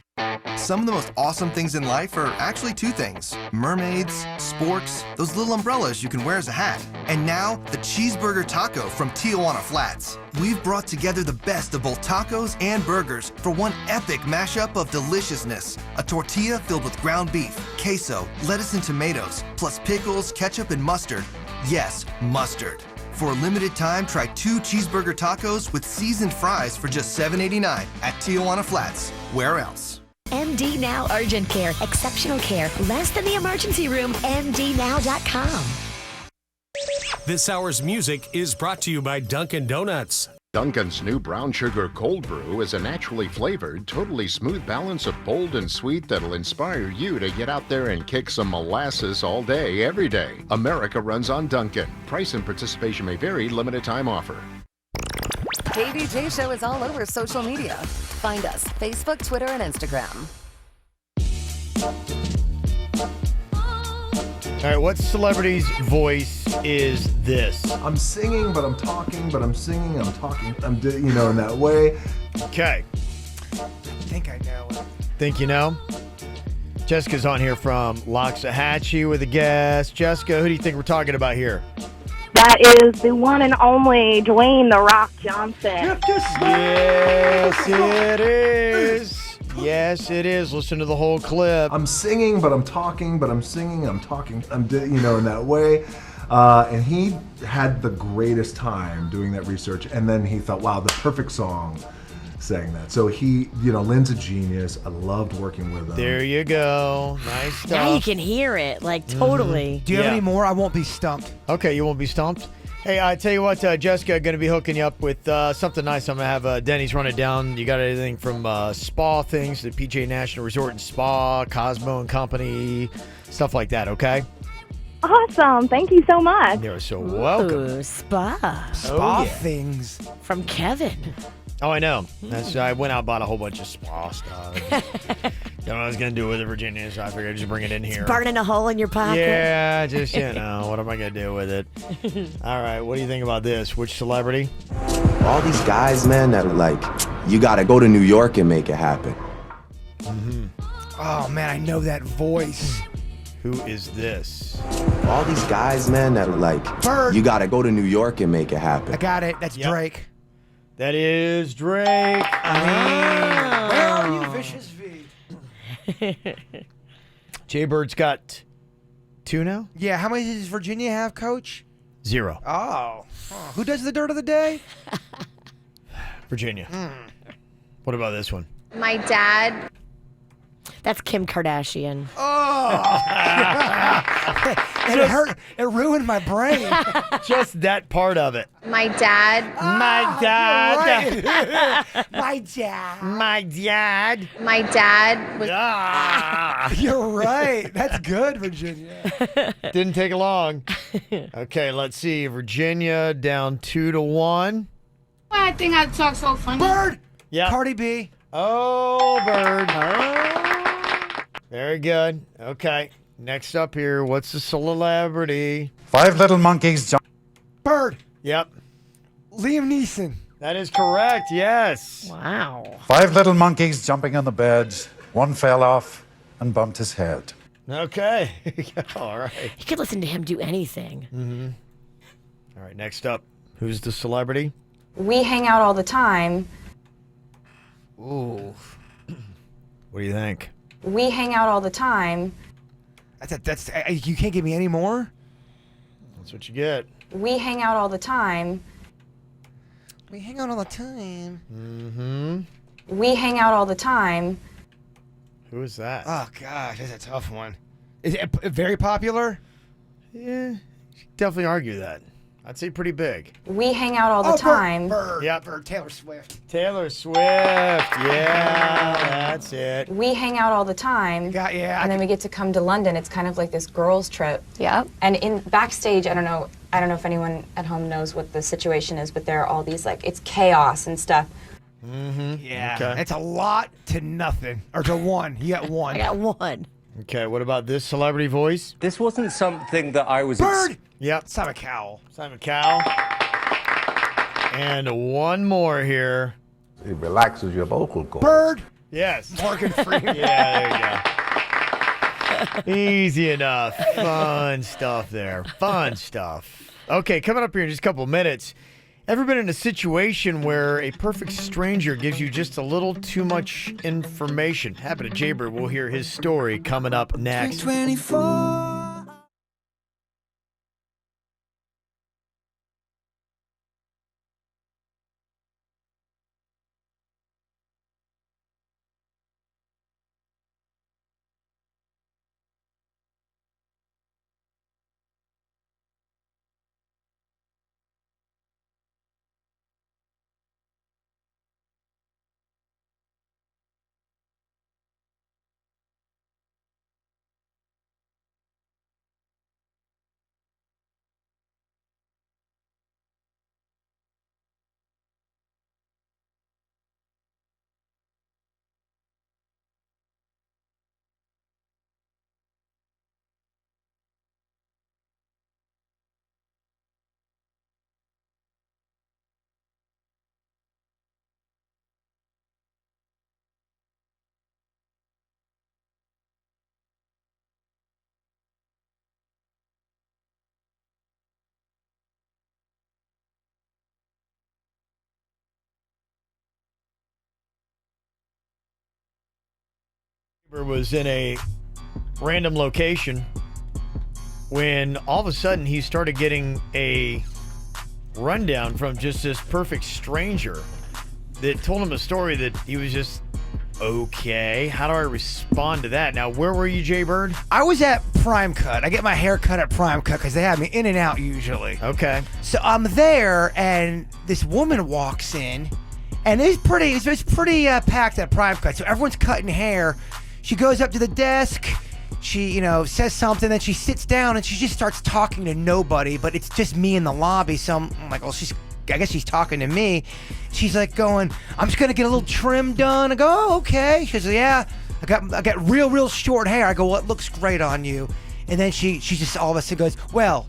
Some of the most awesome things in life are actually 2 things. Mermaids, sporks, those little umbrellas you can wear as a hat. And now, the cheeseburger taco from Tijuana Flats. We've brought together the best of both tacos and burgers for one epic mashup of deliciousness. A tortilla filled with ground beef, queso, lettuce and tomatoes, plus pickles, ketchup, and mustard. Yes, mustard. For a limited time, try 2 cheeseburger tacos with seasoned fries for just $7.89 at Tijuana Flats. Where else? MD Now Urgent Care. Exceptional care. Less than the emergency room. MDNow.com. This hour's music is brought to you by Dunkin' Donuts. Dunkin's new brown sugar cold brew is a naturally flavored, totally smooth balance of bold and sweet that'll inspire you to get out there and kick some molasses all day, every day. America runs on Dunkin'. Price and participation may vary. Limited time offer. KVJ Show is all over social media. Find us Facebook, Twitter, and Instagram. All right, what celebrity's voice is this? I'm singing, but I'm talking, but I'm singing, I'm talking. In that way. Okay. I think I know it. Think you know? Jessica's on here from Loxahatchee with a guest. Jessica, who do you think we're talking about here? That is the one and only Dwayne "The Rock" Johnson. Yes, it is. Yes, it is. Listen to the whole clip. I'm singing, but I'm talking, but I'm singing, I'm talking. In that way. And he had the greatest time doing that research. And then he thought, wow, the perfect song saying that. So he, Lynn's a genius. I loved working with him. There you go. Nice stuff. Now you can hear it, like, totally. Do you have any more? I won't be stumped. Okay, you won't be stumped? Hey, I tell you what, Jessica, going to be hooking you up with something nice. I'm going to have Denny's run it down. You got anything from spa things to PJ National Resort and Spa, Cosmo and Company, stuff like that, okay? Awesome. Thank you so much. You're so welcome. Ooh, spa. Spa things. From Kevin. Oh, I know. I went out and bought a whole bunch of spa stuff. Don't know what I was going to do with it, Virginia, so I figured I'd just bring it in here. Burning a hole in your pocket. Yeah, just, what am I going to do with it? All right, what do you think about this? Which celebrity? All these guys, man, that are like, you got to go to New York and make it happen. Mm-hmm. Oh, man, I know that voice. Who is this? All these guys, man, that are like, Bird. you got to go to New York and make it happen. I got it. That's Drake. That is Drake. Where are you, Vicious V? Jaybird's got 2 now? Yeah, how many does Virginia have, Coach? 0. Oh. Who does the dirt of the day? Virginia. What about this one? My dad. That's Kim Kardashian. Oh. It hurt. It ruined my brain. Just that part of it. My dad. My dad. My dad. My dad. My dad was. You're right. That's good, Virginia. Didn't take long. Okay, let's see. Virginia down 2-1. I think I talk so funny. Bird. Yeah. Cardi B. Oh, Bird. Very good. Okay. Next up here, what's the celebrity? 5 little monkeys jump. Bird. Yep. Liam Neeson. That is correct, yes. Wow. 5 little monkeys jumping on the bed. One fell off and bumped his head. Okay. All right. You could listen to him do anything. Mm-hmm. All right, next up, who's the celebrity? We hang out all the time. Ooh. What do you think? We hang out all the time. That's you can't give me any more? That's what you get. We hang out all the time. We hang out all the time. Mm-hmm. We hang out all the time. Who is that? Oh, gosh, that's a tough one. Is it very popular? Yeah, you could definitely argue that. I'd say pretty big. We hang out all the time. Bird. Yep. Bird. Taylor Swift. Taylor Swift. Yeah, that's it. We hang out all the time. And then we get to come to London. It's kind of like this girls' trip. Yep. And in backstage, I don't know if anyone at home knows what the situation is, but there are all these it's chaos and stuff. Mm-hmm. Yeah. Okay. It's a lot to nothing. Or to one. You got one. I got one. Okay, what about this celebrity voice? This wasn't something that I was... Bird! Yep. Simon Cowell. Simon Cowell. And one more here. It relaxes your vocal cords. Bird! Yes. Morgan Freeman. Yeah, there you go. Easy enough. Fun stuff there. Fun stuff. Okay, coming up here in just a couple of minutes. Ever been in a situation where a perfect stranger gives you just a little too much information? Happened to Jaybird. We'll hear his story coming up next. 24. Was in a random location when all of a sudden he started getting a rundown from just this perfect stranger that told him a story that he was just, okay, how do I respond to that? Now, where were you, Jay Bird? I was at Prime Cut. I get my hair cut at Prime Cut because they have me in and out usually. Okay. So I'm there, and this woman walks in, and it's pretty packed at Prime Cut. So everyone's cutting hair. She goes up to the desk, she, says something, then she sits down and she just starts talking to nobody, but it's just me in the lobby. So I'm like, well, I guess she's talking to me. She's like going, I'm just gonna get a little trim done. I go, oh, okay. She goes, yeah, I got real short hair. I go, well, it looks great on you. And then she just all of a sudden goes, well,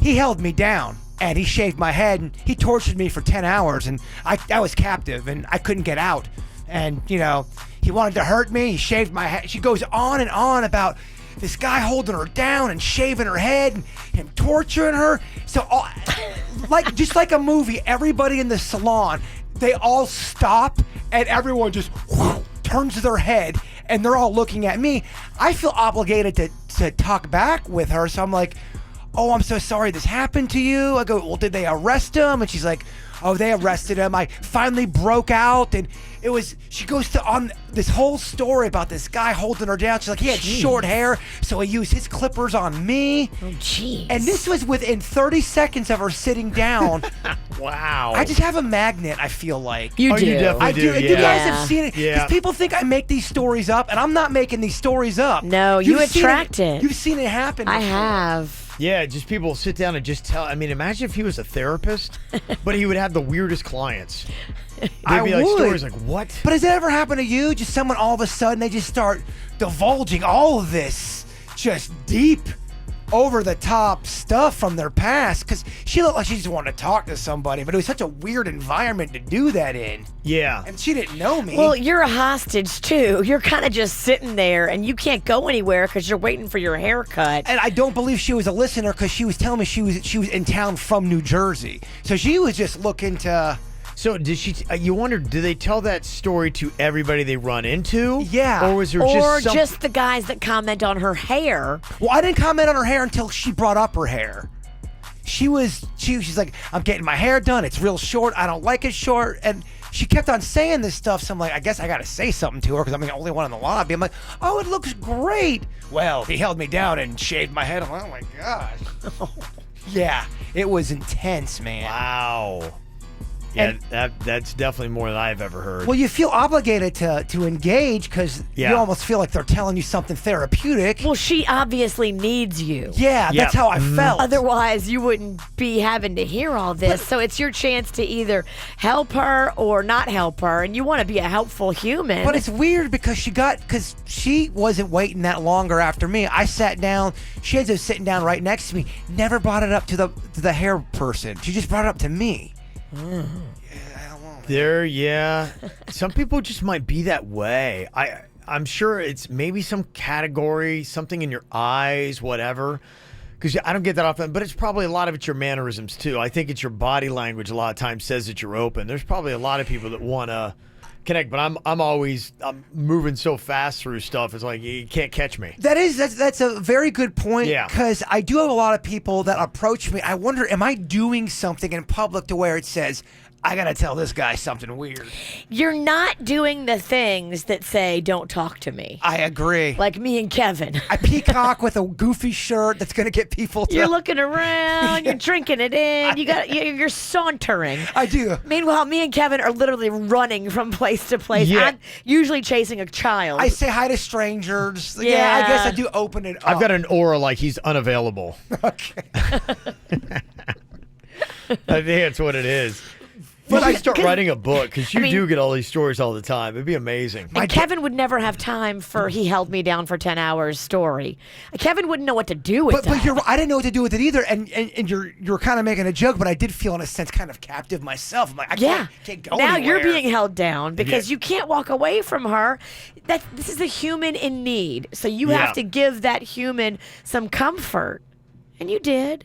he held me down and he shaved my head and he tortured me for 10 hours and I was captive and I couldn't get out. And, he wanted to hurt me. He shaved my head. She goes on and on about this guy holding her down and shaving her head and him torturing her. So, just like a movie, everybody in the salon, they all stop and everyone just turns their head and they're all looking at me. I feel obligated to talk back with her. So I'm like, oh, I'm so sorry this happened to you. I go, well, did they arrest him? And she's like, oh, they arrested him. I finally broke out, and she goes on this whole story about this guy holding her down. She's like, he had short hair, so he used his clippers on me. Oh, jeez. And this was within 30 seconds of her sitting down. Wow. I just have a magnet, I feel like. You do. You definitely I do. do. You guys have seen it. Yeah. Because people think I make these stories up, and I'm not making these stories up. No, you attract it. You've seen it happen before. I have. Yeah, just people sit down and just tell. I mean, imagine if he was a therapist, but he would have the weirdest clients. They'd be like stories like, what? But has that ever happened to you? Just someone all of a sudden, they just start divulging all of this just deep, over-the-top stuff from their past? Because she looked like she just wanted to talk to somebody, but it was such a weird environment to do that in. Yeah. And she didn't know me. Well, you're a hostage, too. You're kind of just sitting there, and you can't go anywhere because you're waiting for your haircut. And I don't believe she was a listener because she was telling me she was in town from New Jersey. So she was just looking to... So did she? You wonder, do they tell that story to everybody they run into? Yeah. Or was there just the guys that comment on her hair? Well, I didn't comment on her hair until she brought up her hair. She's like, I'm getting my hair done. It's real short. I don't like it short. And she kept on saying this stuff. So I'm like, I guess I got to say something to her because I'm the only one in the lobby. I'm like, oh, it looks great. Well, he held me down and shaved my head. I'm like, oh my gosh. Yeah, it was intense, man. Wow. Yeah, that's definitely more than I've ever heard. Well, you feel obligated to engage because you almost feel like they're telling you something therapeutic. Well, she obviously needs you. Yeah, that's how I felt. Otherwise, you wouldn't be having to hear all this. So it's your chance to either help her or not help her, and you want to be a helpful human. But it's weird because she wasn't waiting that longer after me. I sat down. She ended up sitting down right next to me. Never brought it up to the hair person. She just brought it up to me. Some people just might be that way. I'm sure it's maybe some category, something in your eyes, whatever. Because I don't get that often, but it's probably a lot of it's your mannerisms too. I think it's your body language a lot of times says that you're open. There's probably a lot of people that want to connect, but I'm moving so fast through stuff. It's like you can't catch me. That's a very good point. Yeah. Because I do have a lot of people that approach me. I wonder, am I doing something in public to where it says, I gotta tell this guy something weird? You're not doing the things that say, don't talk to me. I agree. Like me and Kevin. I peacock with a goofy shirt that's gonna get people to... You're looking around, you're drinking it in, you're sauntering. I do. Meanwhile, me and Kevin are literally running from place to place. Yeah. I'm usually chasing a child. I say hi to strangers. Yeah, I guess I do open it up. I've got an aura like he's unavailable. Okay. I think that's what it is. But I start writing a book because you do get all these stories all the time. It'd be amazing. And Kevin would never have time for he held me down for 10 hours story. Kevin wouldn't know what to do with that. But I didn't know what to do with it either. And you're kind of making a joke, but I did feel in a sense kind of captive myself. I'm like, I can't go now anywhere. You're being held down because you can't walk away from her. This is a human in need. So you have to give that human some comfort. And you did.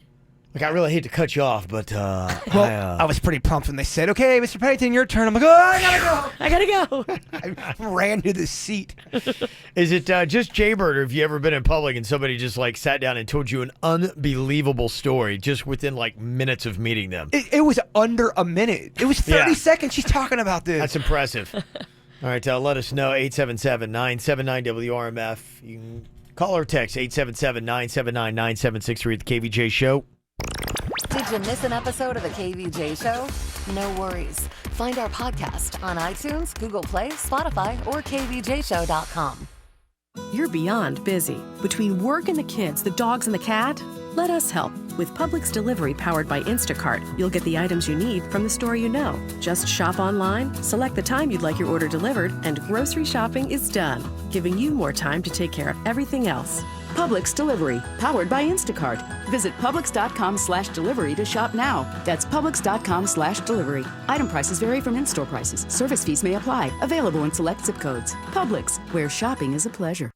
Like, I really hate to cut you off, but I was pretty pumped when they said, "Okay, Mr. Pennington, your turn." I'm like, "Oh, I gotta go! I ran to the seat. Is it just Jaybird, or have you ever been in public and somebody just like sat down and told you an unbelievable story just within like minutes of meeting them? It was under a minute. It was 30 seconds. She's talking about this. That's impressive. All right, let us know, 877-979-WRMF. You can call or text 877-979-9763 at the KVJ Show. Did you miss an episode of the KVJ Show? No worries. Find our podcast on iTunes, Google Play, Spotify, or kvjshow.com. You're beyond busy. Between work and the kids, the dogs and the cat, let us help. With Publix Delivery powered by Instacart, you'll get the items you need from the store you know. Just shop online, select the time you'd like your order delivered, and grocery shopping is done, giving you more time to take care of everything else. Publix Delivery, powered by Instacart. Visit Publix.com/delivery to shop now. That's Publix.com/delivery. Item prices vary from in-store prices. Service fees may apply. Available in select zip codes. Publix, where shopping is a pleasure.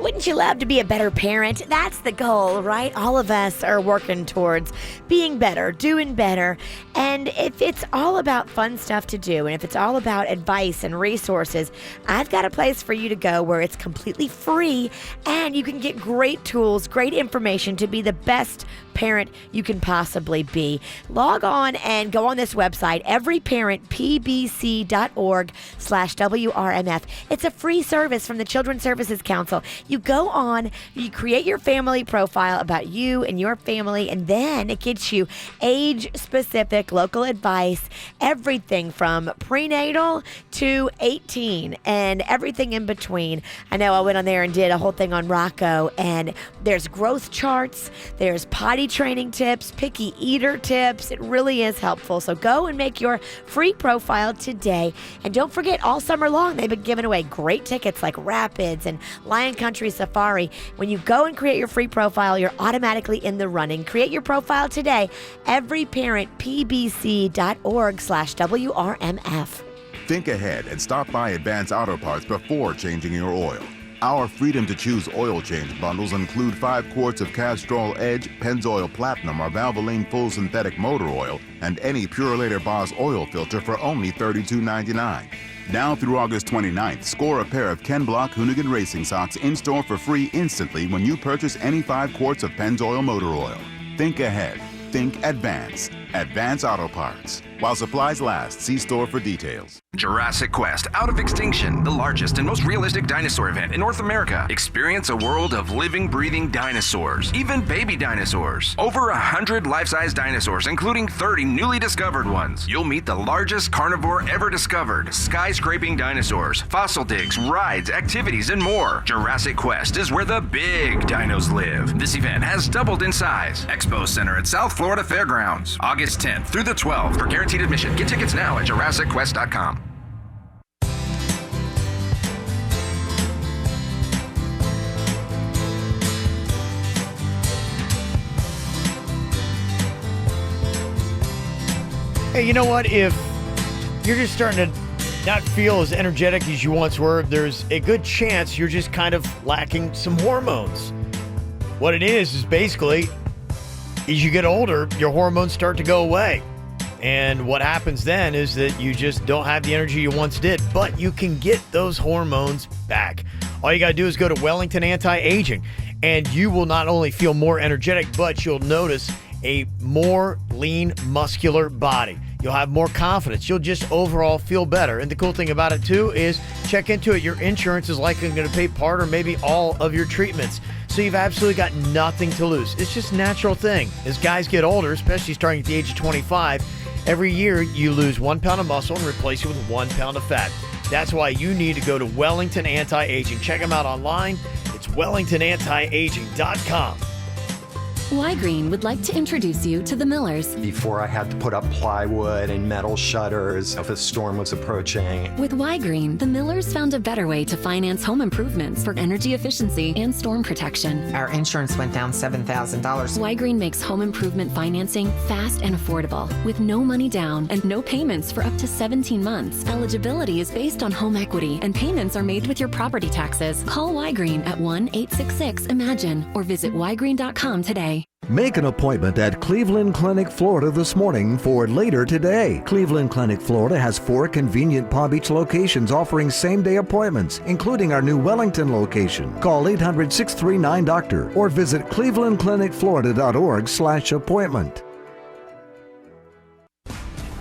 Wouldn't you love to be a better parent? That's the goal, right? All of us are working towards being better, doing better. And if it's all about fun stuff to do, and if it's all about advice and resources, I've got a place for you to go where it's completely free and you can get great tools, great information to be the best parent you can possibly be. Log on and go on this website, everyparentpbc.org/WRMF. It's a free service from the Children's Services Council. You go on, you create your family profile about you and your family, and then it gets you age-specific local advice, everything from prenatal to 18 and everything in between. I know I went on there and did a whole thing on Rocco, and there's growth charts, there's potty training tips, picky eater tips. It really is helpful. So go and make your free profile today. And don't forget, all summer long, they've been giving away great tickets like Rapids and Lion Country Safari. When you go and create your free profile, you're automatically in the running. Create your profile today. everyparentpbc.org/WRMF. Think ahead and stop by Advance Auto Parts before changing your oil. Our Freedom to Choose oil change bundles include 5 quarts of Castrol Edge, Pennzoil Platinum, or Valvoline Full Synthetic Motor Oil, and any Purolator Boss oil filter for only $32.99. Now through August 29th, score a pair of Ken Block Hoonigan Racing Socks in-store for free instantly when you purchase any 5 quarts of Pennzoil Motor Oil. Think ahead. Think Advance. Advance Auto Parts. While supplies last, see store for details. Jurassic Quest Out of Extinction, the largest and most realistic dinosaur event in North America. Experience a world of living, breathing dinosaurs, even baby dinosaurs. Over 100 life-size dinosaurs, including 30 newly discovered ones. You'll meet the largest carnivore ever discovered, skyscraping dinosaurs, fossil digs, rides, activities, and more. Jurassic Quest is where the big dinos live. This event has doubled in size. Expo Center at South Florida Fairgrounds, August 10th through the 12th. For guaranteed admission, get tickets now at JurassicQuest.com. Hey, you know what? If you're just starting to not feel as energetic as you once were, there's a good chance you're just kind of lacking some hormones. What it is basically, as you get older, your hormones start to go away. And what happens then is that you just don't have the energy you once did, but you can get those hormones back. All you got to do is go to Wellington Anti-Aging, and you will not only feel more energetic, but you'll notice a more lean, muscular body. You'll have more confidence. You'll just overall feel better. And the cool thing about it, too, is check into it. Your insurance is likely going to pay part or maybe all of your treatments. So you've absolutely got nothing to lose. It's just a natural thing. As guys get older, especially starting at the age of 25, every year you lose 1 pound of muscle and replace it with 1 pound of fat. That's why you need to go to Wellington Anti-Aging. Check them out online. It's WellingtonAntiAging.com. Y-Green would like to introduce you to the Millers. Before I had to put up plywood and metal shutters if a storm was approaching. With Y-Green, the Millers found a better way to finance home improvements for energy efficiency and storm protection. Our insurance went down $7,000. Y-Green makes home improvement financing fast and affordable, with no money down and no payments for up to 17 months. Eligibility is based on home equity, and payments are made with your property taxes. Call Y-Green at 1-866-IMAGINE or visit ygreen.com today. Make an appointment at Cleveland Clinic, Florida this morning for later today. Cleveland Clinic, Florida has 4 convenient Palm Beach locations offering same-day appointments, including our new Wellington location. Call 800-639-DOCTOR or visit clevelandclinicflorida.org/appointment.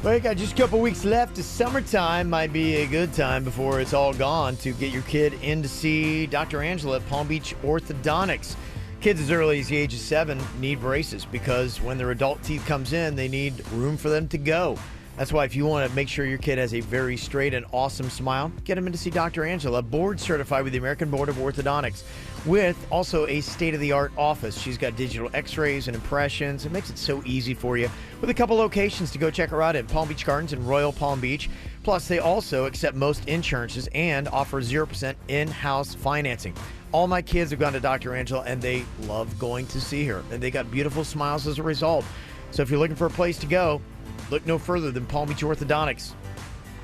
Well, you got just a couple weeks left. The summertime might be a good time before it's all gone to get your kid in to see Dr. Angela at Palm Beach Orthodontics. Kids as early as the age of 7 need braces because when their adult teeth comes in, they need room for them to go. That's why if you want to make sure your kid has a very straight and awesome smile, get them in to see Dr. Angela, board certified with the American Board of Orthodontics, with also a state-of-the-art office. She's got digital x-rays and impressions. It makes it so easy for you, with a couple locations to go check her out at Palm Beach Gardens and Royal Palm Beach. Plus, they also accept most insurances and offer 0% in-house financing. All my kids have gone to Dr. Angela, and they love going to see her. And they got beautiful smiles as a result. So if you're looking for a place to go, look no further than Palm Beach Orthodontics.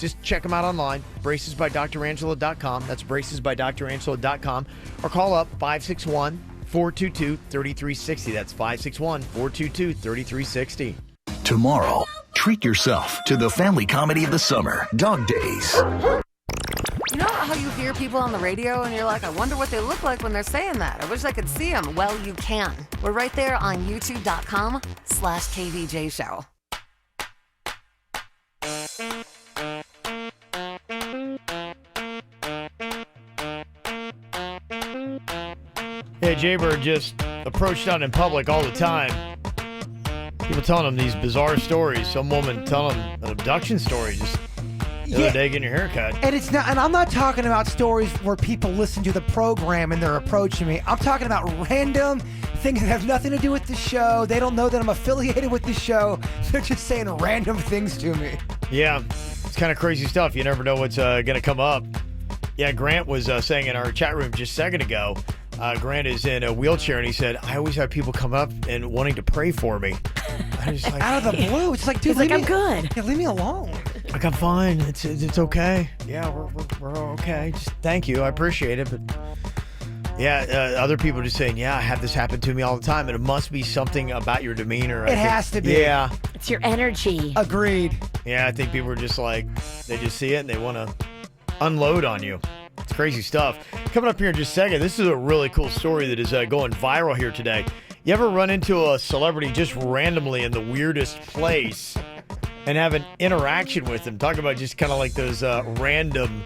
Just check them out online, bracesbydrangela.com. That's bracesbydrangela.com. Or call up 561-422-3360. That's 561-422-3360. Tomorrow, treat yourself to the family comedy of the summer, Dog Days. You know how you hear people on the radio and you're like, I wonder what they look like when they're saying that. I wish I could see them. Well, you can. We're right there on youtube.com/KVJ show. Yeah, Jaybird just approached out in public all the time. People telling him these bizarre stories. Some woman telling him an abduction story just the other day getting your hair cut. And it's not, and I'm not talking about stories where people listen to the program and they're approaching me. I'm talking about random things that have nothing to do with the show. They don't know that I'm affiliated with the show. They're just saying random things to me. Yeah, it's kind of crazy stuff. You never know what's going to come up. Yeah, Grant was saying in our chat room just a second ago, Grant is in a wheelchair, and he said, I always have people come up and wanting to pray for me. I was like, out of the blue. It's like, dude, I'm good. Yeah, leave me alone. Like, I'm fine. It's okay. Yeah, we're okay. Just thank you. I appreciate it. But yeah, other people are just saying, yeah, I have this happen to me all the time, and it must be something about your demeanor. It has to be. Yeah. It's your energy. Agreed. Yeah, I think people are just like, they just see it and they want to unload on you. It's crazy stuff. Coming up here in just a second, this is a really cool story that is going viral here today. You ever run into a celebrity just randomly in the weirdest place and have an interaction with them? Talk about just kind of like those random,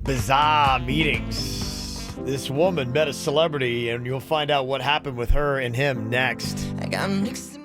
bizarre meetings. This woman met a celebrity, and you'll find out what happened with her and him next. I got mixed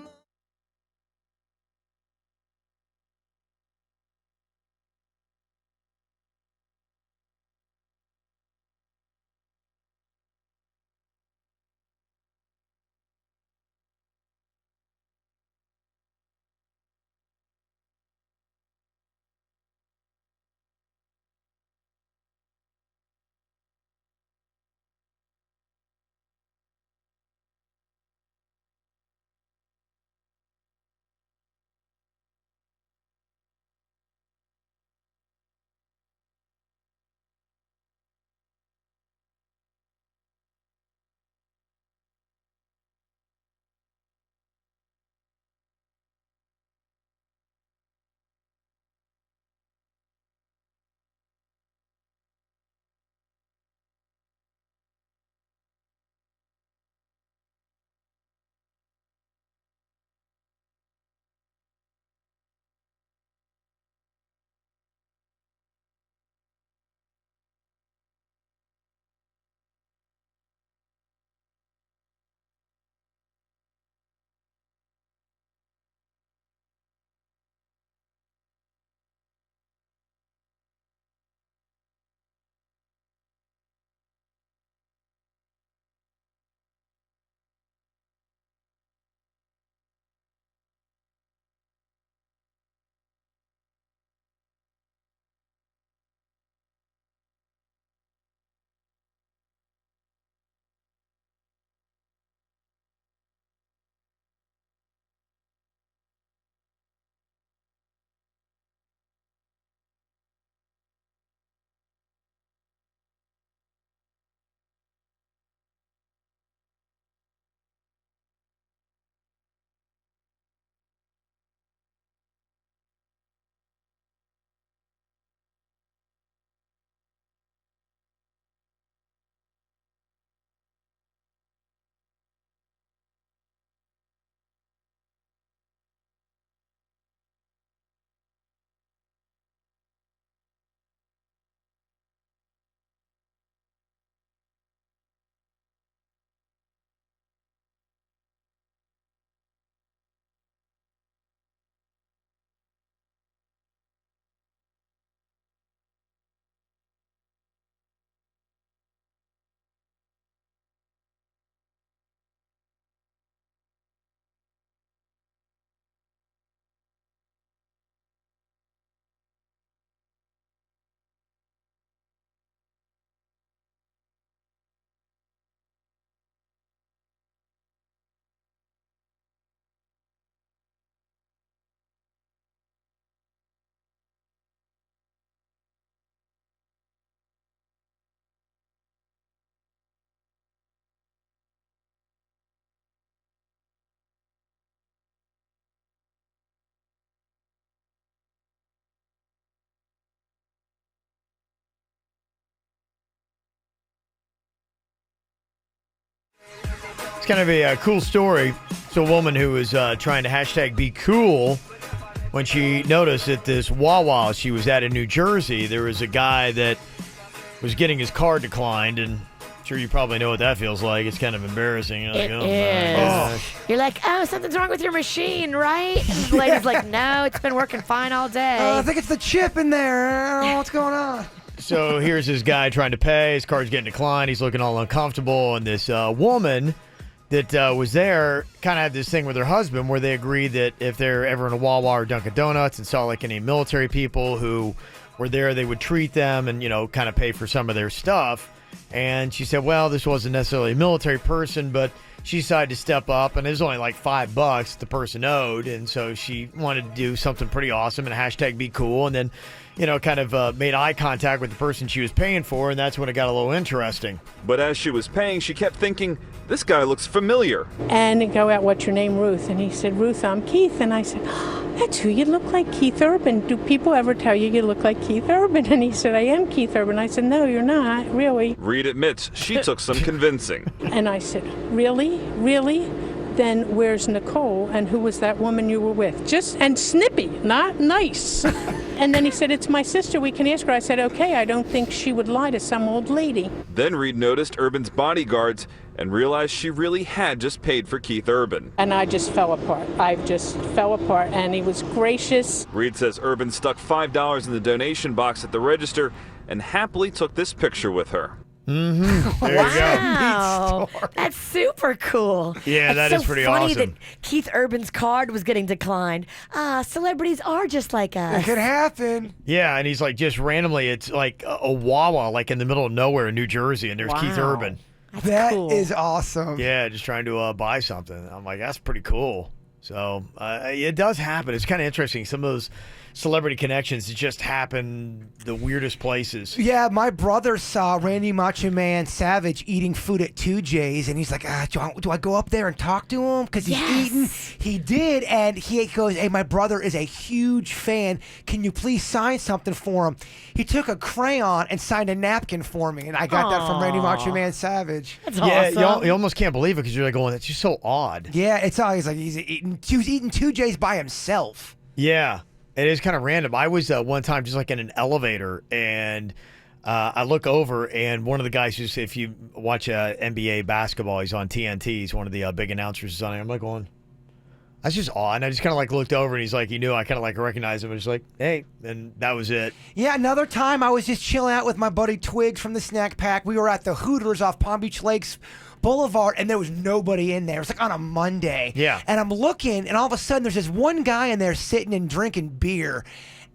It's kind of a cool story. It's a woman who was trying to hashtag be cool when she noticed at this Wawa she was at in New Jersey, there was a guy that was getting his card declined, and I'm sure you probably know what that feels like. It's kind of embarrassing. You're like, It oh my is. gosh. You're like, oh, something's wrong with your machine, right? And the lady's like, no, it's been working fine all day. I think it's the chip in there. I don't know what's going on. So here's this guy trying to pay. His card's getting declined. He's looking all uncomfortable, and this woman that was there kind of had this thing with her husband where they agreed that if they're ever in a Wawa or Dunkin' Donuts and saw like any military people who were there, they would treat them and, kind of pay for some of their stuff. And she said, well, this wasn't necessarily a military person, but she decided to step up, and it was only like $5 the person owed. And so she wanted to do something pretty awesome and hashtag be cool. And then, kind of made eye contact with the person she was paying for. And that's when it got a little interesting. But as she was paying, she kept thinking, this guy looks familiar. And they go out, what's your name, Ruth? And he said, Ruth, I'm Keith. And I said, that's who you look like, Keith Urban. Do people ever tell you you look like Keith Urban? And he said, I am Keith Urban. I said, no, you're not, really. Reed admits she took some convincing. And I said, really? Really? Then where's Nicole? And who was that woman you were with? And snippy, not nice. And then he said, it's my sister, we can ask her. I said, okay, I don't think she would lie to some old lady. Then Reed noticed Urban's bodyguards and realized she really had just paid for Keith Urban. And I just fell apart. I just fell apart, and he was gracious. Reed says Urban stuck $5 in the donation box at the register and happily took this picture with her. Mm-hmm. There Wow, that's super cool. Yeah, That's that is so pretty funny awesome. that Keith Urban's card was getting declined. Celebrities are just like us. It could happen. Yeah, and he's like just randomly, it's like a Wawa, like in the middle of nowhere in New Jersey, and there's Keith Wow. Urban. That is awesome. Yeah, just trying to buy something. I'm like, that's pretty cool. So it does happen. It's kind of interesting. Some of those celebrity connections just happen the weirdest places. Yeah, my brother saw Randy Macho Man Savage eating food at 2J's, and he's like, do I go up there and talk to him? Because he's eating. He did, and he goes, hey, my brother is a huge fan. Can you please sign something for him? He took a crayon and signed a napkin for me, and I got that from Randy Macho Man Savage. That's Yeah, awesome. you almost can't believe it because you're like going, that's just so odd. Yeah, it's always like he was eating 2J's by himself. Yeah. It is kind of random. I was one time just like in an elevator, and I look over, and one of the guys who's, if you watch NBA basketball, he's on TNT. He's one of the big announcers. Is on it. I'm like going, that's just odd. And I just kind of like looked over, and he's like, he knew I kind of like recognized him. I was like, hey, and that was it. Yeah, another time I was just chilling out with my buddy Twigs from the Snack Pack. We were at the Hooters off Palm Beach Lakes Boulevard, and there was nobody in there. It was like on a Monday. Yeah. And I'm looking, and all of a sudden there's this one guy in there sitting and drinking beer,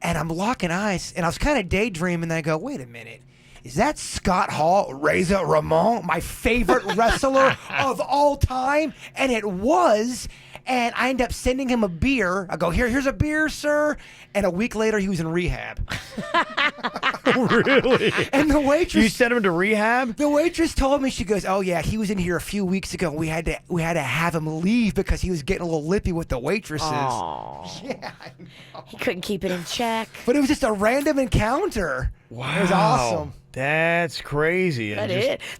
and I'm locking eyes, and I was kind of daydreaming, and I go, wait a minute. Is that Scott Hall, Razor Ramon, my favorite wrestler of all time? And it was. And I end up sending him a beer. I go, here's a beer, sir. And a week later, he was in rehab. Really? And the waitress... You sent him to rehab? The waitress told me, she goes, oh, yeah, he was in here a few weeks ago. We had to have him leave because he was getting a little lippy with the waitresses. Aww. Yeah, I know. He couldn't keep it in check. But it was just a random encounter. Wow. It was awesome. That's crazy. That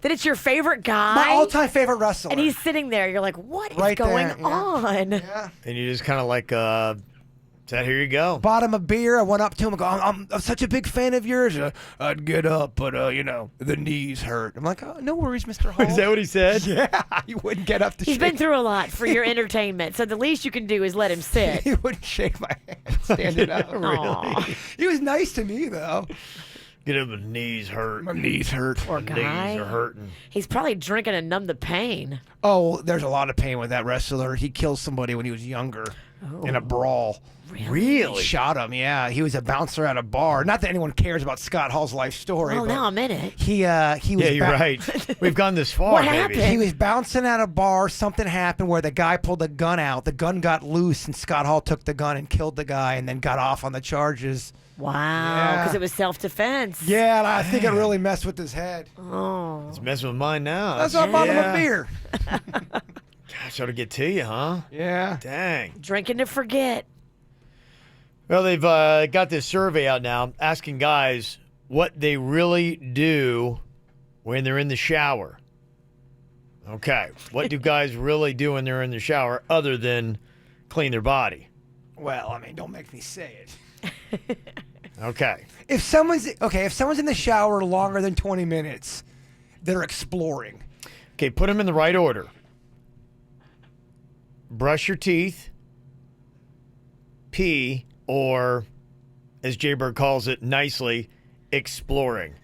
it's your favorite guy. My all-time favorite wrestler. And he's sitting there. You're like, what is Right going there, yeah. on? Yeah. And you just kind of like, said, here you go. Bought him a beer. I went up to him and go, I'm such a big fan of yours. I'd get up, but, the knees hurt. I'm like, oh, no worries, Mr. Hall. Is that what he said? Yeah, he wouldn't get up to He's shake. been through a lot for your entertainment, so the least you can do is let him sit. He wouldn't shake my hand standing up. Really? He was nice to me, though. Get him, my knees hurt. My knees hurt. Poor guy. Knees are hurting. He's probably drinking to numb the pain. Oh, there's a lot of pain with that wrestler. He killed somebody when he was younger in a brawl. Really? He shot him, yeah. He was a bouncer at a bar. Not that anyone cares about Scott Hall's life story. Well, but now I'm in it. He was Yeah, you're right. We've gone this far, What baby. happened? He was bouncing at a bar. Something happened where the guy pulled the gun out. The gun got loose, and Scott Hall took the gun and killed the guy and then got off on the charges. Wow, because it was self-defense. Yeah, and I think it really messed with his head. Oh. It's messing with mine now. That's why I bought him a beer. Gosh, ought to get to you, huh? Yeah. Dang. Drinking to forget. Well, they've got this survey out now asking guys what they really do when they're in the shower. Okay. What do guys really do when they're in the shower other than clean their body? Well, I mean, don't make me say it. Okay. If someone's in the shower longer than 20 minutes, they're exploring. Okay, put them in the right order. Brush your teeth, pee, or, as Jaybird calls it nicely, exploring.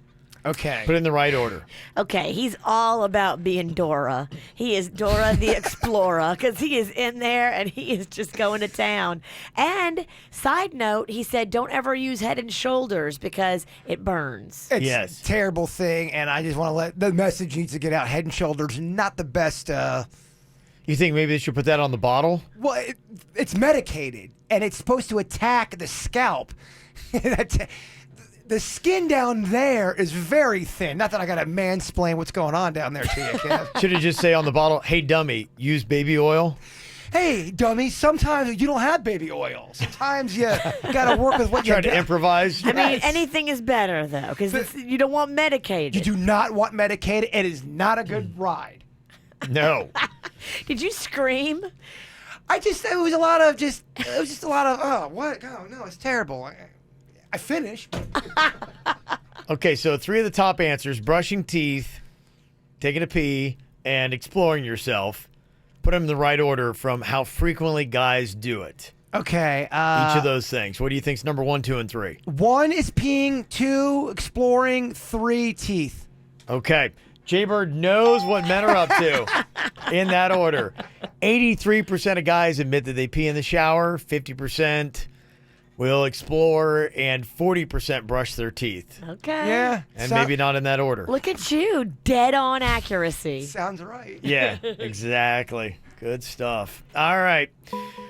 Okay. Put it in the right order. Okay, he's all about being Dora. He is Dora the Explorer because he is in there and he is just going to town. And side note, he said don't ever use Head and Shoulders because it burns. It's a terrible thing, and I just want to let the message needs to get out. Head and Shoulders, not the best. You think maybe they should put that on the bottle? Well, it's medicated, and it's supposed to attack the scalp. The skin down there is very thin. Not that I got to mansplain what's going on down there to you, Kev. Should it just say on the bottle, hey, dummy, use baby oil? Hey, dummy, sometimes you don't have baby oil. Sometimes you got to work with what you Try to improvise. I mean, anything is better, though, because you don't want medicated. You do not want medicated. It is not a good ride. No. Did you scream? It was just a lot of, oh, what? Oh, no, it's terrible. I finished. Okay, so 3 of the top answers: brushing teeth, taking a pee, and exploring yourself. Put them in the right order from how frequently guys do it. Okay. Each of those things. What do you think's number 1, 2, and 3? 1 is peeing, 2 exploring, 3 teeth. Okay. Jaybird knows what men are up to in that order. 83% of guys admit that they pee in the shower. 50% will explore, and 40% brush their teeth. Okay. Yeah. And maybe not in that order. Look at you. Dead on accuracy. Sounds right. Yeah, exactly. Good stuff. All right.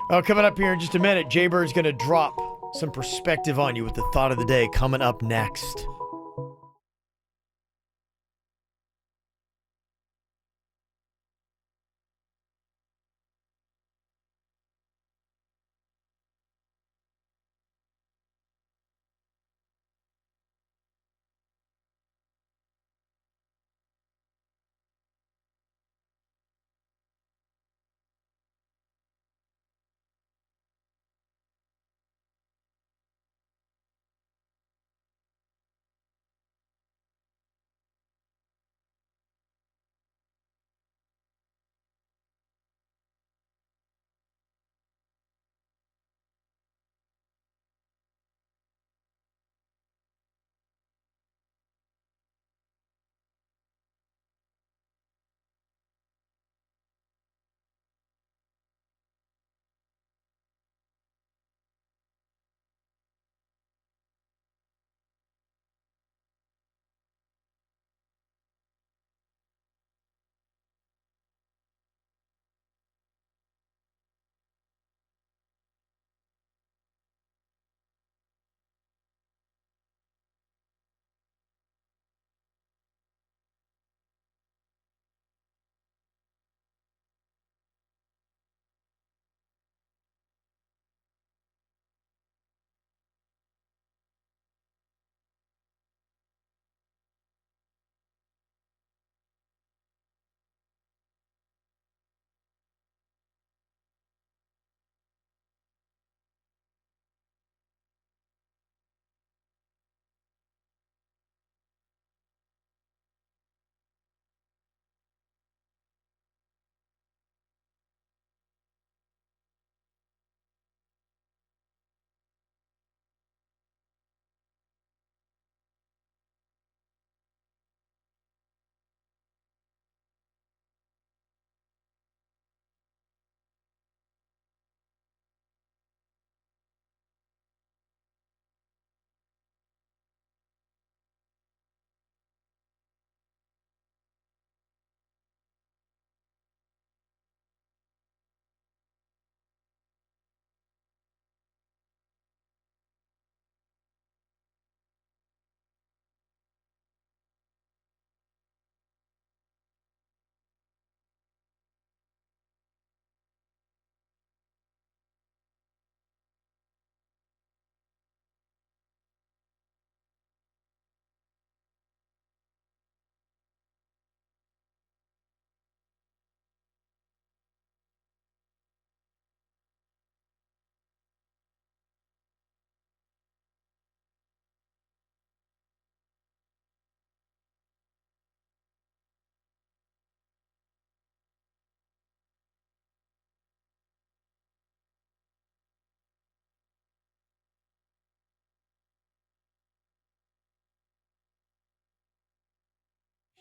Well, coming up here in just a minute, Jaybird's going to drop some perspective on you with the thought of the day coming up next.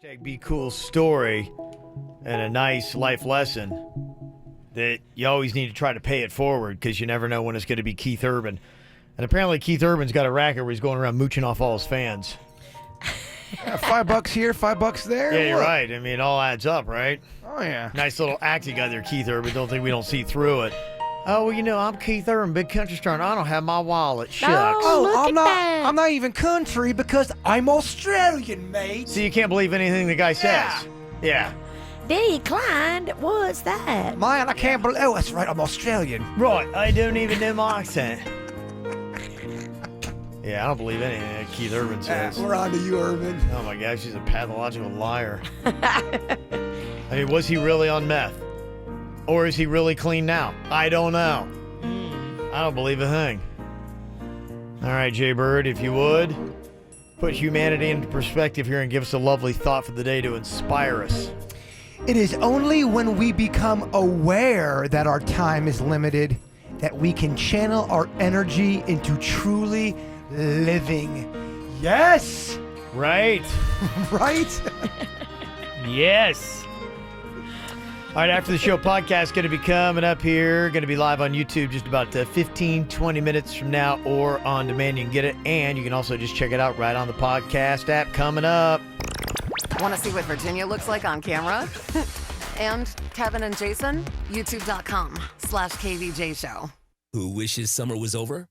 Be cool story and a nice life lesson that you always need to try to pay it forward because you never know when it's going to be Keith Urban. And apparently Keith Urban's got a racket where he's going around mooching off all his fans. Yeah, $5 here, $5 there. Yeah, you're Look. right. I mean, it all adds up, right? Oh, yeah. Nice little act you got there, Keith Urban. Don't think we don't see through it. Oh, well, you know, I'm Keith Urban, big country star, and I don't have my wallet. Shucks. I'm not even country because I'm Australian, mate. So you can't believe anything the guy says. Yeah. Declined? What's that? Man, I can't believe. Oh, that's right. I'm Australian. Right. I don't even know my accent. Yeah, I don't believe anything that Keith Urban says. We're on to you, Urban. Oh my gosh, he's a pathological liar. I mean, was he really on meth? Or is he really clean now? I don't know. I don't believe a thing. All right, Jay Bird, if you would, put humanity into perspective here and give us a lovely thought for the day to inspire us. It is only when we become aware that our time is limited that we can channel our energy into truly living. Yes! Right. Right? Yes. All right, after the show, podcast going to be coming up here. Going to be live on YouTube just about 15, 20 minutes from now, or on demand. You can get it, and you can also just check it out right on the podcast app coming up. Want to see what Virginia looks like on camera? And Kevin and Jason? YouTube.com/KVJ Show. Who wishes summer was over?